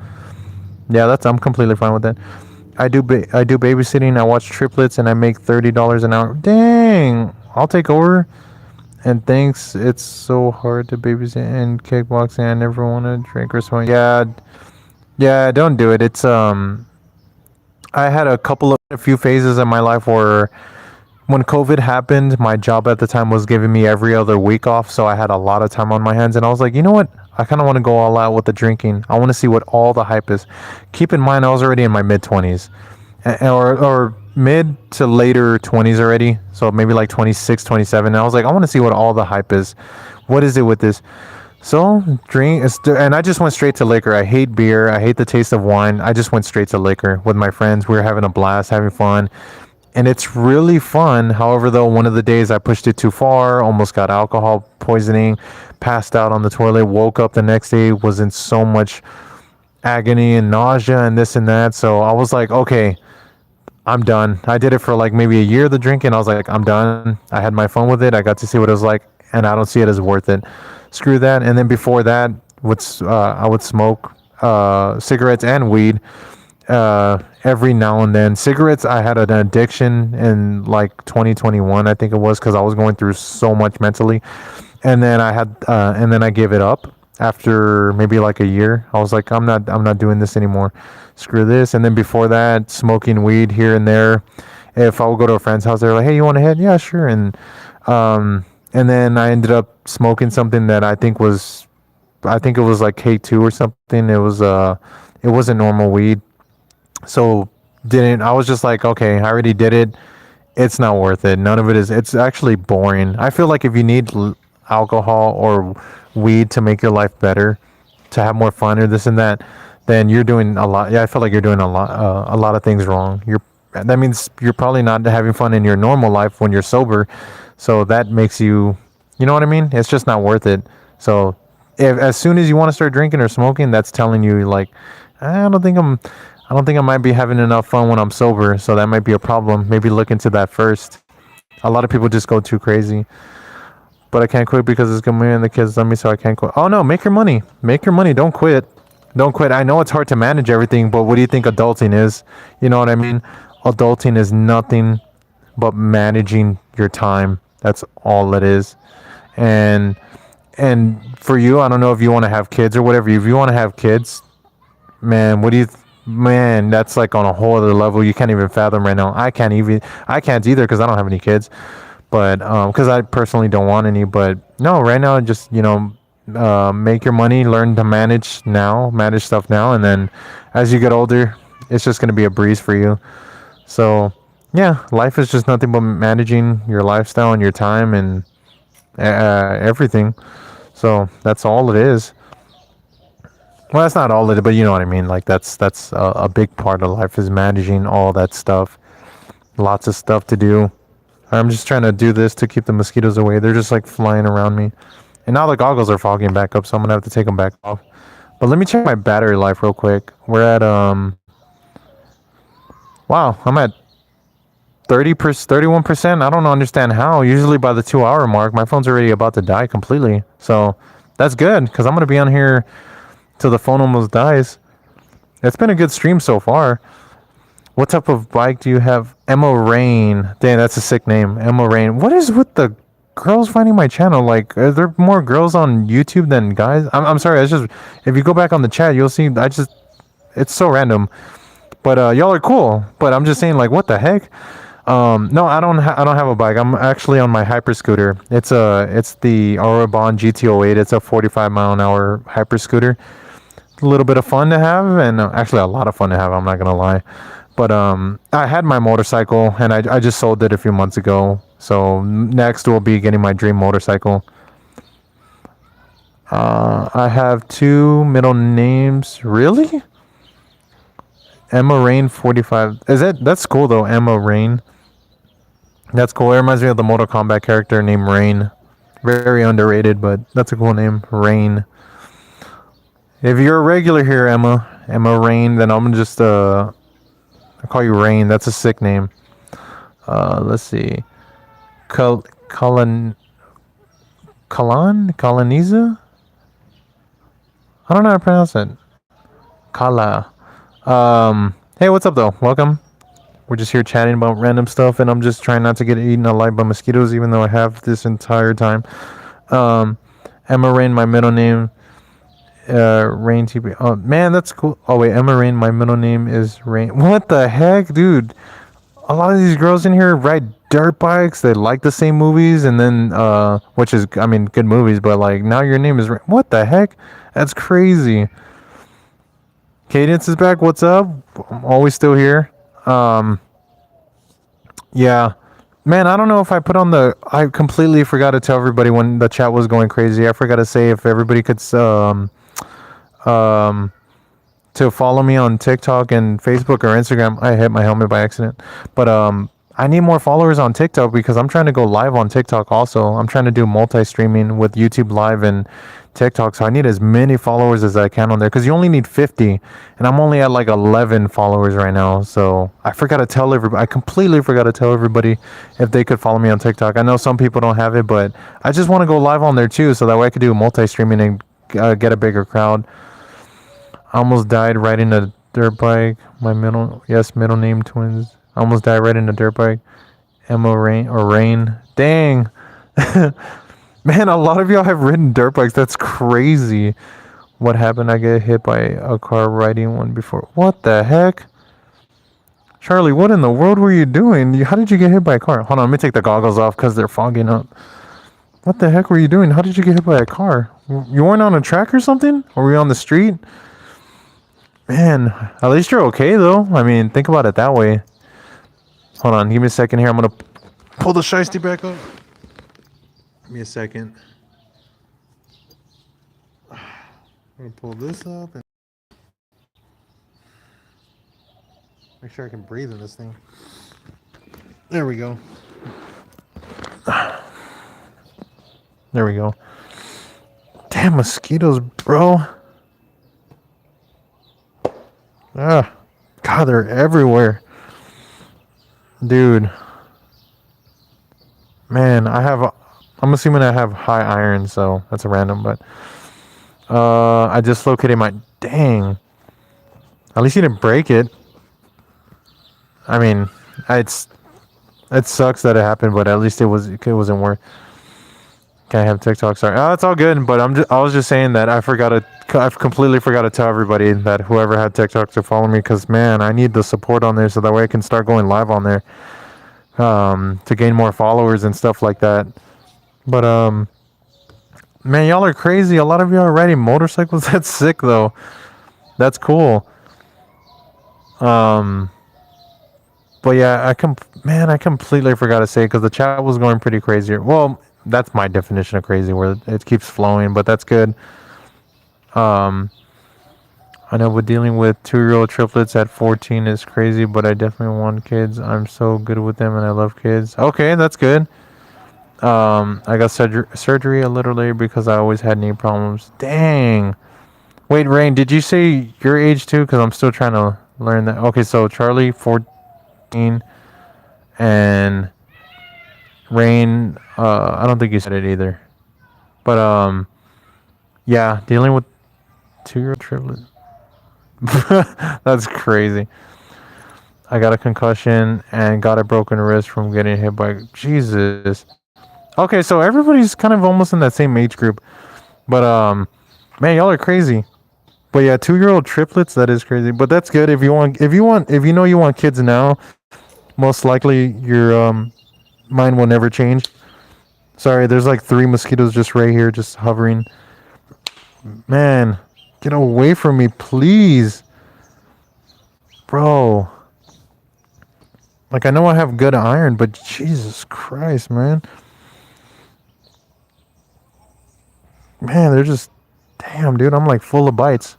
yeah, I'm completely fine with that. I do babysitting. I watch triplets and I make $30 an hour. Dang, I'll take over. And thanks. It's so hard to babysit and kickboxing. I never want to drink or smoke. Yeah, don't do it. It's I had a few phases in my life where when COVID happened, my job at the time was giving me every other week off, so I had a lot of time on my hands, and I was like, you know what? I kind of want to go all out with the drinking. I want to see what all the hype is. Keep in mind, I was already in my mid-20s, or mid to later 20s already, so maybe 26, 27. And I was like, I want to see what all the hype is. What is it with this? So and I just went straight to liquor. I hate beer. I hate the taste of wine. I just went straight to liquor with my friends. We were having a blast, having fun. And it's really fun. However, though, one of the days I pushed it too far, almost got alcohol poisoning, passed out on the toilet, woke up the next day, was in so much agony and nausea and this and that. So I was like, okay, I'm done. I did it for maybe a year, the drinking. I was like, I'm done. I had my fun with it. I got to see what it was like, and I don't see it as worth it. Screw that. And then before that, I would smoke cigarettes and weed. Every now and then. Cigarettes, I had an addiction in 2021, I think it was, because I was going through so much mentally, and then I gave it up after maybe a year. I was like, I'm not doing this anymore. Screw this. And then before that, smoking weed here and there. If I would go to a friend's house, they're like, hey, you want a hit? Yeah, sure. And then I ended up smoking something that I think it was K2 or something. It wasn't normal weed. So I was just like, okay, I already did it. It's not worth it. None of it is. It's actually boring. I feel like if you need alcohol or weed to make your life better, to have more fun or this and that, then you're doing a lot. Yeah, I feel like you're doing a lot of things wrong. That means you're probably not having fun in your normal life when you're sober. So that makes you know what I mean? It's just not worth it. So as soon as you want to start drinking or smoking, that's telling you I don't think I might be having enough fun when I'm sober, so that might be a problem. Maybe look into that first. A lot of people just go too crazy. But I can't quit because it's coming and the kids love me, so I can't quit. Oh no, make your money. Make your money. Don't quit. Don't quit. I know it's hard to manage everything, but what do you think adulting is? You know what I mean? Adulting is nothing but managing your time. That's all it is. And for you, I don't know if you want to have kids or whatever. If you want to have kids, man, man, that's on a whole other level you can't even fathom right now. I can't either because I don't have any kids, but because I personally don't want any. But no, right now, just make your money, learn to manage stuff now, and then as you get older, it's just going to be a breeze for you. So yeah, life is just nothing but managing your lifestyle and your time and everything. So that's all it is. Well, that's not all it is, but you know what I mean. Like that's a big part of life is managing all that stuff. Lots of stuff to do. I'm just trying to do this to keep the mosquitoes away. They're just like flying around me. And now the goggles are fogging back up, so I'm gonna have to take them back off. But let me check my battery life real quick. We're at wow, I'm at 30%, 31%. I don't understand how. Usually by the 2 hour mark, my phone's already about to die completely. So that's good because I'm gonna be on here till the phone almost dies. It's been a good stream so far. What type of bike do you have? Emma Rain. Dang, that's a sick name. Emma Rain. What is with the girls finding my channel? Like, are there more girls on YouTube than guys? I'm sorry. It's just if you go back on the chat, you'll see. It's so random. But y'all are cool. But I'm just saying, like, what the heck? No, I don't have a bike. I'm actually on my hyper scooter. It's the Aurobahn GT08. It's a 45-mile-an-hour hyper scooter. A little bit of fun to have, and actually a lot of fun to have. I'm not gonna lie. But I had my motorcycle, and I just sold it a few months ago. So next will be getting my dream motorcycle. I have two middle names. Really? Emma Rain 45. That's cool though, Emma Rain. That's cool. It reminds me of the Mortal Kombat character named Rain. Very underrated, but that's a cool name. Rain. If you're a regular here, Emma Rain, then I'm just I call you Rain. That's a sick name. Let's see. Coloniza? I don't know how to pronounce it. Kala. Hey, what's up though? Welcome. We're just here chatting about random stuff, and I'm just trying not to get eaten alive by mosquitoes, even though I have this entire time. Emma Rain, my middle name. Rain TP. Oh man, that's cool. Oh wait, Emma Rain, my middle name is Rain. What the heck, dude? A lot of these girls in here ride dirt bikes. They like the same movies, and then which is, I mean, good movies, but like now your name is Rain. What the heck? That's crazy. Cadence is back. What's up? I'm always still here. Yeah. Man, I don't know if I put on the. I completely forgot to tell everybody when the chat was going crazy. I forgot to say if everybody could um to follow me on TikTok and Facebook or Instagram. I hit my helmet by accident. But I need more followers on TikTok because I'm trying to go live on TikTok also. I'm trying to do multi-streaming with YouTube Live and TikTok. So I need as many followers as I can on there because you only need 50 and I'm only at like 11 followers right now. So I forgot to tell everybody. I completely forgot to tell everybody if they could follow me on TikTok. I know some people don't have it, but I just want to go live on there too. So that way I could do multi-streaming and get a bigger crowd. I almost died riding a dirt bike. My middle name twins. I almost died riding a dirt bike. Emma Rain or Rain. Dang. Man, a lot of y'all have ridden dirt bikes. That's crazy. What happened? I get hit by a car riding one before. What the heck? Charlie, what in the world were you doing? How did you get hit by a car? Hold on, let me take the goggles off because they're fogging up. What the heck were you doing? How did you get hit by a car? You weren't on a track or something? Or were you on the street? Man, at least you're okay though. I mean, think about it that way. Hold on, give me a second here. I'm gonna pull the shiesty back up. Give me a second. I'm gonna pull this up and make sure I can breathe in this thing. There we go. There we go. Damn mosquitoes, bro. Ah, God, they're everywhere. Dude. Man, I'm assuming I have high iron, so that's a random, but I dislocated my dang. At least you didn't break it. I mean, it sucks that it happened, but at least it wasn't worth. Can't have TikTok. Sorry. Oh, it's all good. But I was just saying that I've completely forgot to tell everybody that whoever had TikTok to follow me, because man, I need the support on there so that way I can start going live on there, to gain more followers and stuff like that. But man, y'all are crazy. A lot of y'all are riding motorcycles. That's sick though. That's cool. But yeah, I completely forgot to say because the chat was going pretty crazy. Well, that's my definition of crazy, where it keeps flowing, but that's good. Um, I know, but dealing with 2-year-old triplets at 14 is crazy, but I definitely want kids. I'm so good with them and I love kids. Okay, that's good. I got surgery a little later because I always had knee problems. Dang. Wait, Rain, did you say your age too? Because I'm still trying to learn that. Okay, so Charlie, 14, and Rain, I don't think you said it either. But, yeah, dealing with 2-year-old triplets. That's crazy. I got a concussion and got a broken wrist from getting hit by Jesus. Okay, so everybody's kind of almost in that same age group. But man, y'all are crazy. But yeah, 2-year-old triplets, that is crazy. But that's good if you know you want kids now, most likely your mind will never change. Sorry, there's like 3 mosquitoes just right here just hovering. Man, get away from me, please. Bro. Like, I know I have good iron, but Jesus Christ, man. Man, they're just... Damn, dude, I'm like full of bites.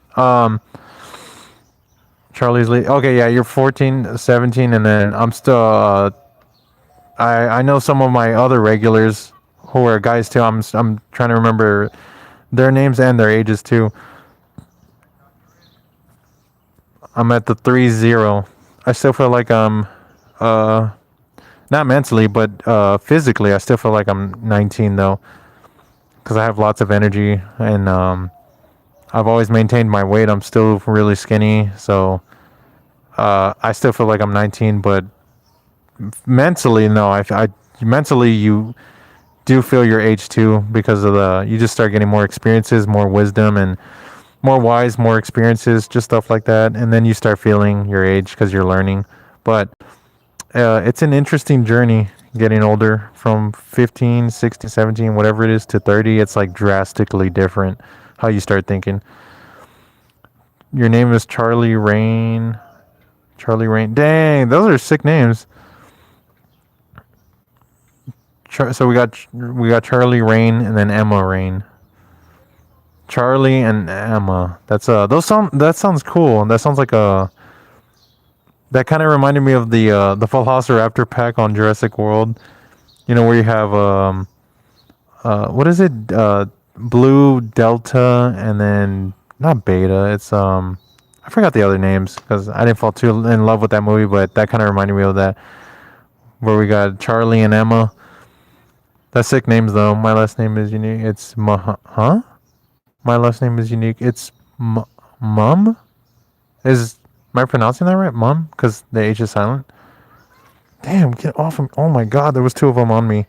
Charlie's late. Okay, yeah, you're 14, 17, and then I'm still... I know some of my other regulars who are guys, too. I'm trying to remember their names and their ages, too. I'm at the 3-0. I still feel like I'm... not mentally, but physically, I still feel like I'm 19, though. Because I have lots of energy, and I've always maintained my weight. I'm still really skinny, so I still feel like I'm 19. But mentally, no. Mentally you do feel your age too because of you just start getting more experiences, more wisdom, and more wise, more experiences, just stuff like that. And then you start feeling your age because you're learning. But it's an interesting journey getting older from 15, 16, 17, whatever it is, to 30. It's like drastically different how you start thinking. Your name is Charlie Rain. Charlie Rain. Dang, those are sick names. So we got Charlie Rain and then Emma Rain. Charlie and Emma. That's that sounds cool. That sounds like that kind of reminded me of the Velociraptor pack on Jurassic World. You know, where you have what is it? Blue, Delta, and then not Beta. It's I forgot the other names because I didn't fall too in love with that movie, but that kind of reminded me of that. Where we got Charlie and Emma. That's sick names though. My last name is unique. It's huh? My last name is unique. It's Mum. Am I pronouncing that right? Mum, because the H is silent. Damn, get off of me. Oh my god, there was 2 of them on me.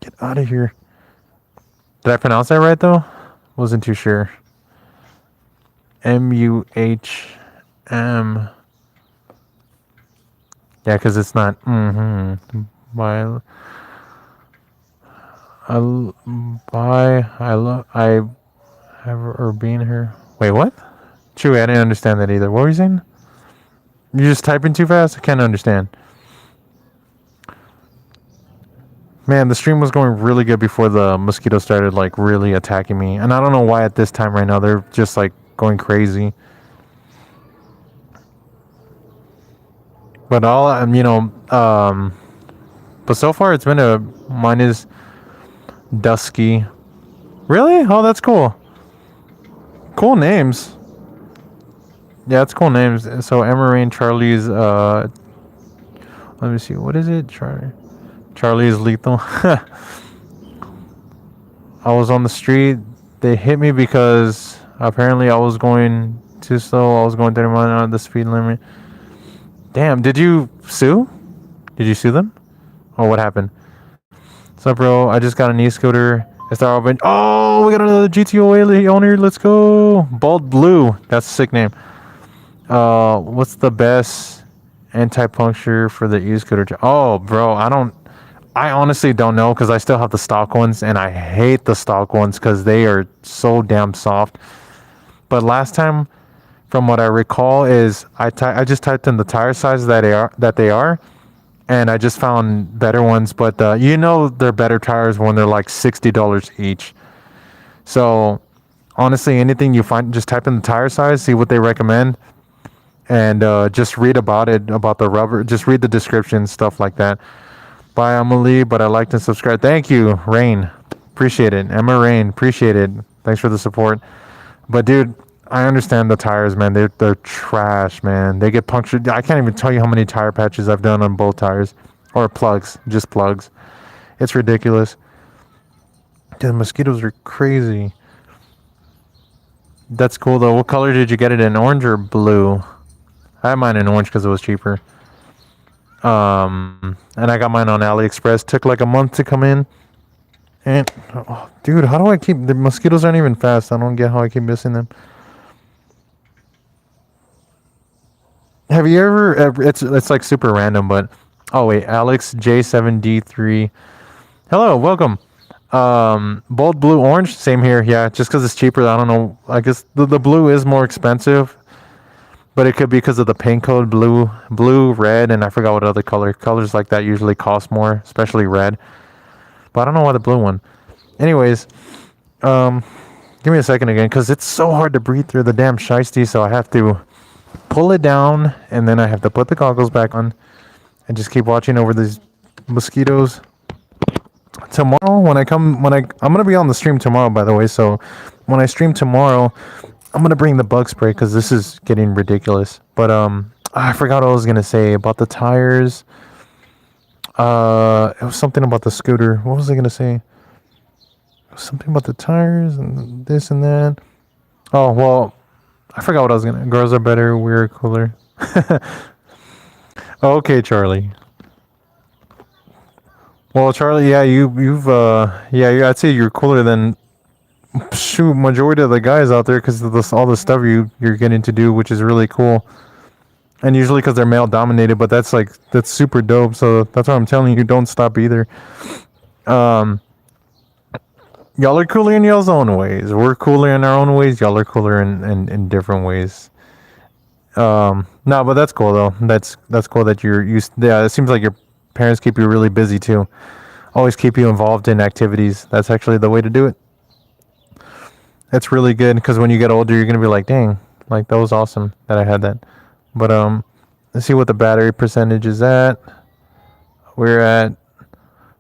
Get out of here. Did I pronounce that right though? Wasn't too sure. Muhm. Yeah, because it's not. My. I have or being here. Wait, what? Chewy, I didn't understand that either. What were you saying? You just typing too fast? I can't understand. Man, the stream was going really good before the mosquitoes started like really attacking me. And I don't know why at this time right now they're just like going crazy. But but so far it's been mine is Dusky. Really? Oh, that's cool. Cool names. Yeah, it's cool names. So Emma Charlie's let me see, what is it? Charlie is lethal. I was on the street. They hit me because apparently I was going too slow. I was going 30 miles on the speed limit. Damn, did you sue? Did you sue them? Or what happened? What's up, bro? I just got an e-scooter. It's all been. Oh, we got another GTO owner. Let's go. Bald Blue. That's a sick name. What's the best anti-puncture for the e-scooter? Oh, bro, I honestly don't know because I still have the stock ones and I hate the stock ones because they are so damn soft. But last time from what I recall, is I just typed in the tire size that they are, and I just found better ones. But they're better tires when they're like $60 each. So honestly, anything you find, just type in the tire size, see what they recommend, and just read about it, about the rubber. Just read the description, stuff like that. Bye, Emily. But I liked and subscribed. Thank you, Rain. Appreciate it. Emma Rain. Appreciate it. Thanks for the support. But dude, I understand the tires, man. They're trash, man. They get punctured. I can't even tell you how many tire patches I've done on both tires, or plugs, just plugs. It's ridiculous. Dude, the mosquitoes are crazy. That's cool though. What color did you get it in? Orange or blue? I had mine in orange because it was cheaper. And I got mine on AliExpress. Took like a month to come in. And oh, dude, how do I keep the mosquitoes aren't even fast? I don't get how I keep missing them. Have you ever? It's like super random, but oh wait, Alex J7D3. Hello, welcome. Bold blue orange, same here. Yeah, just because it's cheaper. I don't know. I guess the blue is more expensive, but it could be because of the paint code blue, red, and I forgot what other colors like that usually cost more, especially red. But I don't know why the blue one. Anyways, give me a second again, because it's so hard to breathe through the damn shiesty, so I have to pull it down, and then I have to put the goggles back on, and just keep watching over these mosquitoes. Tomorrow, I'm gonna be on the stream tomorrow, by the way. So when I stream tomorrow, I'm gonna bring the bug spray because this is getting ridiculous. But I forgot what I was gonna say about the tires. It was something about the scooter. What was I gonna say? It was something about the tires and this and that. Oh well, I forgot what I was gonna. Girls are better. We're cooler. Okay, Charlie. Well, Charlie, yeah, I'd say you're cooler than shoot majority of the guys out there because of all the stuff you're getting to do, which is really cool. And usually because they're male dominated, but that's super dope. So that's why I'm telling you, don't stop either. Y'all are cooler in y'all's own ways. We're cooler in our own ways. Y'all are cooler in different ways. No, but that's cool though. That's cool that you're used. Yeah, it seems like your parents keep you really busy too. Always keep you involved in activities. That's actually the way to do it. That's really good because when you get older, you're gonna be like, dang, like that was awesome that I had that. But let's see what the battery percentage is at. We're at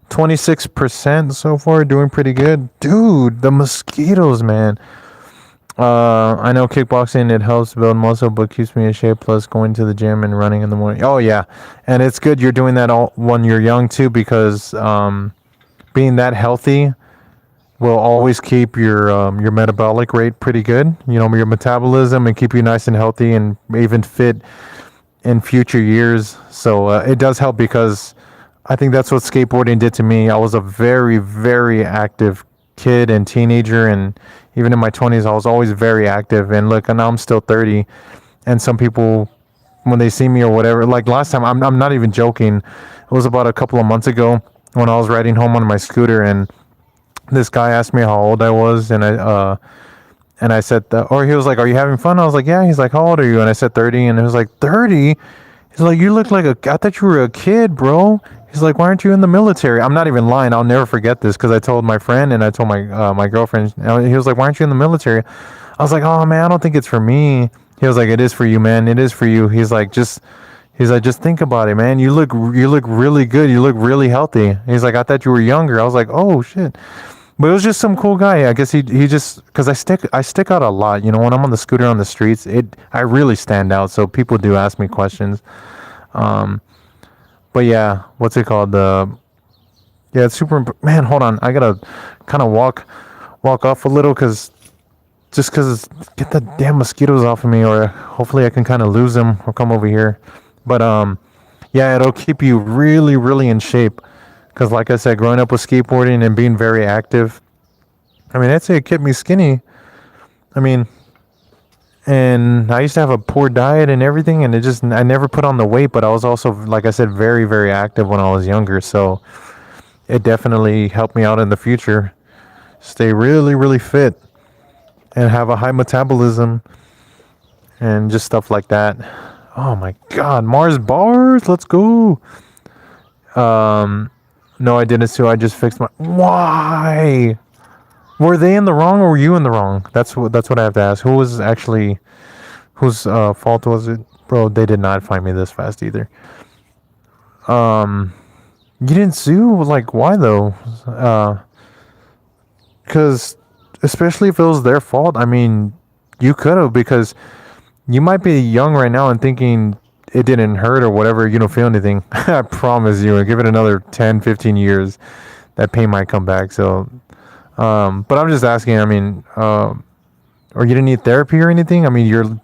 26% so far, doing pretty good. Dude, the mosquitoes, man. I know kickboxing, it helps build muscle, but keeps me in shape. Plus, going to the gym and running in the morning. Oh yeah, and it's good you're doing that all when you're young too, because being that healthy will always keep your metabolic rate pretty good. You know, your metabolism, and keep you nice and healthy and even fit in future years. So it does help because I think that's what skateboarding did to me. I was a very, very active kid and teenager, and even in my 20s I was always very active. And look, now I'm still 30, and some people, when they see me or whatever, like last time, I'm not even joking, it was about a couple of months ago when I was riding home on my scooter, and this guy asked me how old I was, and I said, or he was like, "Are you having fun?" I was like, "Yeah." He's like, "How old are you?" And I said 30, and it was like, 30? He's like, "You look like I thought you were a kid, bro." He's like, "Why aren't you in the military?" I'm not even lying. I'll never forget this because I told my friend and I told my girlfriend. He was like, "Why aren't you in the military?" I was like, "Oh man, I don't think it's for me." He was like, "It is for you, man. It is for you." He's like, just think about it, man. You look really good. You look really healthy. He's like, "I thought you were younger." I was like, "Oh shit." But it was just some cool guy. I guess he just, because I stick out a lot. You know, when I'm on the scooter on the streets, I really stand out. So people do ask me questions. But yeah, what's it called? Yeah, it's super. Man, hold on. I gotta kind of walk off a little because get the damn mosquitoes off of me, or hopefully I can kind of lose them or come over here. But yeah, it'll keep you really, really in shape. Because like I said, growing up with skateboarding and being very active, I mean, I'd say it kept me skinny. I mean, and I used to have a poor diet and everything, and I never put on the weight, but I was also, like I said, very, very active when I was younger. So it definitely helped me out in the future. Stay really, really fit and have a high metabolism. and just stuff like that. Oh my god, Mars bars, let's go. Um, no, I didn't sue. I just fixed my. Why? Were they in the wrong or were you in the wrong? That's what I have to ask. Who was actually whose fault was it, bro? They did not find me this fast either. Um, you didn't sue? Like, why though? Because especially if it was their fault. I mean, you could have because you might be young right now and thinking it didn't hurt or whatever. You don't feel anything. I promise you. Give it another 10, 15 years, that pain might come back. So, but I'm just asking. I mean, or you didn't need therapy or anything? I mean, you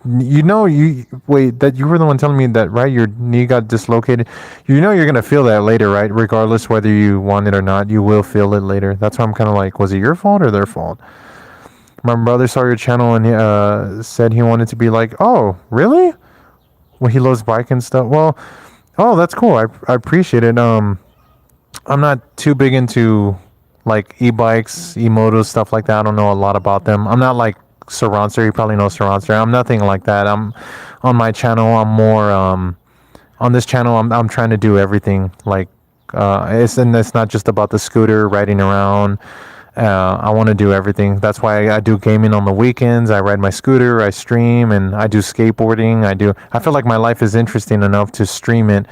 wait, that you were the one telling me that, right? Your knee got dislocated. You know you're gonna feel that later, right? Regardless whether you want it or not, you will feel it later. That's why I'm kind of like, was it your fault or their fault? My brother saw your channel and he said he wanted to be like, oh, really? Well, he loves bike and stuff. Well, oh, that's cool. I appreciate it. I'm not too big into like e-bikes, e-motos, stuff like that. I don't know a lot about them. I'm not like Sarancer. You probably know Sarancer. I'm nothing like that. I'm on my channel. I'm more on this channel. I'm trying to do everything. Like it's not just about the scooter riding around. I want to do everything. That's why I do gaming on the weekends. I ride my scooter. I stream and I do skateboarding. I feel like my life is interesting enough to stream it,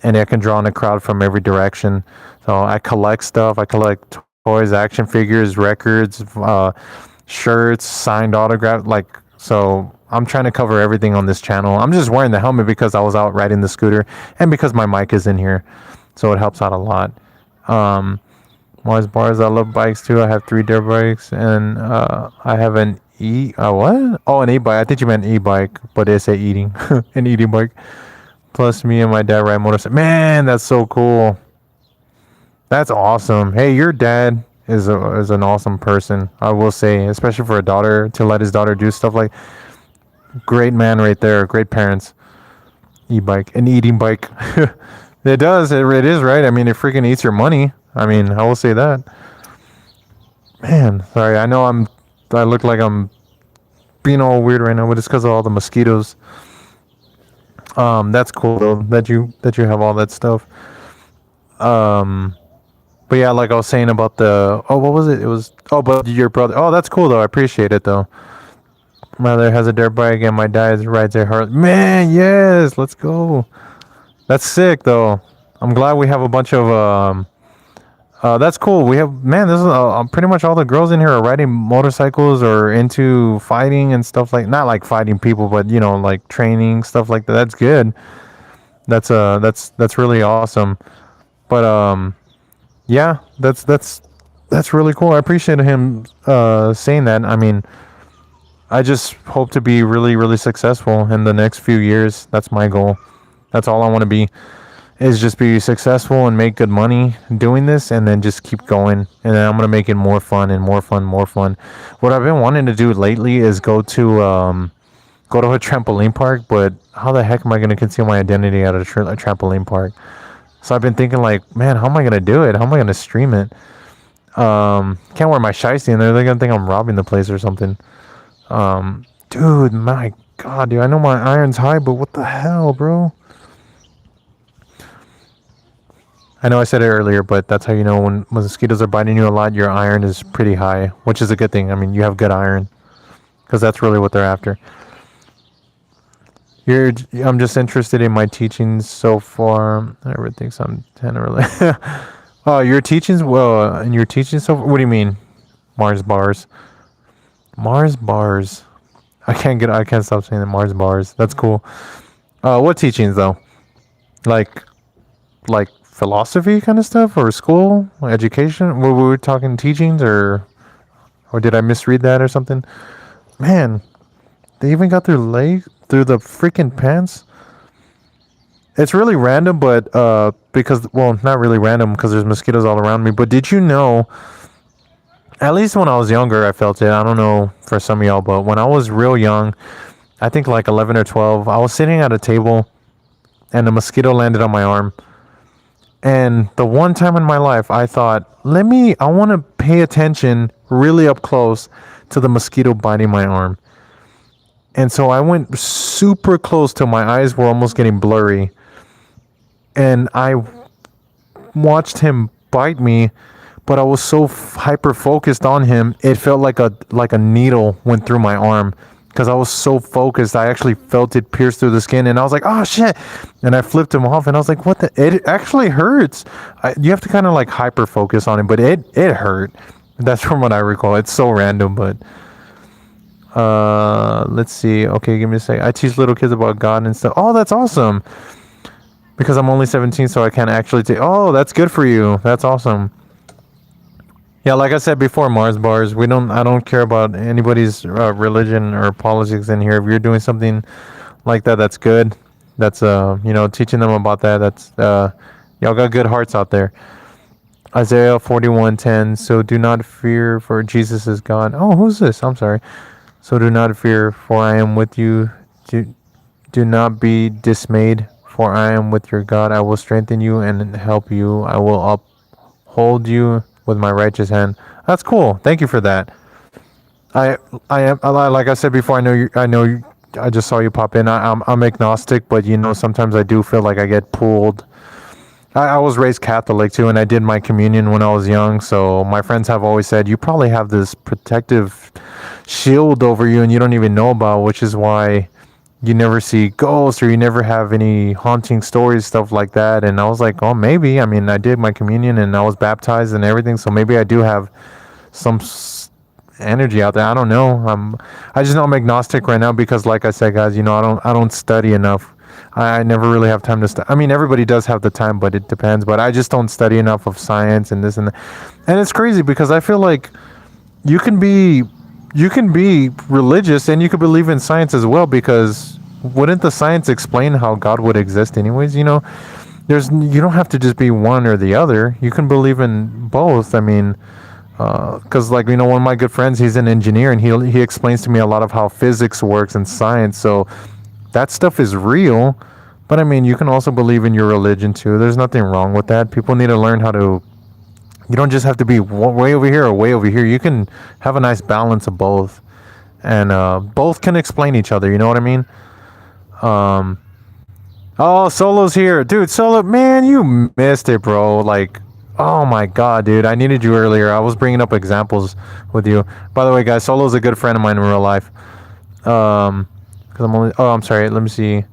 and I can draw in a crowd from every direction. So I collect stuff. I collect toys, action figures, records, shirts, signed autograph. Like, so I'm trying to cover everything on this channel. I'm just wearing the helmet because I was out riding the scooter and because my mic is in here, so it helps out a lot. Mars bars. I love bikes too. I have 3 dirt bikes and I have an what? Oh, an e-bike. I think you meant e-bike, but it's a eating an eating bike. Plus, me and my dad ride motorcycle. Man, that's so cool. That's awesome. Hey, your dad is an awesome person. I will say, especially for a daughter to let his daughter do stuff like. Great man right there. Great parents. E-bike, an eating bike. It does. It is right. I mean, it freaking eats your money. I mean, I will say that. Man, sorry. I know I look like I'm being all weird right now, but it's because of all the mosquitoes. That's cool though that you have all that stuff. Um, but yeah, like I was saying about the what was it? It was but your brother. Oh, that's cool though. I appreciate it though. My mother has a dirt bike and my dad rides a Harley. Man, yes, let's go. That's sick though. I'm glad we have a bunch of that's cool. We have man. This is pretty much all the girls in here are riding motorcycles or into fighting and stuff like not like fighting people, but like training stuff like that. That's good. That's really awesome. But yeah, that's really cool. I appreciate him saying that. I mean, I just hope to be really really successful in the next few years. That's my goal. That's all I want to be. Is just be successful and make good money doing this and then just keep going, and then I'm gonna make it more fun and more fun, more fun. What I've been wanting to do lately is go to a trampoline park, but how the heck am I gonna conceal my identity at a trampoline park? So I've been thinking like, man, how am I gonna do it? How am I gonna stream it? Can't wear my shiesty in there. They're gonna think I'm robbing the place or something. Dude, my god, dude, I know my iron's high, but what the hell, bro? I know I said it earlier, but that's how you know when mosquitoes are biting you a lot, your iron is pretty high, which is a good thing. I mean, you have good iron, because that's really what they're after. I'm just interested in my teachings so far. Everyone thinks I'm 10 or really. Oh, your teachings? Well, and your teachings so far? What do you mean? Mars bars. Mars bars. I can't stop saying that. Mars bars. That's cool. What teachings though? Like, philosophy kind of stuff or school education? Were we talking teachings or did I misread that or something? Man, they even got their leg through the freaking pants. It's really random, but because well, not really random because there's mosquitoes all around me. But did you know? At least when I was younger, I felt it. I don't know for some of y'all, but when I was real young, I think like 11 or 12, I was sitting at a table, and a mosquito landed on my arm. And the one time in my life, I thought, I want to pay attention really up close to the mosquito biting my arm. And so I went super close till my eyes were almost getting blurry. And I watched him bite me, but I was so hyper focused on him, it felt like a needle went through my arm because I was so focused. I actually felt it pierce through the skin, and I was like, "Oh shit!" And I flipped him off, and I was like, "What the?" It actually hurts. You have to kind of like hyper focus on it, but it hurt. That's from what I recall. It's so random, but let's see. Okay, give me a sec. I teach little kids about God and stuff. Oh, that's awesome. Because I'm only 17, so I can't actually take. Oh, that's good for you. That's awesome. Yeah, like I said before, Mars bars. I don't care about anybody's religion or politics in here. If you're doing something like that, that's good. That's teaching them about that. That's y'all got good hearts out there. Isaiah 41:10. So do not fear, for Jesus is God. Oh, who's this? I'm sorry. So do not fear, for I am with you. Do not be dismayed, for I am with your God. I will strengthen you and help you. I will uphold you with my righteous hand. That's cool. Thank you for that. Like I said before. I just saw you pop in. I'm agnostic, but sometimes I do feel like I get pulled. I was raised Catholic too, and I did my communion when I was young. So my friends have always said you probably have this protective shield over you, and you don't even know about, which is why you never see ghosts or you never have any haunting stories, stuff like that. And I was like, oh, maybe. I mean, I did my communion and I was baptized and everything, so maybe I do have some energy out there. I don't know. I just know I'm agnostic right now because, like I said, guys, I don't study enough. I never really have time to study. I mean, everybody does have the time, but it depends. But I just don't study enough of science and this and that. And it's crazy because I feel like you can be religious and you could believe in science as well, because wouldn't the science explain how God would exist anyways? You don't have to just be one or the other. You can believe in both. I mean, because one of my good friends, he's an engineer, and he explains to me a lot of how physics works and science. So that stuff is real. But I mean, you can also believe in your religion too. There's nothing wrong with that. People need to learn how to. You don't just have to be way over here or way over here. You can have a nice balance of both, and both can explain each other. You know what I mean? Oh, Solo's here, dude. Solo, man, you missed it, bro. Like, oh my god, dude, I needed you earlier. I was bringing up examples with you. By the way, guys, Solo's a good friend of mine in real life. Because I'm sorry. Let me see.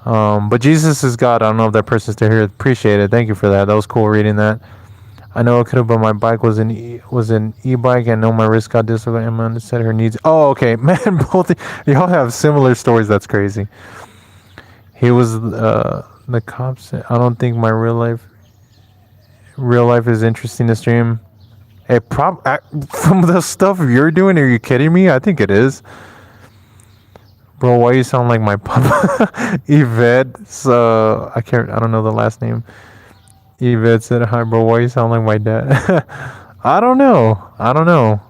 But Jesus is God. I don't know if that person's still here. Appreciate it. Thank you for that. That was cool reading that. I know it could have been my bike was an e-bike. I know my wrist got dislocated. Emma said her needs. Oh, okay, man. Both y'all have similar stories. That's crazy. He was the cops. I don't think my real life is interesting to stream. Hey, from the stuff you're doing, are you kidding me? I think it is. Bro, why you sound like my papa? Yvette. So I don't know the last name. Yvette said, hi, bro. Why you sound like my dad? I don't know. I don't know.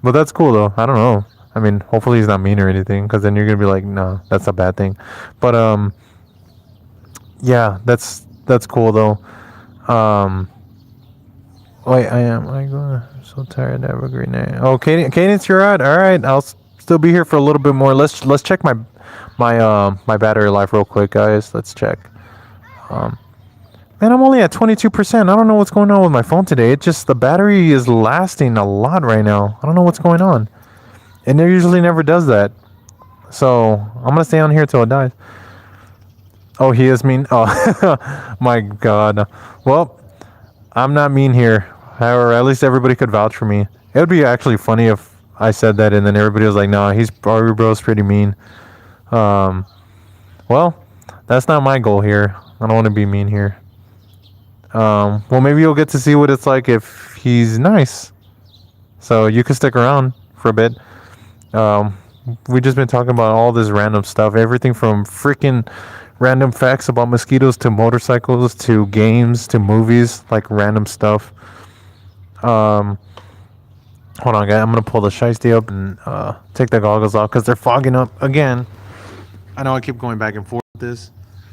But that's cool, though. I don't know. I mean, hopefully he's not mean or anything, because then you're going to be like, no, that's a bad thing. But, yeah, that's cool, though. Wait, I'm so tired. Have a great night. Oh, Cadence, you're out. All right. I'll still be here for a little bit more. Let's check my battery life real quick, guys. Let's check. Man, I'm only at 22%. I don't know what's going on with my phone today. It just, the battery is lasting a lot right now. I don't know what's going on. It usually never does that. So I'm gonna stay on here till it dies. Oh, he is mean. Oh, my God. Well, I'm not mean here. However, at least everybody could vouch for me. It would be actually funny if I said that and then everybody was like, "No, our bro's pretty mean." Well, that's not my goal here. I don't want to be mean here. Well, maybe you'll get to see what it's like if he's nice. So you can stick around for a bit. We just been talking about all this random stuff. Everything from freaking random facts about mosquitoes to motorcycles to games to movies, like random stuff. Hold on, guys. I'm going to pull the shiesty up and take the goggles off because they're fogging up again. I know I keep going back and forth with this,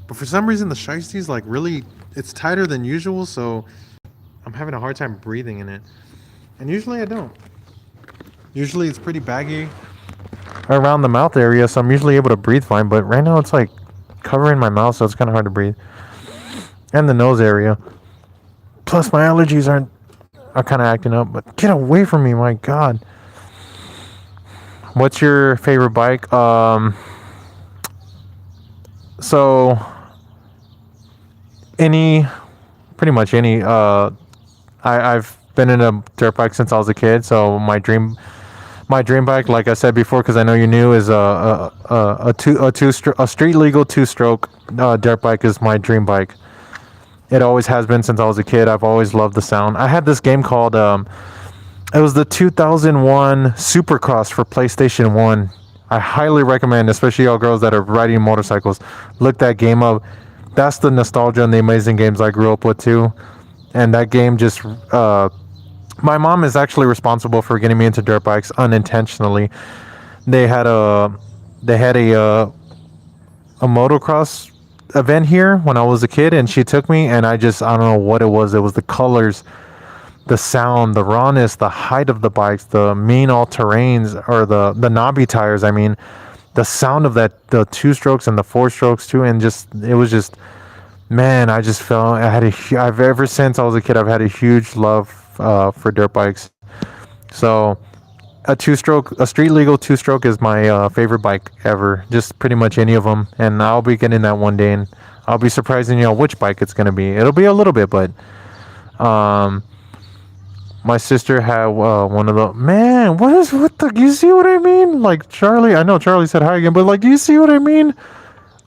but for some reason the shiesty is like really, it's tighter than usual, so I'm having a hard time breathing in it. And usually I don't. Usually it's pretty baggy around the mouth area, so I'm usually able to breathe fine. But right now it's like covering my mouth, so it's kind of hard to breathe, and the nose area. Plus my allergies are kind of acting up. But get away from me, my God. What's your favorite bike? So any, pretty much any. I've been in a dirt bike since I was a kid. So my dream bike, like I said before, because I know you knew, is a street legal two stroke dirt bike is my dream bike. It always has been since I was a kid. I've always loved the sound. I had this game called it was the 2001 Supercross for PlayStation 1. I highly recommend, especially y'all girls that are riding motorcycles, look that game up. That's the nostalgia and the amazing games I grew up with too. And that game just my mom is actually responsible for getting me into dirt bikes unintentionally. They had a a motocross event here when I was a kid, and she took me, and I don't know what it was. It was the colors, the sound, the rawness, the height of the bikes, the mean all terrains, or the knobby tires. I mean, the sound of that, the two strokes and the four strokes too, and just it was just, man, I just felt I've ever since I was a kid, I've had a huge love for dirt bikes. So a street legal two stroke is my favorite bike ever. Just pretty much any of them, and I'll be getting that one day, and I'll be surprising you which bike it's gonna be. It'll be a little bit, but my sister had one of the, man. What the? You see what I mean? Like Charlie, I know Charlie said hi again, but like, do you see what I mean?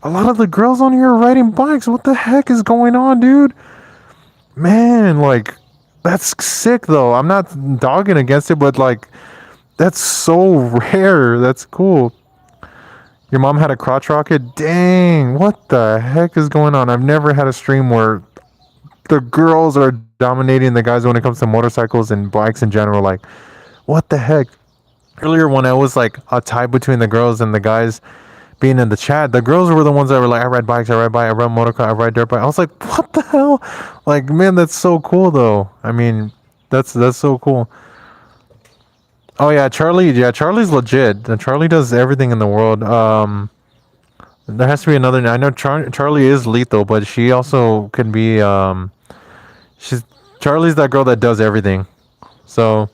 A lot of the girls on here are riding bikes. What the heck is going on, dude? Man, like, that's sick though. I'm not dogging against it, but like, that's so rare. That's cool. Your mom had a crotch rocket? Dang, what the heck is going on? I've never had a stream where the girls are dominating the guys when it comes to motorcycles and bikes in general. Like, what the heck? Earlier, when I was like a tie between the girls and the guys being in the chat, the girls were the ones that were like, I ride bikes, I ride bike, I ride motorcar, I ride dirt bike. I was like, what the hell? Like, man, that's so cool though. I mean, that's so cool. Oh yeah, Charlie. Yeah, Charlie's legit. Charlie does everything in the world. There has to be another. I know Charlie is lethal, but she also can be. She's Charlie's that girl that does everything. So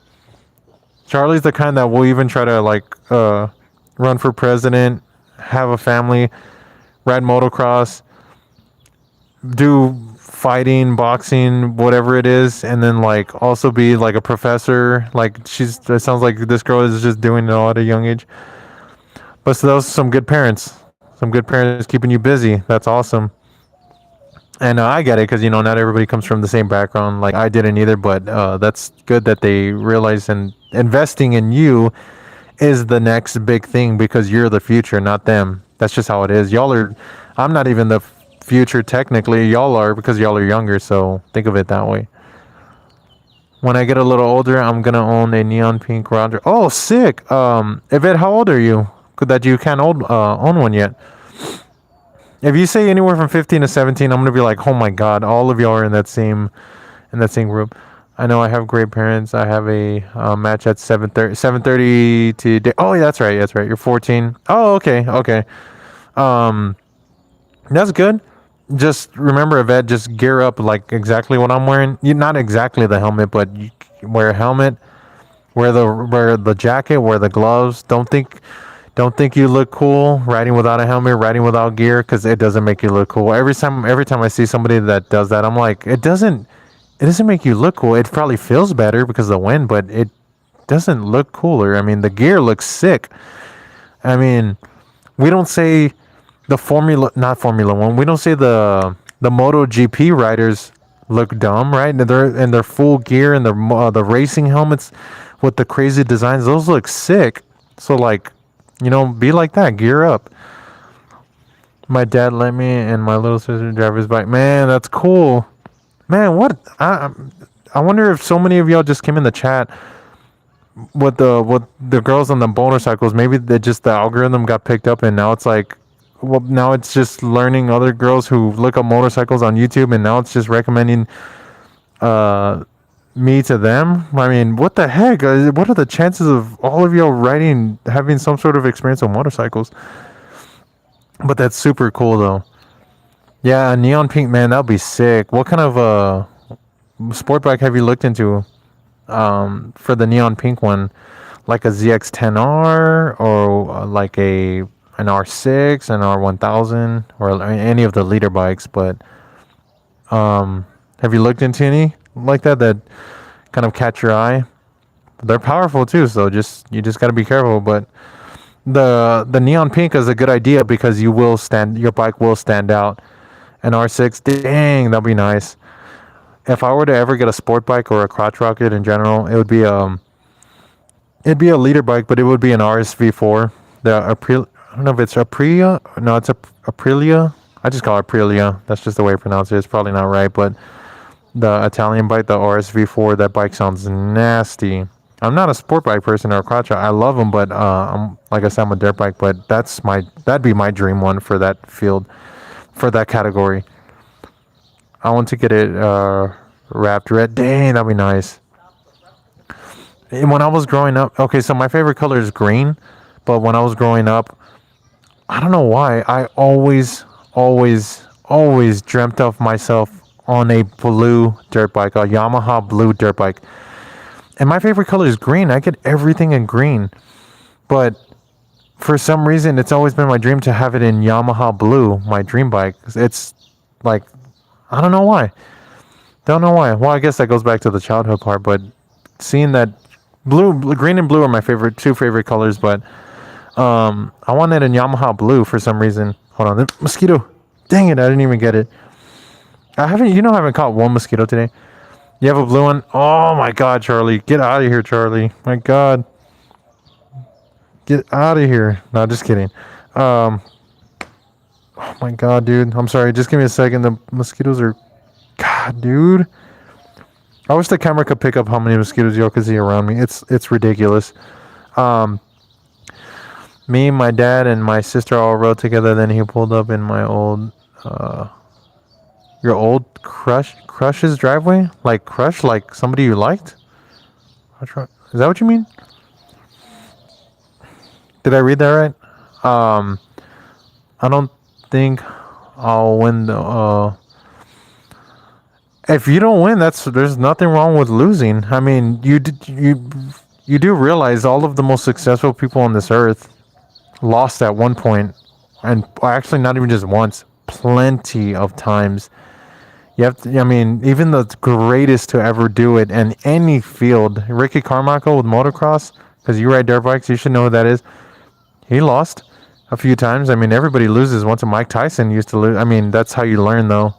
Charlie's the kind that will even try to like run for president, have a family, ride motocross, do fighting, boxing, whatever it is, and then like also be like a professor. Like it sounds like this girl is just doing it all at a young age. But so those are some good parents. Some good parents keeping you busy. That's awesome. And I get it because not everybody comes from the same background. Like I didn't either, but that's good that they realize and investing in you is the next big thing because you're the future, not them. That's just how it is. Y'all are. I'm not even the future technically. Y'all are because y'all are younger. So think of it that way. When I get a little older, I'm gonna own a neon pink Roger. Oh, sick. Yvette, how old are you? That you can't own one yet. If you say anywhere from 15 to 17, I'm gonna be like, oh my god, all of y'all are in that same group. I know I have great parents. I have a match at 7:30 today. Oh, yeah, that's right. You're 14. Oh, okay. That's good. Just remember, Yvette, just gear up like exactly what I'm wearing. Not exactly the helmet, but you wear a helmet, wear the jacket, wear the gloves. Don't think you look cool riding without a helmet, riding without gear, because it doesn't make you look cool. Every time I see somebody that does that, I'm like, it doesn't make you look cool. It probably feels better because of the wind, but it doesn't look cooler. I mean, the gear looks sick. I mean, we don't say not Formula One. We don't say the MotoGP riders look dumb, right? And they're in their full gear and the racing helmets with the crazy designs. Those look sick. So like, be like that. Gear up. My dad let me and my little sister drive his bike. Man, that's cool. Man, what? I wonder if so many of y'all just came in the chat with the girls on the motorcycles. Maybe the algorithm got picked up, and now it's like, well, now it's just learning other girls who look up motorcycles on YouTube, and now it's just recommending me to them. I mean, what the heck? What are the chances of all of y'all having some sort of experience on motorcycles? But that's super cool though. Yeah, neon pink, man, that'll be sick. What kind of sport bike have you looked into for the neon pink one? Like a ZX10R or like an R6, an R1000, or any of the leader bikes. But have you looked into any like that kind of catch your eye? They're powerful too, so you just got to be careful. But the neon pink is a good idea because your bike will stand out. An R6, dang, that'd be nice. If I were to ever get a sport bike or a crotch rocket in general, it'd be a leader bike, but it would be an RSV4. I don't know if it's Aprilia. No, it's Aprilia. I just call it Aprilia. That's just the way I pronounce it. It's probably not right, but the Italian bike, the RSV4, that bike sounds nasty. I'm not a sport bike person or a crotch rocket. I love them, but I'm like I said, I'm a dirt bike. But that'd be my dream one for that field, for that category. I want to get it wrapped red. Dang, that'd be nice. And when I was growing up, okay, so my favorite color is green, but when I was growing up, I don't know why, I always dreamt of myself on a blue dirt bike, a Yamaha blue dirt bike. And my favorite color is green. I get everything in green, but for some reason, it's always been my dream to have it in Yamaha blue, my dream bike. It's like, I don't know why. Don't know why. Well, I guess that goes back to the childhood part, but seeing that green and blue are my two favorite colors, but I wanted in Yamaha blue for some reason. Hold on, the mosquito. Dang it, I didn't even get it. I haven't caught one mosquito today. You have a blue one? Oh my god, Charlie. Get out of here, Charlie. My god. Get out of here. No, just kidding. Oh my god, dude. I'm sorry. Just give me a second. The mosquitoes are... God, dude. I wish the camera could pick up how many mosquitoes y'all can see around me. It's ridiculous. Me, my dad, and my sister all rode together. Then he pulled up in my your old crush's driveway? Like crush, like somebody you liked? Is that what you mean? Did I read that right? I don't think I'll win the. If you don't win, there's nothing wrong with losing. I mean, you do realize all of the most successful people on this earth lost at one point, and actually not even just once, plenty of times. You have to, I mean, even the greatest to ever do it in any field, Ricky Carmichael with motocross, because you ride dirt bikes, you should know who that is. He lost a few times. I mean, everybody loses once. Mike Tyson used to lose. I mean, that's how you learn, though.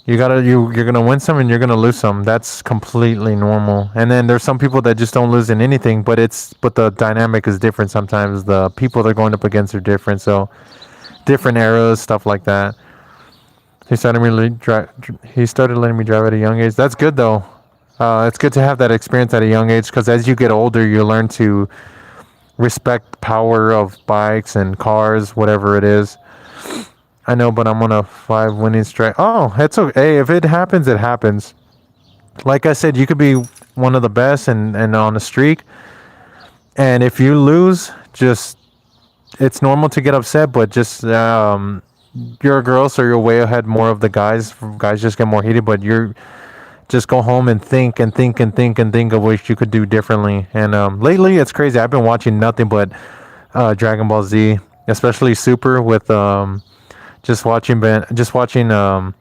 You're gonna win some and you're gonna lose some. That's completely normal. And then there's some people that just don't lose in anything, but the dynamic is different sometimes. The people they're going up against are different, so different eras, stuff like that. He started letting me drive at a young age. That's good though. It's good to have that experience at a young age because as you get older, you learn to respect the power of bikes and cars, whatever it is. I know, but I'm on a 5 winning streak. Oh, it's okay. Hey, if it happens, it happens. Like I said, you could be one of the best and on a streak. And if you lose, it's normal to get upset, but just you're a girl, so you're way ahead more of the guys. Guys just get more heated, but you're just go home and think of what you could do differently. And lately, it's crazy. I've been watching nothing but Dragon Ball Z, especially Super with just watching Broly,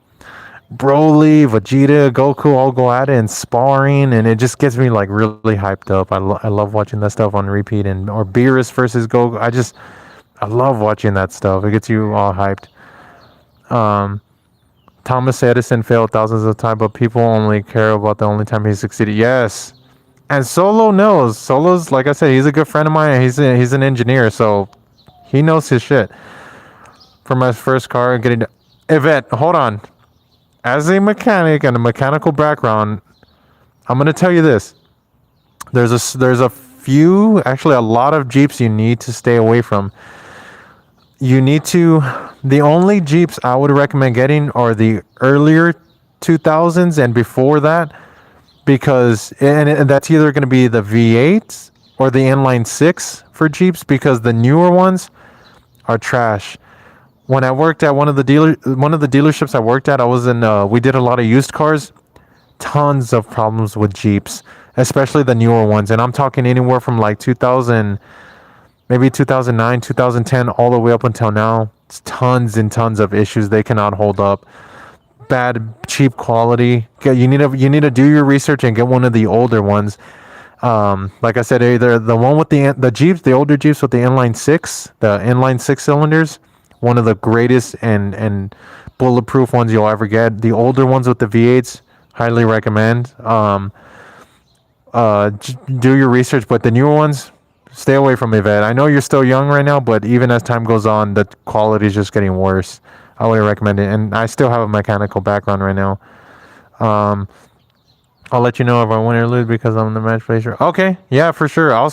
Vegeta, Goku all go at it and sparring, and it just gets me like really hyped up. I love watching that stuff on repeat, or Beerus versus Goku. I love watching that stuff. It gets you all hyped. Thomas Edison failed thousands of times, but people only care about the only time he succeeded. Yes, and Solo knows. Solo's, like I said, he's a good friend of mine. He's an engineer, so he knows his shit. For my first car, Yvette, hold on. As a mechanic and a mechanical background, I'm gonna tell you this. There's a few, actually a lot of Jeeps you need to stay away from. The only Jeeps I would recommend getting are the earlier 2000s and before that. because and that's either going to be the V8 or the inline 6 for Jeeps, because the newer ones are trash. When I worked at one of the dealerships I worked at, I was in we did a lot of used cars. Tons of problems with Jeeps, especially the newer ones, and I'm talking anywhere from like 2000, maybe 2009, 2010, all the way up until now. It's tons and tons of issues. They cannot hold up. Bad, cheap quality. You need to do your research and get one of the older ones. Like I said, either the one with the Jeeps, the older Jeeps with the inline six cylinders, one of the greatest and bulletproof ones you'll ever get. The older ones with the V8s, highly recommend. Do your research, but the newer ones, stay away from Yvette. I know you're still young right now, but even as time goes on, the quality is just getting worse. I wouldn't recommend it, and I still have a mechanical background right now. I'll let you know if I win or lose because I'm the match placer. Okay, yeah, for sure. I'll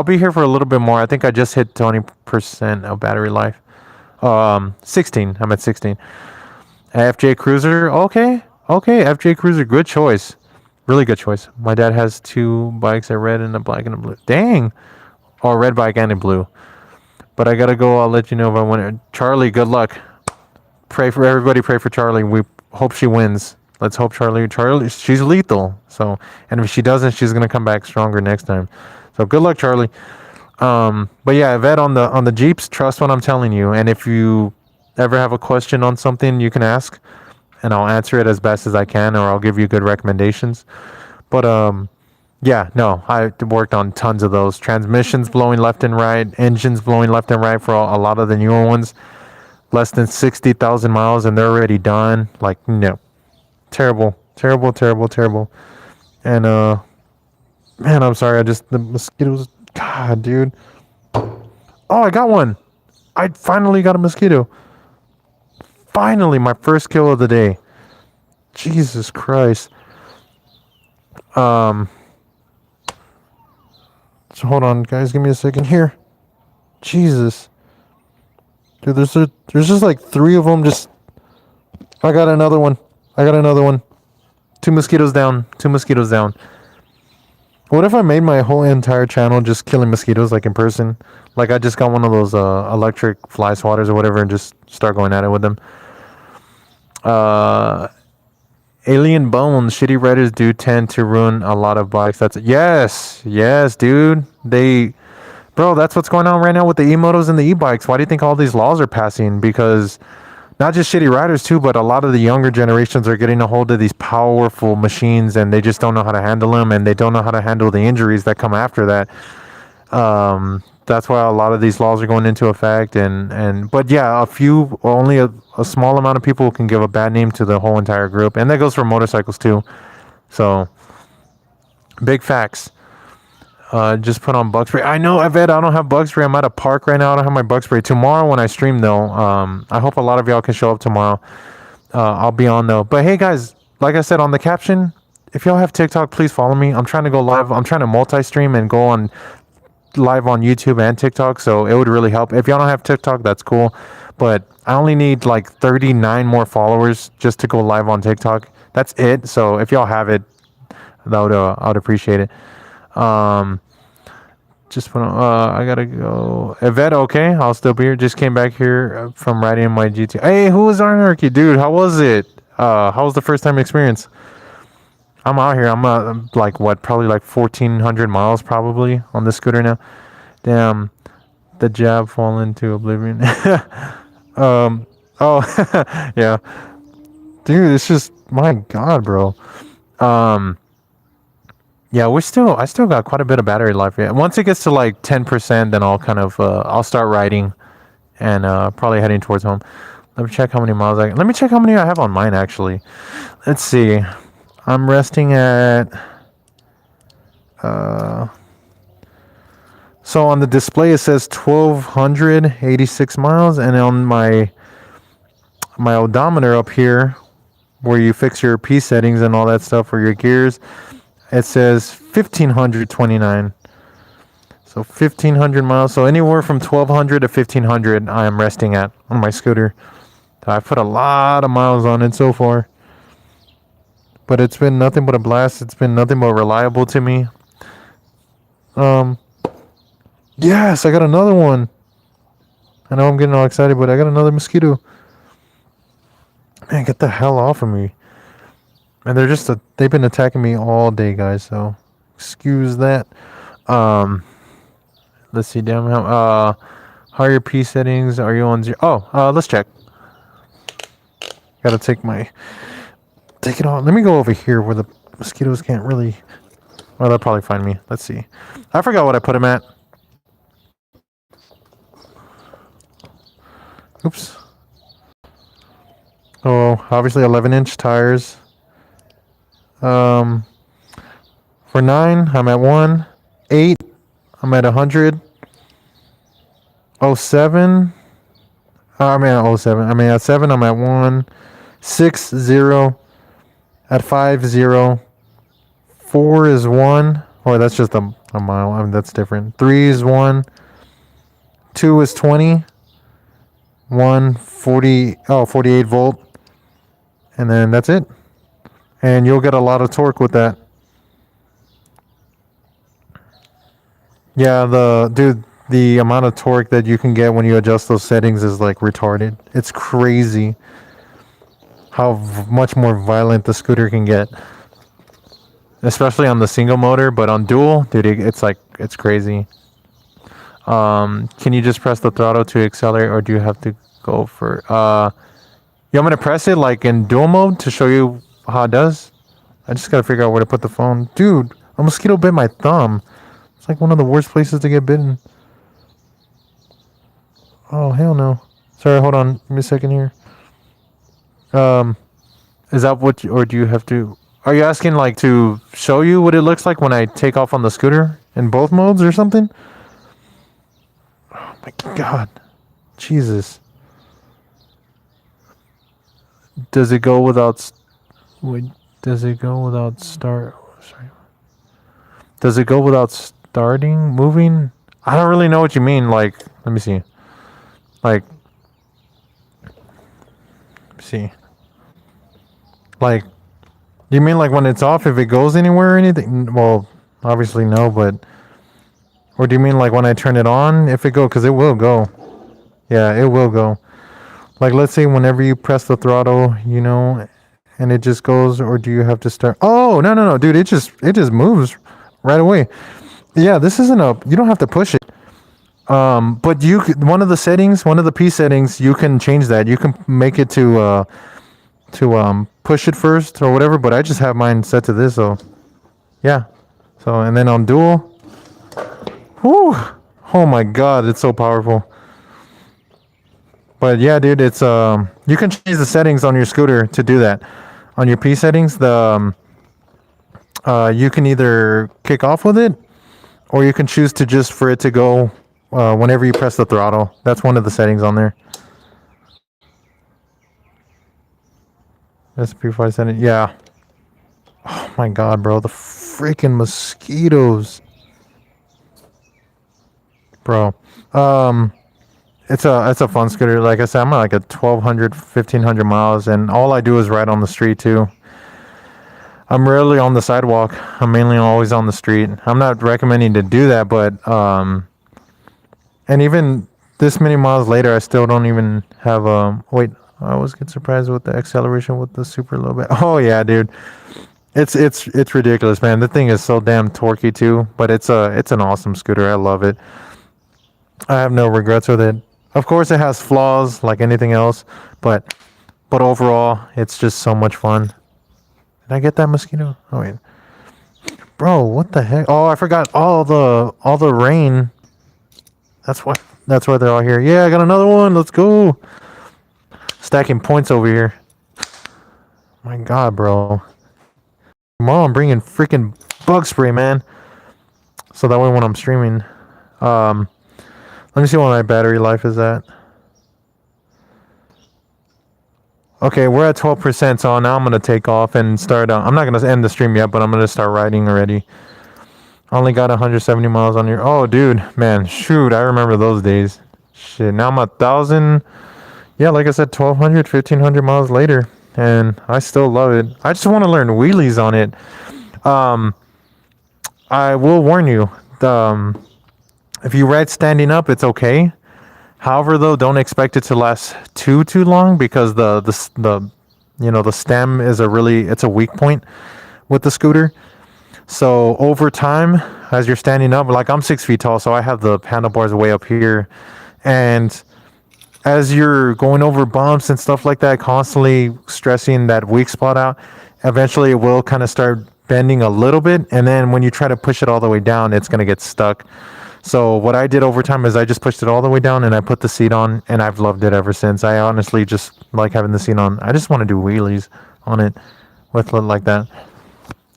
be here for a little bit more. I think I just hit 20% of battery life. 16. I'm at 16. FJ Cruiser. Okay. FJ Cruiser. Good choice. Really good choice. My dad has 2 bikes, a red and a black and a blue. Dang. Oh, red bike and a blue. But I gotta go. I'll let you know if I win it. Charlie, good luck. Pray for everybody. Pray for Charlie. We hope she wins. Let's hope Charlie, she's lethal. So, and if she doesn't, she's gonna come back stronger next time. So good luck, Charlie. But yeah, Yvette, on the Jeeps, trust what I'm telling you. And if you ever have a question on something, you can ask, and I'll answer it as best as I can, or I'll give you good recommendations. But yeah, no, I worked on tons of those. Transmissions blowing left and right, engines blowing left and right for a lot of the newer ones. Less than 60,000 miles, and they're already done. Like, no. Terrible. And man, I'm sorry. The mosquitoes. God, dude. Oh, I got one. I finally got a mosquito. Finally, my first kill of the day. Jesus Christ. So hold on, guys. Give me a second here. Jesus. Dude, there's just like 3 of them. I got another one. 2 mosquitoes down. What if I made my whole entire channel just killing mosquitoes, like in person? Like I just got one of those electric fly swatters or whatever and just start going at it with them. Alien Bones, shitty writers do tend to ruin a lot of bikes. Yes, dude. Bro, that's what's going on right now with the e-motos and the e-bikes. Why do you think all these laws are passing? Because not just shitty riders too, but a lot of the younger generations are getting a hold of these powerful machines, and they just don't know how to handle them, and they don't know how to handle the injuries that come after that. That's why a lot of these laws are going into effect, but yeah, only a small amount of people can give a bad name to the whole entire group, and that goes for motorcycles too. So, big facts. Just put on bug spray. I know, Yvette, I don't have bug spray. I'm at a park right now. I don't have my bug spray. Tomorrow when I stream, though, I hope a lot of y'all can show up tomorrow. I'll be on, though. But hey, guys, like I said on the caption, if y'all have TikTok, please follow me. I'm trying to go live. I'm trying to multi-stream and go on live on YouTube and TikTok, so it would really help. If y'all don't have TikTok, that's cool. But I only need like 39 more followers just to go live on TikTok. That's it. So if y'all have it, I would appreciate it. Just put on, I gotta go. Yvette, okay, I'll still be here. Just came back here from riding in my GT. Hey, who was Anarchy, dude? How was it? How was the first time experience? I'm out here. I'm like probably like 1,400 miles probably on this scooter now. Damn, the jab fall into oblivion. Oh, yeah, dude, it's just, my God, bro. Yeah, I still got quite a bit of battery life. Yeah. Once it gets to like 10%, then I'll kind of, I'll start riding and probably heading towards home. Let me check how many miles let me check how many I have on mine, actually. Let's see. I'm resting at, so on the display it says 1,286 miles, and on my odometer up here, where you fix your P settings and all that stuff for your gears, it says 1,529. So 1,500 miles. So anywhere from 1,200 to 1,500 I am resting at on my scooter. I've put a lot of miles on it so far. but it's been nothing but a blast. It's been nothing but reliable to me. Um, yes, I got another one. I know I'm getting all excited, but I got another mosquito. Man, get the hell off of me. And they've been attacking me all day, guys, so excuse that. Um, let's see, damn how higher P settings, are you on 0? Oh, let's check. Gotta take it off. Let me go over here where the mosquitoes can't really, well, they'll probably find me. Let's see. I forgot what I put them at. Oops. Oh, obviously 11-inch tires. For 9, I'm at 1. 8, I'm at 100. 07, at 7, I'm at 1. 6, 0. At 5, 0. 4 is 1. Or that's just a mile. I mean, that's different. 3 is 1. 2 is 20. 1, 48 volt. And then that's it. And you'll get a lot of torque with that. Yeah, the amount of torque that you can get when you adjust those settings is like retarded. It's crazy how much more violent the scooter can get. Especially on the single motor, but on dual, dude, it's crazy. Can you just press the throttle to accelerate, or do you have to go for you want me to press it like in dual mode to show you how it does? I just gotta figure out where to put the phone. Dude, a mosquito bit my thumb. It's like one of the worst places to get bitten. Oh, hell no. Sorry, hold on. Give me a second here. Is that what or do you have to... Are you asking like to show you what it looks like when I take off on the scooter in both modes or something? Oh my god. Jesus. Does it go without... Wait, does it go without start... Sorry. Does it go without starting, moving? I don't really know what you mean. Like, let me see. Like, see. Like, you mean like when it's off, if it goes anywhere or anything? Well, obviously no, but... Or do you mean like when I turn it on, if it go? Because it will go. Yeah, it will go. Like, let's say whenever you press the throttle, you know, and it just goes, or do you have to start? Oh, no, dude, it just moves right away. Yeah, this isn't you don't have to push it. But one of the P settings, you can change that. You can make it to push it first or whatever, but I just have mine set to this, so yeah. So, and then on dual, whoo, oh my god, it's so powerful. But yeah, dude, it's you can change the settings on your scooter to do that. On your P settings, you can either kick off with it, or you can choose to just for it to go whenever you press the throttle. That's one of the settings on there. SP5 setting, yeah. Oh my god, bro, the freaking mosquitoes, bro. It's a fun scooter. Like I said, I'm at like a 1,200, 1,500 miles, and all I do is ride on the street too. I'm rarely on the sidewalk. I'm mainly always on the street. I'm not recommending to do that, but and even this many miles later, I still don't even have wait. I always get surprised with the acceleration with the super low bit. Oh yeah, dude, it's ridiculous, man. The thing is so damn torquey too, but it's an awesome scooter. I love it. I have no regrets with it. Of course, it has flaws like anything else, but overall, it's just so much fun. Did I get that mosquito? Oh wait, bro, what the heck? Oh, I forgot all the rain. That's why they're all here. Yeah, I got another one. Let's go. Stacking points over here. My god, bro. Tomorrow I'm bringing freaking bug spray, man. So that way when I'm streaming, let me see what my battery life is at. Okay, we're at 12%, so now I'm going to take off and start... I'm not going to end the stream yet, but I'm going to start riding already. Only got 170 miles on your... Oh, dude, man, shoot, I remember those days. Shit, now I'm 1,000... Yeah, like I said, 1,200, 1,500 miles later. and I still love it. I just want to learn wheelies on it. Um, I will warn you. If you ride standing up, it's okay. However, though, don't expect it to last too long because the stem is it's a weak point with the scooter. So over time, as you're standing up, like I'm 6 feet tall, so I have the handlebars way up here, and as you're going over bumps and stuff like that, constantly stressing that weak spot out, eventually it will kind of start bending a little bit, and then when you try to push it all the way down, it's gonna get stuck. So what I did over time is I just pushed it all the way down and I put the seat on, and I've loved it ever since. I honestly just like having the seat on. I just want to do wheelies on it with like that.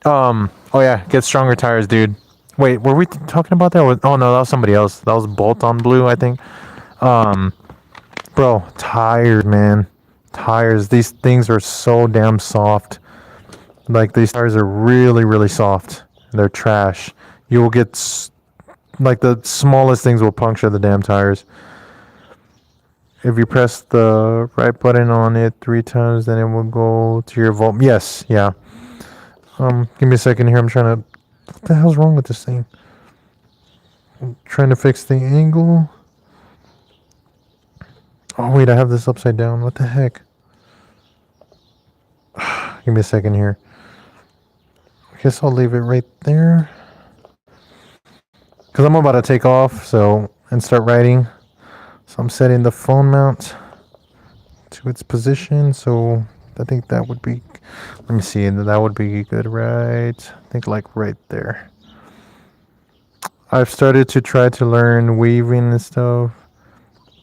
Oh yeah, get stronger tires, dude. Wait, were we talking about that? Oh no, that was somebody else. That was Bolt on Blue, I think. Bro, tires, man. Tires. These things are so damn soft. Like these tires are really, really soft. They're trash. You will get like the smallest things will puncture the damn tires. If you press the right button on it 3 times, then it will go to your volt. Yes, yeah. Give me a second here. I'm trying to. What the hell's wrong with this thing? I'm trying to fix the angle. Oh wait, I have this upside down. What the heck? Give me a second here. I guess I'll leave it right there. Because I'm about to take off, and start writing. So I'm setting the phone mount to its position. So I think that would be. Let me see. That would be good, right? I think like right there. I've started to try to learn weaving and stuff.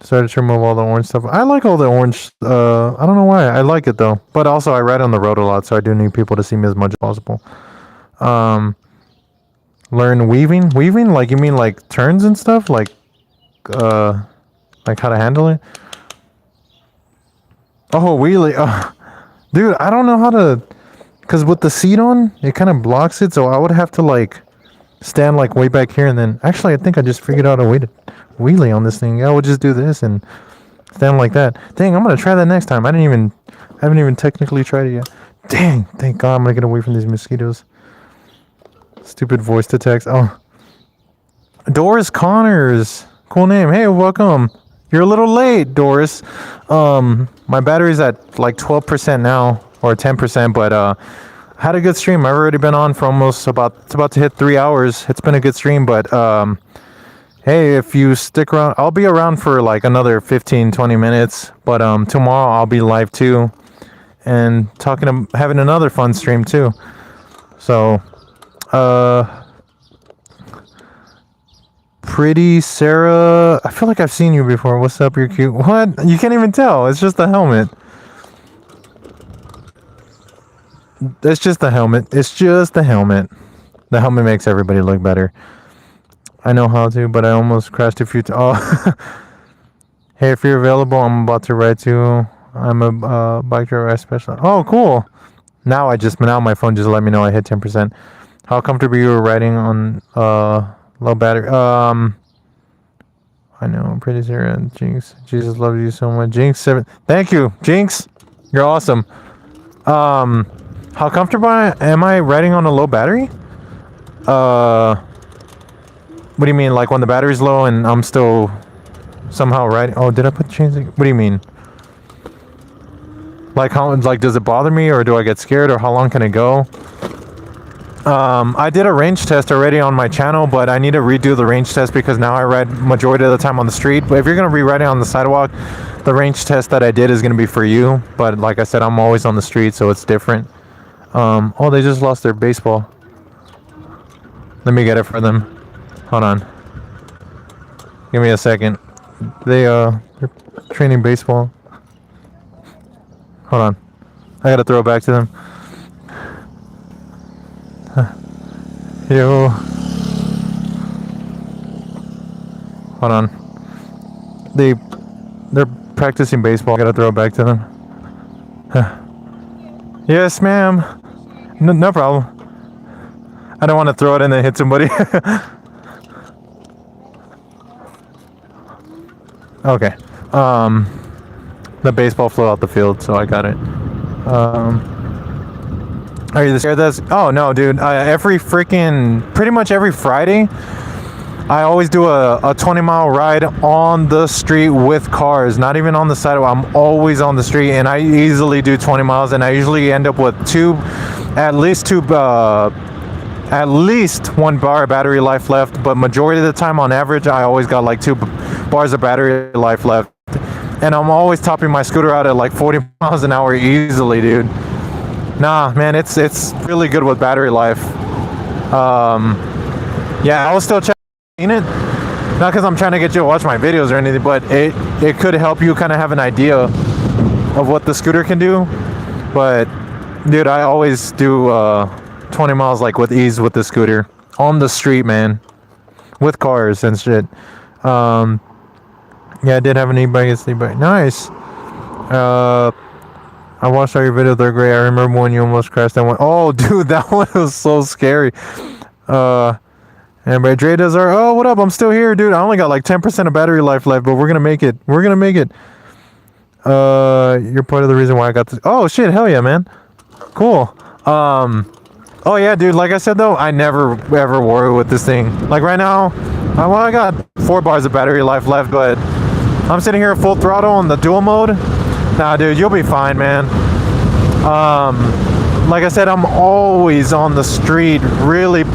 Started to remove all the orange stuff. I like all the orange. I don't know why. I like it though. But also, I ride on the road a lot, so I do need people to see me as much as possible. Learn weaving. Weaving, like you mean like turns and stuff, like how to handle it. Oh, wheelie. Dude, I don't know how to. Cause with the seat on, it kind of blocks it, so I would have to like stand like way back here, and then actually, I think I just figured out a way to wheelie on this thing. I would just do this and stand like that. Dang, I'm gonna try that next time. I haven't even technically tried it yet. Dang, thank God I'm gonna get away from these mosquitoes. Stupid voice to text. Oh, Doris Connors, cool name. Hey, welcome. You're a little late, Doris. My battery's at like 12% now, or 10%, but had a good stream. I've already been on for it's about to hit 3 hours. It's been a good stream, but hey, if you stick around, I'll be around for like another 15-20 minutes, but tomorrow I'll be live too, and having another fun stream too. So Pretty Sarah, I feel like I've seen you before. What's up? You're cute. What? You can't even tell. It's just the helmet. It's just the helmet. It's just the helmet. The helmet makes everybody look better. I know how to, but I almost crashed a few times. Oh. Hey, if you're available, I'm about to write you. I'm a bike driver specialist. Oh, cool. Now my phone just let me know I hit 10%. How comfortable you were riding on low battery? I know, Pretty Sarah and Jinx. Jesus loves you so much. Jinx 7. Thank you, Jinx. You're awesome. How comfortable am I riding on a low battery? What do you mean? Like when the battery's low and I'm still somehow riding? Oh, did I put the chains? What do you mean? Like how? Like does it bother me, or do I get scared, or how long can it go? I did a range test already on my channel, but I need to redo the range test because now I ride majority of the time on the street. But if you're gonna be riding on the sidewalk, the range test that I did is gonna be for you. But like I said, I'm always on the street, so it's different. Oh, they just lost their baseball. Let me get it for them. Hold on. Give me a second. They're training baseball. Hold on. I gotta throw it back to them. Yo. Hold on. They're practicing baseball. I gotta throw it back to them. Yes, ma'am. No problem. I don't want to throw it and then hit somebody. Okay. The baseball flew out the field, so I got it. Are you scared of this? Oh no, dude. Pretty much every Friday, I always do a 20-mile ride on the street with cars, not even on the sidewalk. I'm always on the street, and I easily do 20 miles, and I usually end up with at least one bar of battery life left. But majority of the time, on average, I always got like 2 bars of battery life left, and I'm always topping my scooter out at like 40 miles an hour easily, dude. Nah, man, it's really good with battery life. Yeah, I was still checking it, not because I'm trying to get you to watch my videos or anything, but it could help you kind of have an idea of what the scooter can do. But dude, I always do 20 miles like with ease with the scooter on the street, man, with cars and shit. Yeah, I did have an e-bike. Nice. I watched all your videos, they're great. I remember when you almost crashed that one. Oh, dude, that one was so scary. And Dre does oh, what up? I'm still here, dude. I only got like 10% of battery life left, but we're gonna make it. We're gonna make it. You're part of the reason why I got this. Oh, shit, hell yeah, man. Cool. Oh, yeah, dude, like I said, though, I never, ever worry with this thing. Like, right now, I got 4 bars of battery life left, but I'm sitting here full throttle on the dual mode. Nah, dude, you'll be fine, man. Like I said, I'm always on the street, really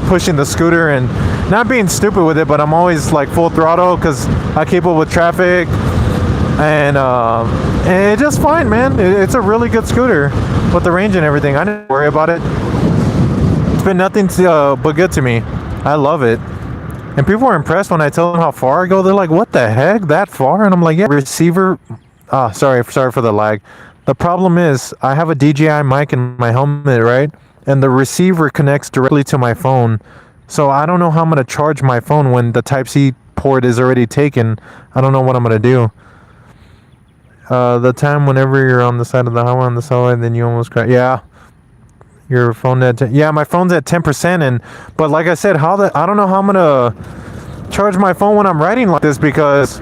pushing the scooter and not being stupid with it, but I'm always like full throttle because I keep up with traffic, and it's just fine, man. It's a really good scooter with the range and everything. I didn't worry about it. It's been nothing but good to me. I love it. And people are impressed when I tell them how far I go. They're like, what the heck, that far? And I'm like, yeah, receiver. Sorry for the lag. The problem is I have a DJI mic in my helmet, right? And the receiver connects directly to my phone. So I don't know how I'm going to charge my phone when the Type-C port is already taken. I don't know what I'm going to do. The time whenever you're on the side of the highway on the subway, then you almost crash. Yeah. Your phone yeah, my phone's at 10%, but like I said, I don't know how I'm going to charge my phone when I'm riding like this, because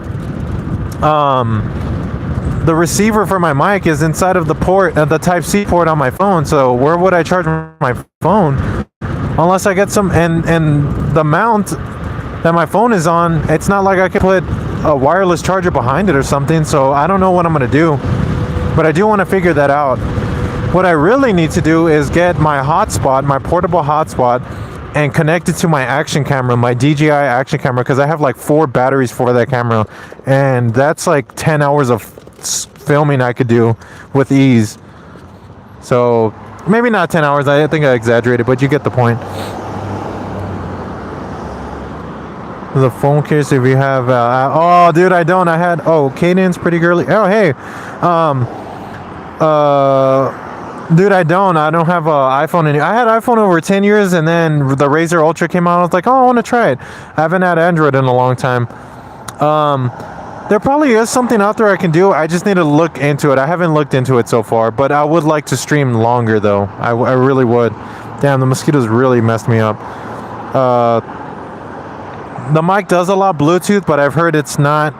the receiver for my mic is inside of the port, the Type-C port on my phone. So where would I charge my phone? Unless I get some, and the mount that my phone is on, it's not like I could put a wireless charger behind it or something. So I don't know what I'm going to do, but I do want to figure that out. What I really need to do is get my hotspot, my portable hotspot, and connect it to my action camera, my DJI action camera, because I have like 4 batteries for that camera, and that's like 10 hours of filming I could do with ease. So maybe not 10 hours, I think I exaggerated, but you get the point. The phone case, if you have oh dude, I don't. I had Cadence pretty girly. Oh hey, dude, I don't have an iPhone I had iPhone over 10 years, and then the Razer Ultra came out. I was like, oh, I want to try it. I haven't had Android in a long time. There probably is something out there I can do. I just need to look into it. I haven't looked into it so far, but I would like to stream longer, though. I really would. Damn, the mosquitoes really messed me up. The mic does allow Bluetooth, but I've heard it's not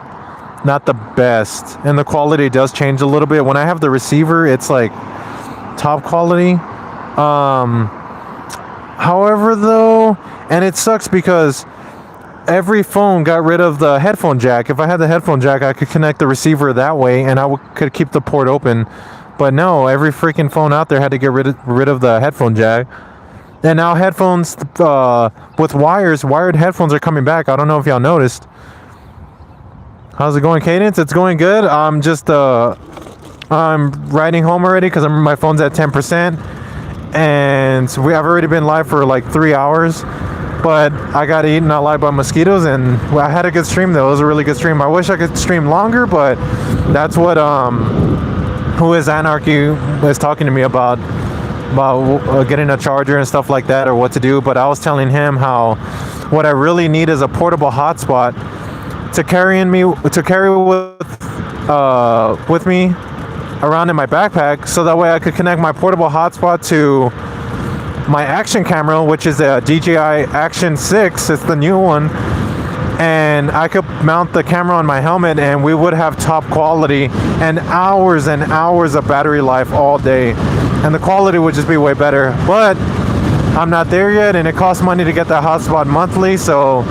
the best, and the quality does change a little bit. When I have the receiver, it's like top quality. However, though, and it sucks because every phone got rid of the headphone jack. If I had the headphone jack, I could connect the receiver that way, and I could keep the port open. But no, every freaking phone out there had to get rid of the headphone jack. And now headphones with wired headphones are coming back. I don't know if y'all noticed. How's it going, Cadence? It's going good. I'm just I'm riding home already because my phone's at 10%, and I've already been live for like 3 hours. But I got eaten out live by mosquitoes, and I had a good stream though. It was a really good stream. I wish I could stream longer, but that's what Who Is Anarchy was talking to me about getting a charger and stuff like that, or what to do. But I was telling him how what I really need is a portable hotspot to carry with me around in my backpack, so that way I could connect my portable hotspot to my action camera, which is a DJI Action 6. It's the new one, and I could mount the camera on my helmet and we would have top quality and hours of battery life all day, and the quality would just be way better. But I'm not there yet, and it costs money to get that hotspot monthly, so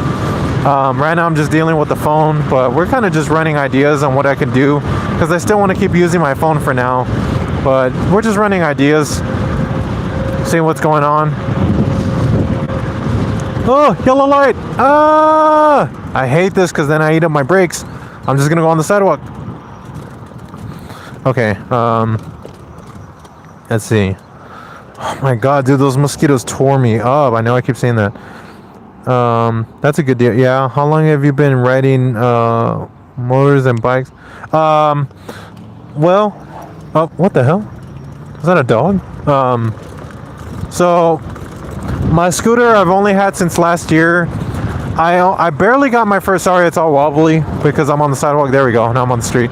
right now I'm just dealing with the phone. But we're kind of just running ideas on what I can do, because I still want to keep using my phone for now, but we're just running ideas, seeing what's going on. Oh, yellow light. I hate this because then I eat up my brakes. I'm just gonna go on the sidewalk. Okay, let's see. Oh my god, dude, those mosquitoes tore me up. I know I keep saying that. That's a good deal. Yeah, how long have you been riding motors and bikes? Well, oh, what the hell? Is that a dog? So my scooter I've only had since last year. I barely got my first, sorry it's all wobbly because I'm on the sidewalk. There we go, now I'm on the street.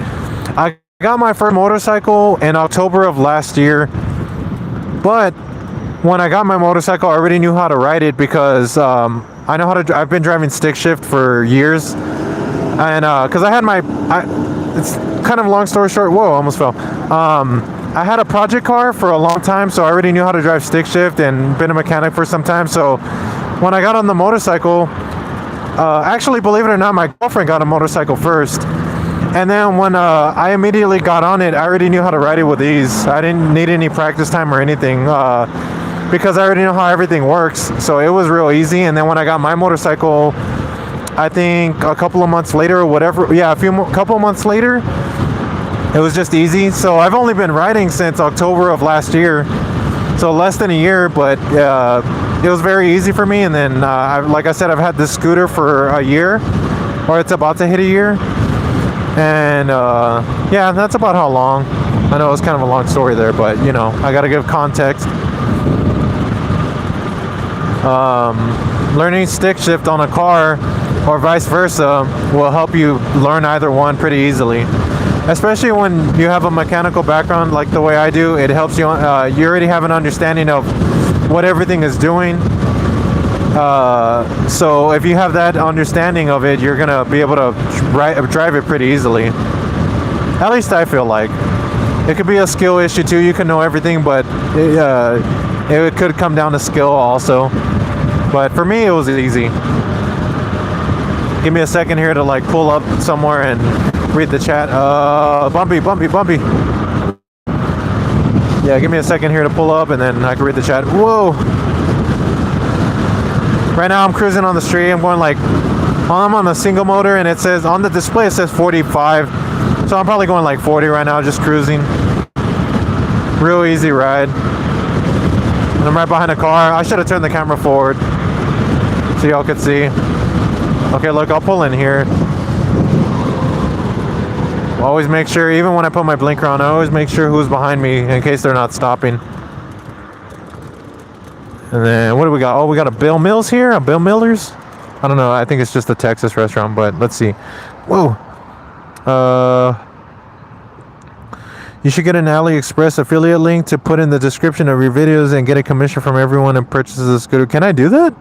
I got my first motorcycle in October of last year, but when I got my motorcycle I already knew how to ride it because I know how to, I've been driving stick shift for years, and because I had it's kind of long story short, whoa, almost fell. I had a project car for a long time, so I already knew how to drive stick shift and been a mechanic for some time. So when I got on the motorcycle, actually, believe it or not, my girlfriend got a motorcycle first. And then when I immediately got on it, I already knew how to ride it with ease. I didn't need any practice time or anything because I already know how everything works. So it was real easy. And then when I got my motorcycle, I think a couple of months later or whatever, yeah, couple of months later, it was just easy. So I've only been riding since October of last year, so less than a year, but it was very easy for me. And then like I said, I've had this scooter for a year, or it's about to hit a year. And yeah, that's about how long. I know it's kind of a long story there, but you know, I gotta give context. Learning stick shift on a car or vice versa will help you learn either one pretty easily, especially when you have a mechanical background like the way I do. It helps you, you already have an understanding of what everything is doing, so if you have that understanding of it, you're gonna be able to drive it pretty easily. At least I feel like. It could be a skill issue too. You can know everything, but it could come down to skill also. But for me, it was easy. Give me a second here to like pull up somewhere and read the chat. Bumpy. Yeah, give me a second here to pull up and then I can read the chat. Whoa. Right now I'm cruising on the street. I'm on a single motor, and it says on the display it says 45. So I'm probably going like 40 right now, just cruising. Real easy ride. And I'm right behind a car. I should have turned the camera forward so y'all could see. Okay, look, I'll pull in here. Always make sure, even when I put my blinker on, I always make sure who's behind me in case they're not stopping. And then what do we got? Oh, we got a Bill Mills here? A Bill Miller's? I don't know. I think it's just a Texas restaurant, but let's see. Whoa. You should get an AliExpress affiliate link to put in the description of your videos and get a commission from everyone who purchases a scooter. Can I do that?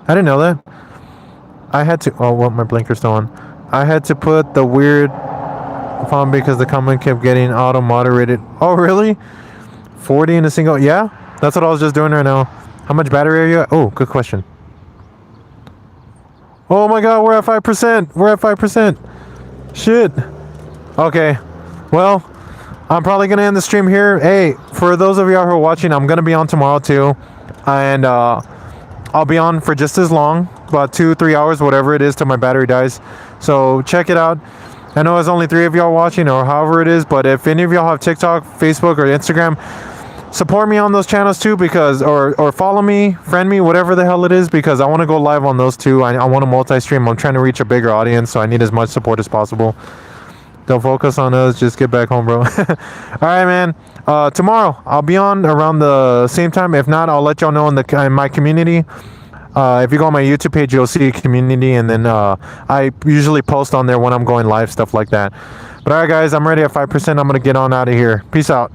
I didn't know that. I had to... Oh, well, my blinker's still on. I had to put the weird font because the comment kept getting auto-moderated. Oh, really? 40 in a single... Yeah? That's what I was just doing right now. How much battery are you at? Oh, good question. Oh my god, we're at 5%. We're at 5%. Shit. Okay. Well, I'm probably going to end the stream here. Hey, for those of y'all who are watching, I'm going to be on tomorrow too. And I'll be on for just as long. About 2-3 hours, whatever it is, till my battery dies. So check it out. I know there's only 3 of y'all watching, or however it is. But if any of y'all have TikTok, Facebook, or Instagram, support me on those channels too, because or follow me, friend me, whatever the hell it is, because I want to go live on those too. I want to multi-stream. I'm trying to reach a bigger audience, so I need as much support as possible. Don't focus on us, just get back home, bro. All right, man. Tomorrow I'll be on around the same time. If not, I'll let y'all know in my community. If you go on my YouTube page, you'll see community, and then I usually post on there when I'm going live, stuff like that. But all right, guys, I'm ready at 5%. I'm gonna get on out of here. Peace out.